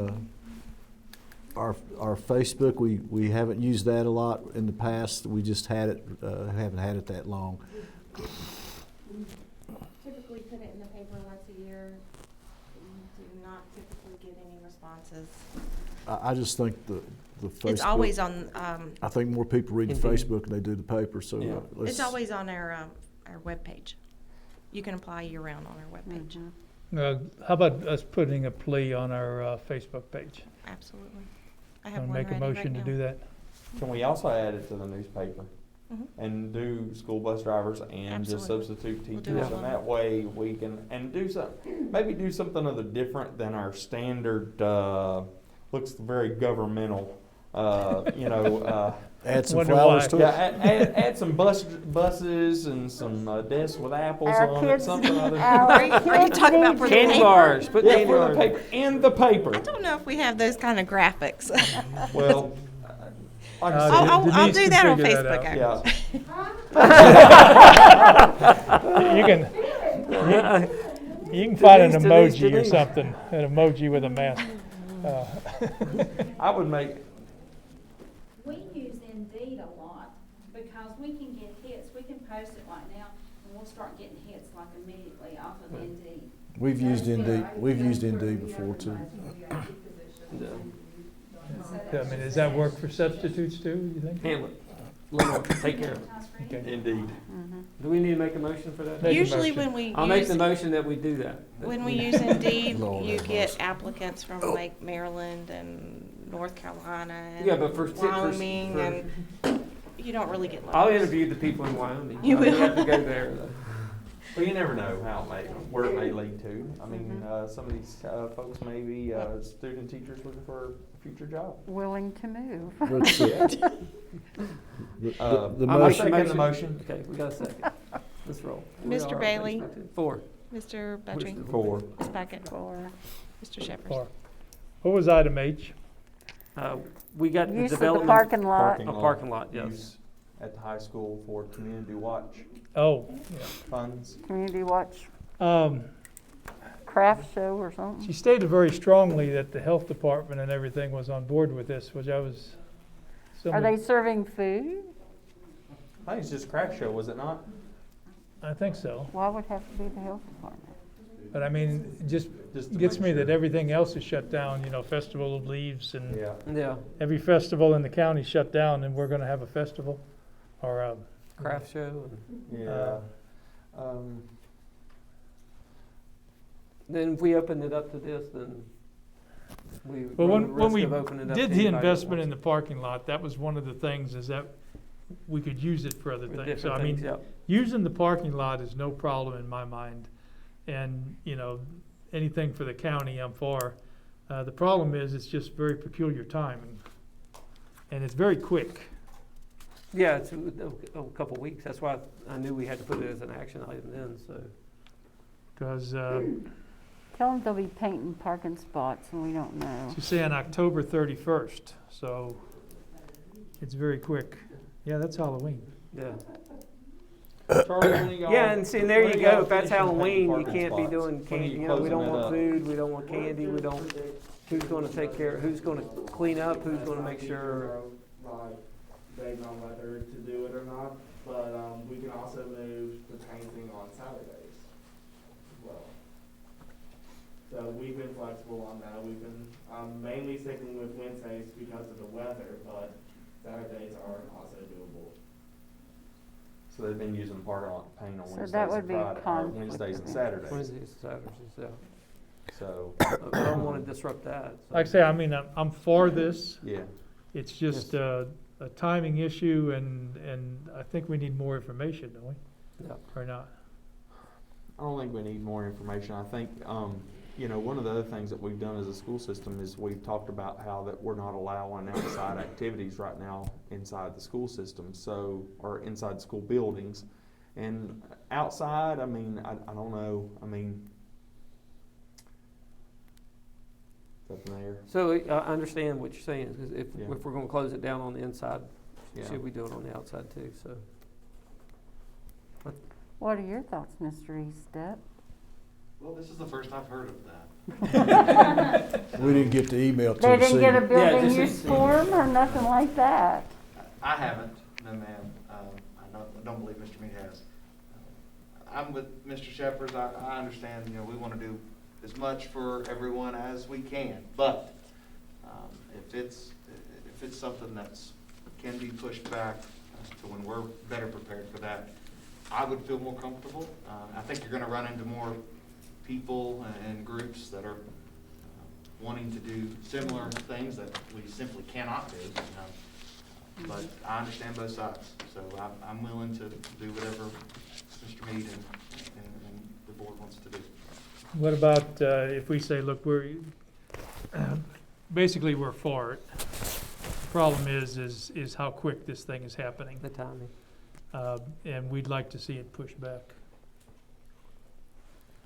our Facebook. We haven't used that a lot in the past. We just had it, haven't had it that long. Typically put it in the paper once a year. We do not typically get any responses. I just think the Facebook. It's always on, I think more people read the Indeed. Facebook than they do the paper, so Yeah. it's always on our webpage. You can apply year-round on our webpage. How about us putting a plea on our Facebook page? Absolutely. I have Want one to make a ready right motion to now. do that? Can we also add it to the newspaper? Mhm. And do school bus drivers and just Absolutely. substitute We'll do teachers, all of and them. that way we can, and do some, maybe do something other different than our standard, looks very governmental, add some Wonder flowers why. to yeah, it. add some buses and some desks with apples Our on it, kids- something other. Are you talking about for the Candy paper? bars, put Yeah, candy for the bars. paper, and the paper. I don't know if we have those kind of graphics. Well, like I Uh, said, I'll Denise do can that on figure that Facebook, out. actually. yeah. You can find an Denise, emoji or Denise. something, an emoji with a mask. I would make, We use Indeed a lot because we can get hits, we can post it right now and we'll start getting hits like immediately off of Indeed. We've used Indeed. We've used Indeed before too. I mean, does that work for substitutes too, you think? Handle it. Lenore, take care of it. Okay. indeed. Do we need to make a motion for that? Make a Usually motion. when we I'll make use, the motion that we do that. when we use Indeed, Lord you have get mercy. applicants from like Maryland and North Carolina and Yeah, but for Wyoming, and you don't really get lots. I'll interview the people in Wyoming. You We will. have to go there, though. Well, you never know how it may, where it may lead to. I mean, some of these folks may be student teachers looking for a future job. Willing to move. Let's the I'll motion. second the motion. Okay, we got a second. Let's roll. We Mr. are Bailey? expected. 4. Mr. Petrie, 4. Ms. Puckett, For Mr. Shepherd. Or- What was item H? We got the use of the development. parking lot. A parking lot, yes. Use at the high school for community watch Oh, funds. Community watch yeah. craft show or something. She stated very strongly that the health department and everything was on board with this, which I was. Are they serving food? I think it's just a craft show, was it not? I think so. Why would it have to be the health department? But I mean, it just Just to gets make me that sure. everything else is shut down, Festival of Leaves and Yeah. Yeah, every festival in the county shut down and we're gonna have a festival or, craft show. Yeah. Then if we open it up to this, then we Well, run the when we risk of opening it up to did the anybody that investment in wants the parking lot, that was one of the things is that we could use it for other it. For things. So I different mean, things, using the parking lot is no problem in my mind. And, anything for the county, I'm for. The problem is, it's just very peculiar timing. And it's very quick. Yeah, it's a couple of weeks. That's why I knew we had to put it as an action item then, so. Because, Tell them they'll be painting parking spots and we don't know. she's saying October 31st, so it's very quick. Yeah, that's Halloween. Yeah. Charlie, when are y'all- Yeah, and see, there when you are y'all go. If that's finishing Halloween, painting you parking can't be spots? doing When are candy. you We closing don't that want up? food, we don't want candy, we don't, who's gonna take care, who's gonna clean up, who's gonna make sure? Based on whether to do it or not, but we can also move the painting on Saturdays as well. So we've been flexible on that. We've been mainly sticking with Wednesdays because of the weather, but Saturdays are also doable. So they've been using parking lot paint on So Wednesdays that would and be Friday, or conflict Wednesdays and with Saturdays. Wednesdays, Saturdays, yeah. So, I don't wanna disrupt that. so. Like I say, I mean, I'm for this. yeah. It's just a timing issue and I think we need more information, don't we? Yeah. Or not? I don't think we need more information. I think, one of the other things that we've done as a school system is we've talked about how that we're not allowing outside activities right now inside the school system, or inside school buildings. And outside, I mean, I don't know, I mean, it's up in the air. So I understand what you're saying, 'cause if Yeah. we're gonna close it down on the inside, Yeah. should we do it on the outside too, so. What are your thoughts, Mr. Eastep? Well, this is the first I've heard of that. We didn't get the email to They the didn't get a city. building just use a- form or nothing like that? I haven't, no ma'am. I don't believe Mr. Mead has. I'm with Mr. Shepherd. I understand, we want to do as much for everyone as we can. But if it's something that's can be pushed back to when we're better prepared for that, I would feel more comfortable. I think you're going to run into more people and groups that are wanting to do similar things that we simply cannot do. But I understand both sides, so I'm willing to do whatever Mr. Mead and the board wants to do. What about if we say, look, basically we're for it. Problem is how quick this thing is happening. The timing. And we'd like to see it pushed back.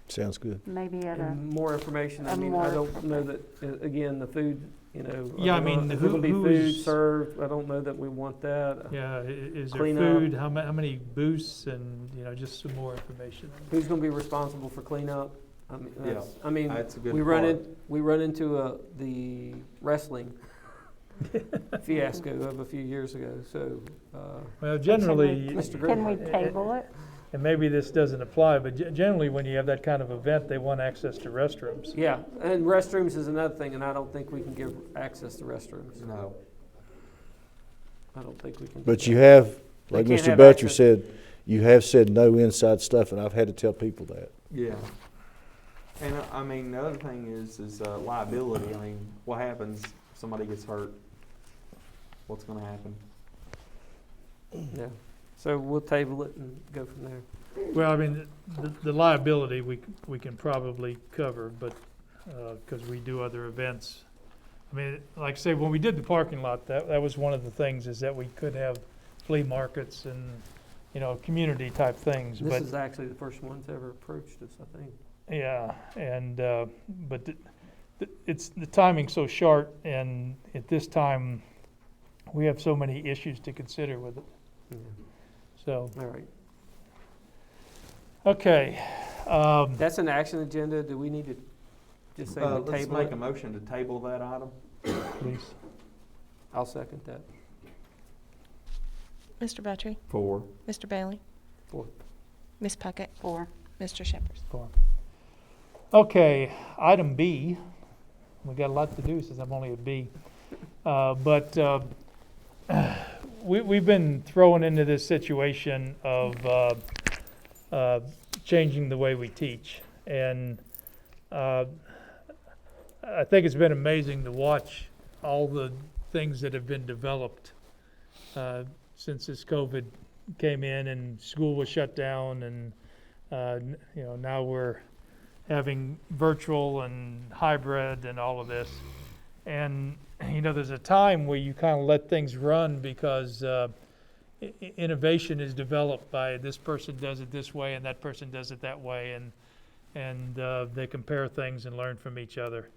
Sounds good. Maybe at a, And more information, I a mean, I more- don't know that, again, the food, Yeah, I don't know mean, if there's gonna be food who's- served, I don't know that we want that. Yeah, is there Clean up. food, how many booths, and, just some more information. Who's gonna be responsible for cleanup? I mean, That's a good we part. run into the wrestling fiasco of a few years ago, so, Well, generally. Mr. can we Griffin. table it? And maybe this doesn't apply, but generally, when you have that kind of event, they want access to restrooms. Yeah, and restrooms is another thing, and I don't think we can give access to restrooms. No. I don't think we can. But you have, They like can't Mr. have Butcher access. said, you have said no inside stuff, and I've had to tell people that. Yeah. And I mean, the other thing is liability. I mean, what happens if somebody gets hurt? What's gonna happen? Yeah, so we'll table it and go from there. Well, I mean, the liability, we can probably cover, but, because we do other events. I mean, like I say, when we did the parking lot, that was one of the things, is that we could have flea markets and, community type things, This but. is actually the first one to ever approached us, I think. Yeah, and, but it's, the timing's so short, and at this time, we have so many issues to consider with it, Yeah. so, All right, okay. that's an action agenda, do we need to just say we Let's table make it? a motion to table that item. Please. I'll second that. Mr. Buttrey? 4. Mr. Bailey? 4. Ms. Puckett? 4. Mr. Shepherd? Okay, item B, we got a lot to do since I'm only at B. But we've been thrown into this situation of changing the way we teach. And I think it's been amazing to watch all the things that have been developed since this COVID came in and school was shut down, and now we're having virtual and hybrid and all of this. And, there's a time where you kind of let things run because innovation is developed by this person does it this way and that person does it that way, and they compare things and learn from each other.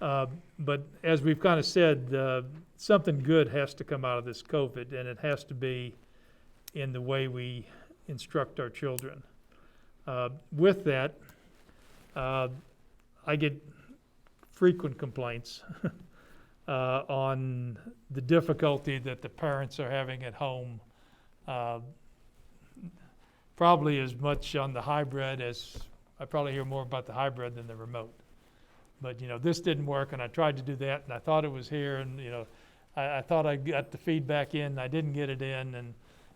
But as we've kind of said, something good has to come out of this COVID, and it has to be in the way we instruct our children. With that, I get frequent complaints on the difficulty that the parents are having at home, probably as much on the hybrid as, I probably hear more about the hybrid than the remote. But, this didn't work, and I tried to do that, and I thought it was here, and, I thought I got the feedback in, and I didn't get it in,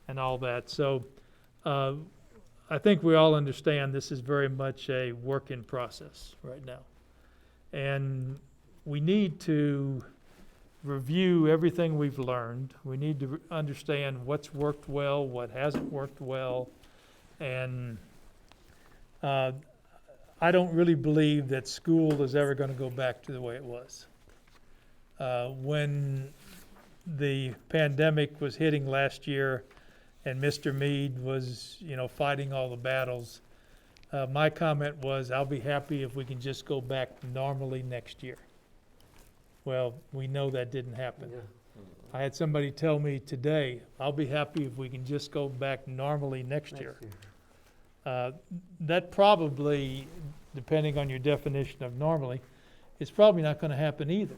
and all that. So I think we all understand this is very much a work in process right now. And we need to review everything we've learned. We need to understand what's worked well, what hasn't worked well. And I don't really believe that school is ever going to go back to the way it was. When the pandemic was hitting last year, and Mr. Mead was, fighting all the battles. My comment was, I'll be happy if we can just go back normally next year. Well, we know that didn't happen. I had somebody tell me today, I'll be happy if we can just go back normally next year. That probably, depending on your definition of normally, is probably not going to happen either.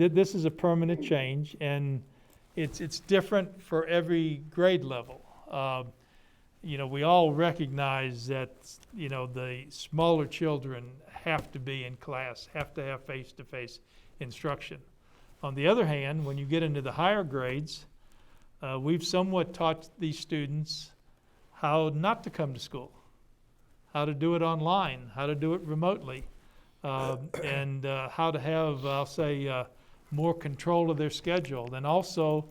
This is a permanent change, and it's different for every grade level. We all recognize that, the smaller children have to be in class, have to have face-to-face instruction. On the other hand, when you get into the higher grades, we've somewhat taught these students how not to come to school, how to do it online, how to do it remotely, and how to have, I'll say, more control of their schedule, and also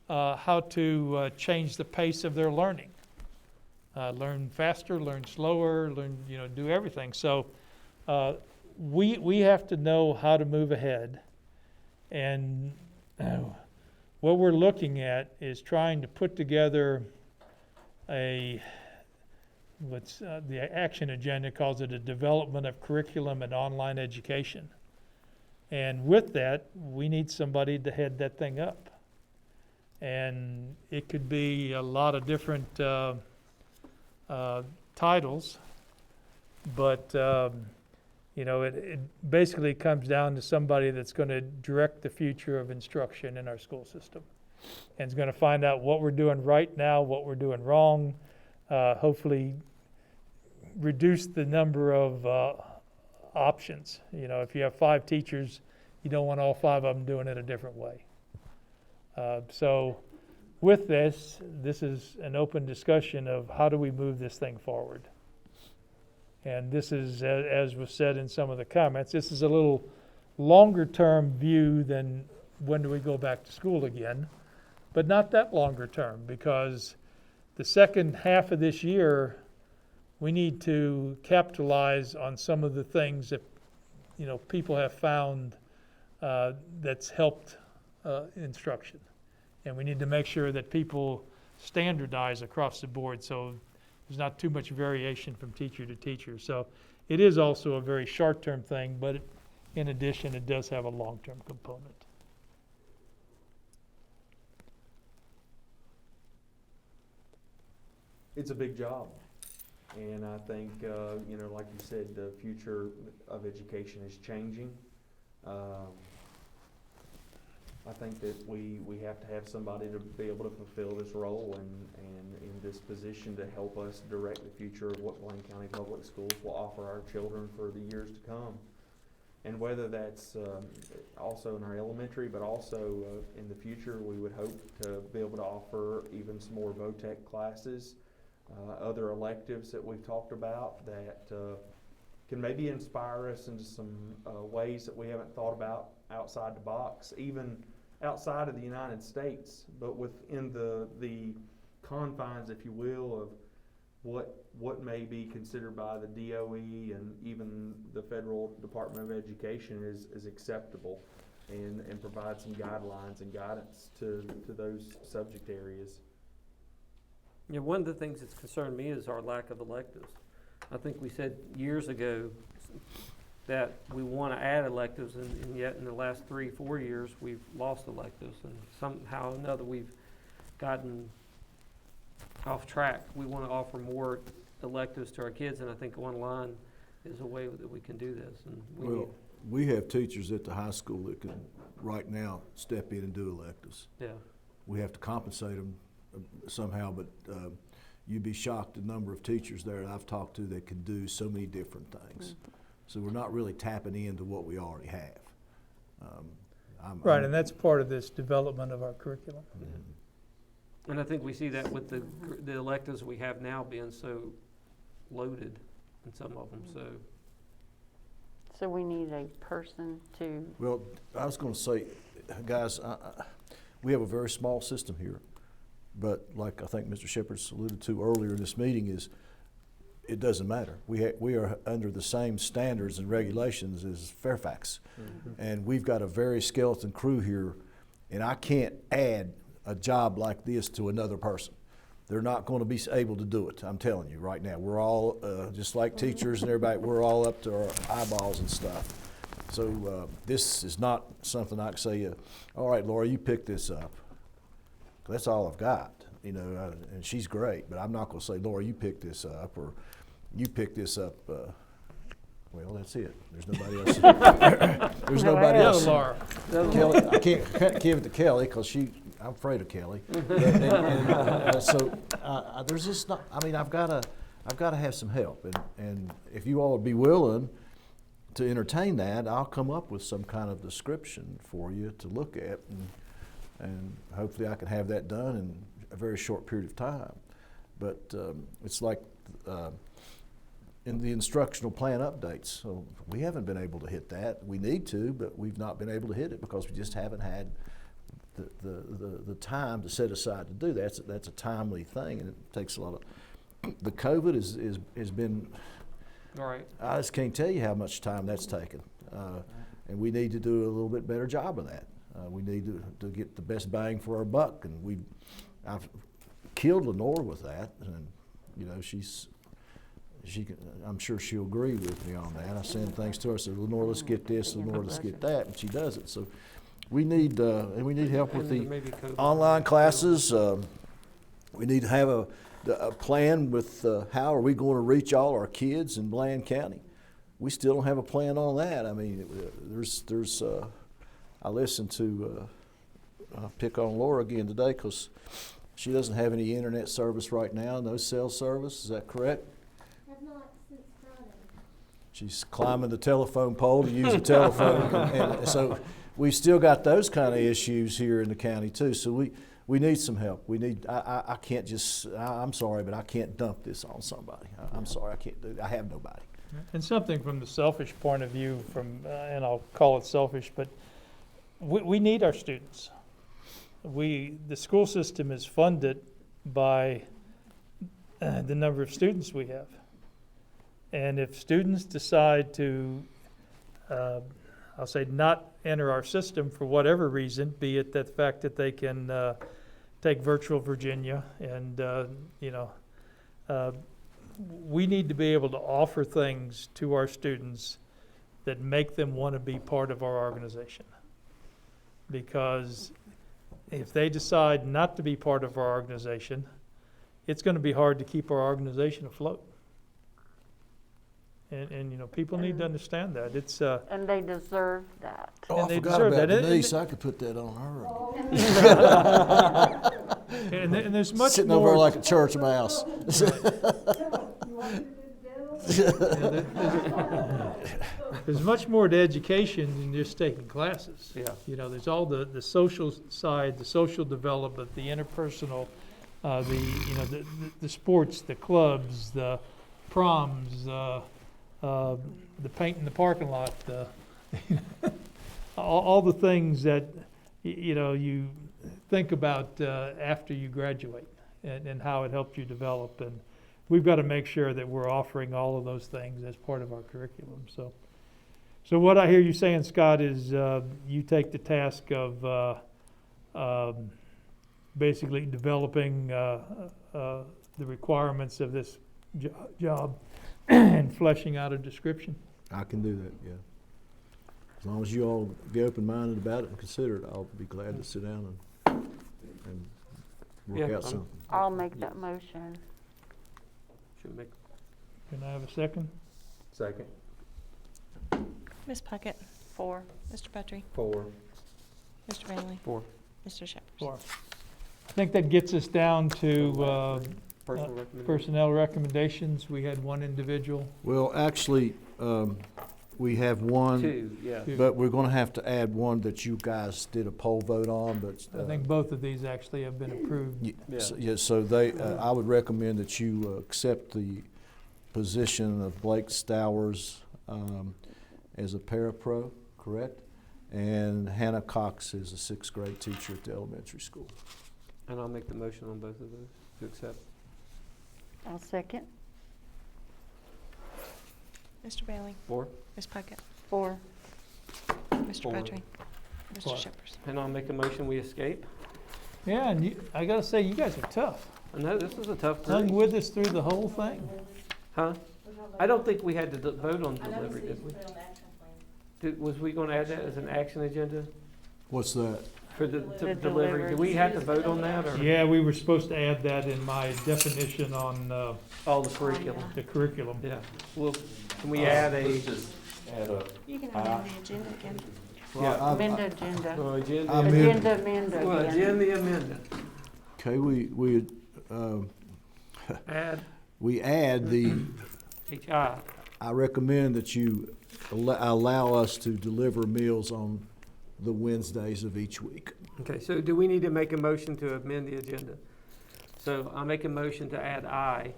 how to change the pace of their learning. Learn faster, learn slower, do everything. So we have to know how to move ahead. And what we're looking at is trying to put together the action agenda calls it a development of curriculum and online education. And with that, we need somebody to head that thing up. And it could be a lot of different titles, but it basically comes down to somebody that's going to direct the future of instruction in our school system, and is going to find out what we're doing right now, what we're doing wrong, hopefully reduce the number of options. If you have 5 teachers, you don't want all 5 of them doing it a different way. So with this is an open discussion of how do we move this thing forward. And this is, as was said in some of the comments, this is a little longer term view than when do we go back to school again, but not that longer term, because the second half of this year, we need to capitalize on some of the things that, people have found that's helped instruction. And we need to make sure that people standardize across the board so there's not too much variation from teacher to teacher. So it is also a very short-term thing, but in addition, it does have a long-term component. It's a big job. And I think, like you said, the future of education is changing. I think that we have to have somebody to be able to fulfill this role and in this position to help us direct the future of what Blaine County Public Schools will offer our children for the years to come. And whether that's also in our elementary, but also in the future, we would hope to be able to offer even some more VOTEC classes, other electives that we've talked about that can maybe inspire us into some ways that we haven't thought about outside the box, even outside of the United States, but within the confines, if you will, of what may be considered by the DOE and even the Federal Department of Education is acceptable, and provide some guidelines and guidance to those subject areas. Yeah, one of the things that's concerned me is our lack of electives. I think we said years ago that we want to add electives, and yet in the last 3-4 years, we've lost electives, and somehow or another we've gotten off track. We want to offer more electives to our kids, and I think online is a way that we can do this. And we have teachers at the high school that can right now step in and do electives. Yeah. We have to compensate them somehow, but you'd be shocked the number of teachers there that I've talked to that can do so many different things. Mm-hmm. So we're not really tapping into what we already have. Right, and that's part of this development of our curriculum. Mm-hmm. And I think we see that with the electives we have now being so loaded in some of them. So we need a person to. Well, I was going to say, guys, we have a very small system here, but like I think Mr. Shepherd's alluded to earlier in this meeting, is it doesn't matter. We are under the same standards and regulations as Fairfax, mm-hmm. and we've got a very skeleton crew here, and I can't add a job like this to another person. They're not going to be able to do it. I'm telling you right now. We're all just like teachers and everybody. We're all up to our eyeballs and stuff. So this is not something I can say. All right, Laura, you pick this up. That's all I've got, you know. And she's great, but I'm not going to say, Laura, you pick this up, or you pick this up. Well, that's it. There's nobody else. There's nobody else. Laura. Kelly, I can't give it to Kelly because I'm afraid of Kelly. So there's just not. I mean, I've got to have some help, and if you all would be willing to entertain that, I'll come up with some kind of description for you to look at, and hopefully I can have that done in a very short period of time. But it's like in the instructional plan updates. So we haven't been able to hit that. We need to, but we've not been able to hit it because we just haven't had the time to set aside to do that. That's a timely thing, and it takes a lot of. The COVID has been. All right. I just can't tell you how much time that's taken, and we need to do a little bit better job of that. We need to get the best bang for our buck, and I've killed Lenore with that, and you know I'm sure she'll agree with me on that. I send things to her, say, Lenore, let's get this, Lenore, let's get that, and she does it. So we need help with the online classes. We need to have a plan with how are we going to reach all our kids in Bland County. We still don't have a plan on that. I mean, I listened to pick on Laura again today because she doesn't have any internet service right now, no cell service. Is that correct? Have not since Friday. She's climbing the telephone pole to use a telephone, and so we've still got those kind of issues here in the county too. So we need some help. We need. I can't just. I'm sorry, but I can't dump this on somebody. I'm sorry, I can't do that. I have nobody. And something from the selfish point of view, and I'll call it selfish, but we need our students. The school system is funded by the number of students we have. And if students decide to, I'll say, not enter our system for whatever reason, be it the fact that they can take Virtual Virginia, and we need to be able to offer things to our students that make them want to be part of our organization. Because if they decide not to be part of our organization, it's going to be hard to keep our organization afloat. And people need to understand that. It's And they deserve that. Oh, and I they forgot deserve about that. Denise. I could put that on her. And there's much Sitting more over like a church mouse. There's much more to education than just taking classes. Yeah. There's all the social side, the social development, the interpersonal, the sports, the clubs, the proms, the paint in the parking lot, all the things that you think about after you graduate, and how it helped you develop. And we've got to make sure that we're offering all of those things as part of our curriculum. So what I hear you saying, Scott, is you take the task of basically developing the requirements of this job and fleshing out a description. I can do that, yeah. As long as you all be open-minded about it and consider it, I'll be glad to sit down and work out something. I'll make that motion. Should make. Can I have a second? Second. Ms. Puckett? 4. Mr. Petrie? 4. Mr. Bailey? 4. Mr. Shepherd? 4. I think that gets us down to personnel recommendations. We had one individual. Well, actually, we have one. 2, yeah. But we're going to have to add one that you guys did a poll vote on, but. I think both of these actually have been approved. So they, I would recommend that you accept the position of Blake Stowers as a parapro, correct? And Hannah Cox is a 6th grade teacher at the elementary school. And I'll make the motion on both of those to accept. I'll second. Mr. Bailey? 4. Ms. Puckett? 4. Mr. 4. Petrie? Mr. 4. Shepherd? And I'll make a motion we escape. Yeah, and I gotta say, you guys are tough. I know, this is a tough Hung group. with us through the whole thing. Huh? I don't think we had to vote on delivery, did we? Was we gonna add that as an action agenda What's that? for the The delivery? Do we have to vote on that, or? Yeah, we were supposed to add that in my definition on All the curriculum? the curriculum. Yeah. Well, can we add a? Let's just add a. You can amend the agenda again. Yeah. Amend agenda. Well, agenda. I mean- Agenda amend Well, again. agenda amendment. Okay, Add we add the, HI. I recommend that you allow us to deliver meals on the Wednesdays of each week. Okay, so do we need to make a motion to amend the agenda? So I'll make a motion to add I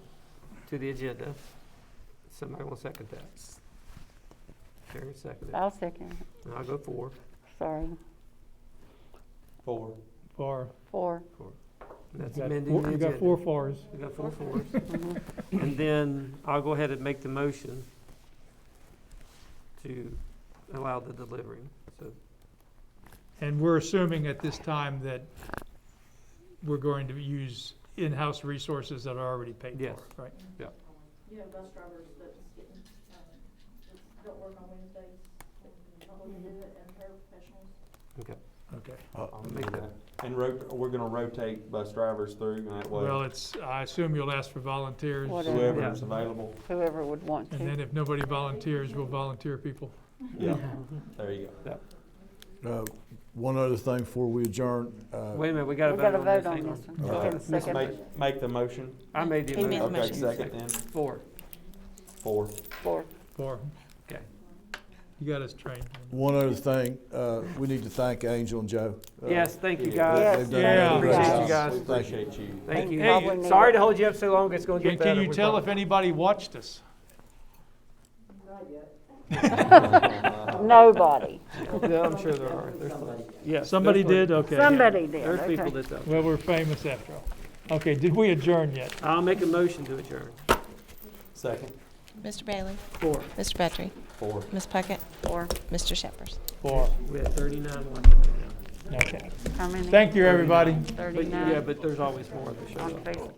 to the agenda. Somebody will second that. Terry seconded it. I'll second it. And I'll go for. Sorry. 4. For, Four. That's we got amending four- the we agenda. got 4 fours. We got 4 fours. And then I'll go ahead and make the motion to allow the delivery. So, And we're assuming at this time that we're going to use in-house resources that are already paid Yes. for, right? You have bus drivers that's getting, that don't work on Wednesdays, and know who to do it, and paraprofessionals. okay. Okay. I'll do that. And we're gonna rotate bus drivers through, and that way, Well, I assume you'll ask for volunteers. Whatever. whoever's available. Whoever would want And to. then if nobody volunteers, we'll volunteer people. Yeah, there you go. One other thing before we adjourn. Wait a minute, we got to We vote gotta on vote this. on Hang this one. All Go right. ahead and Just second. make the motion. I made the He made the motion. Okay, motion. second then. 4. 4. Four. For, Okay. you got us trained. One other thing, we need to thank Angel and Joe. Yes, thank you, Yeah. guys. Yes, They've done Yeah. a great Appreciate job. you guys. We Thank you. appreciate you. Thank you. Probably need Sorry it. to hold you up so long. It's going to Can get better. you we tell if promise. anybody watched us? Nobody. Yeah, I'm sure there are. Yes, Somebody there's did? Okay. Somebody did, There's okay. people that don't. Well, we're famous after all. Okay, did we adjourn yet? I'll make a motion to adjourn. Second. Mr. Bailey? 4. Mr. Petrie? 4. Ms. Puckett? Four. Mr. Shepherd? For, We had 39 watching right now. okay. How many? Thank you, everybody. But, 39 yeah, but there's always more of the show. on Facebook.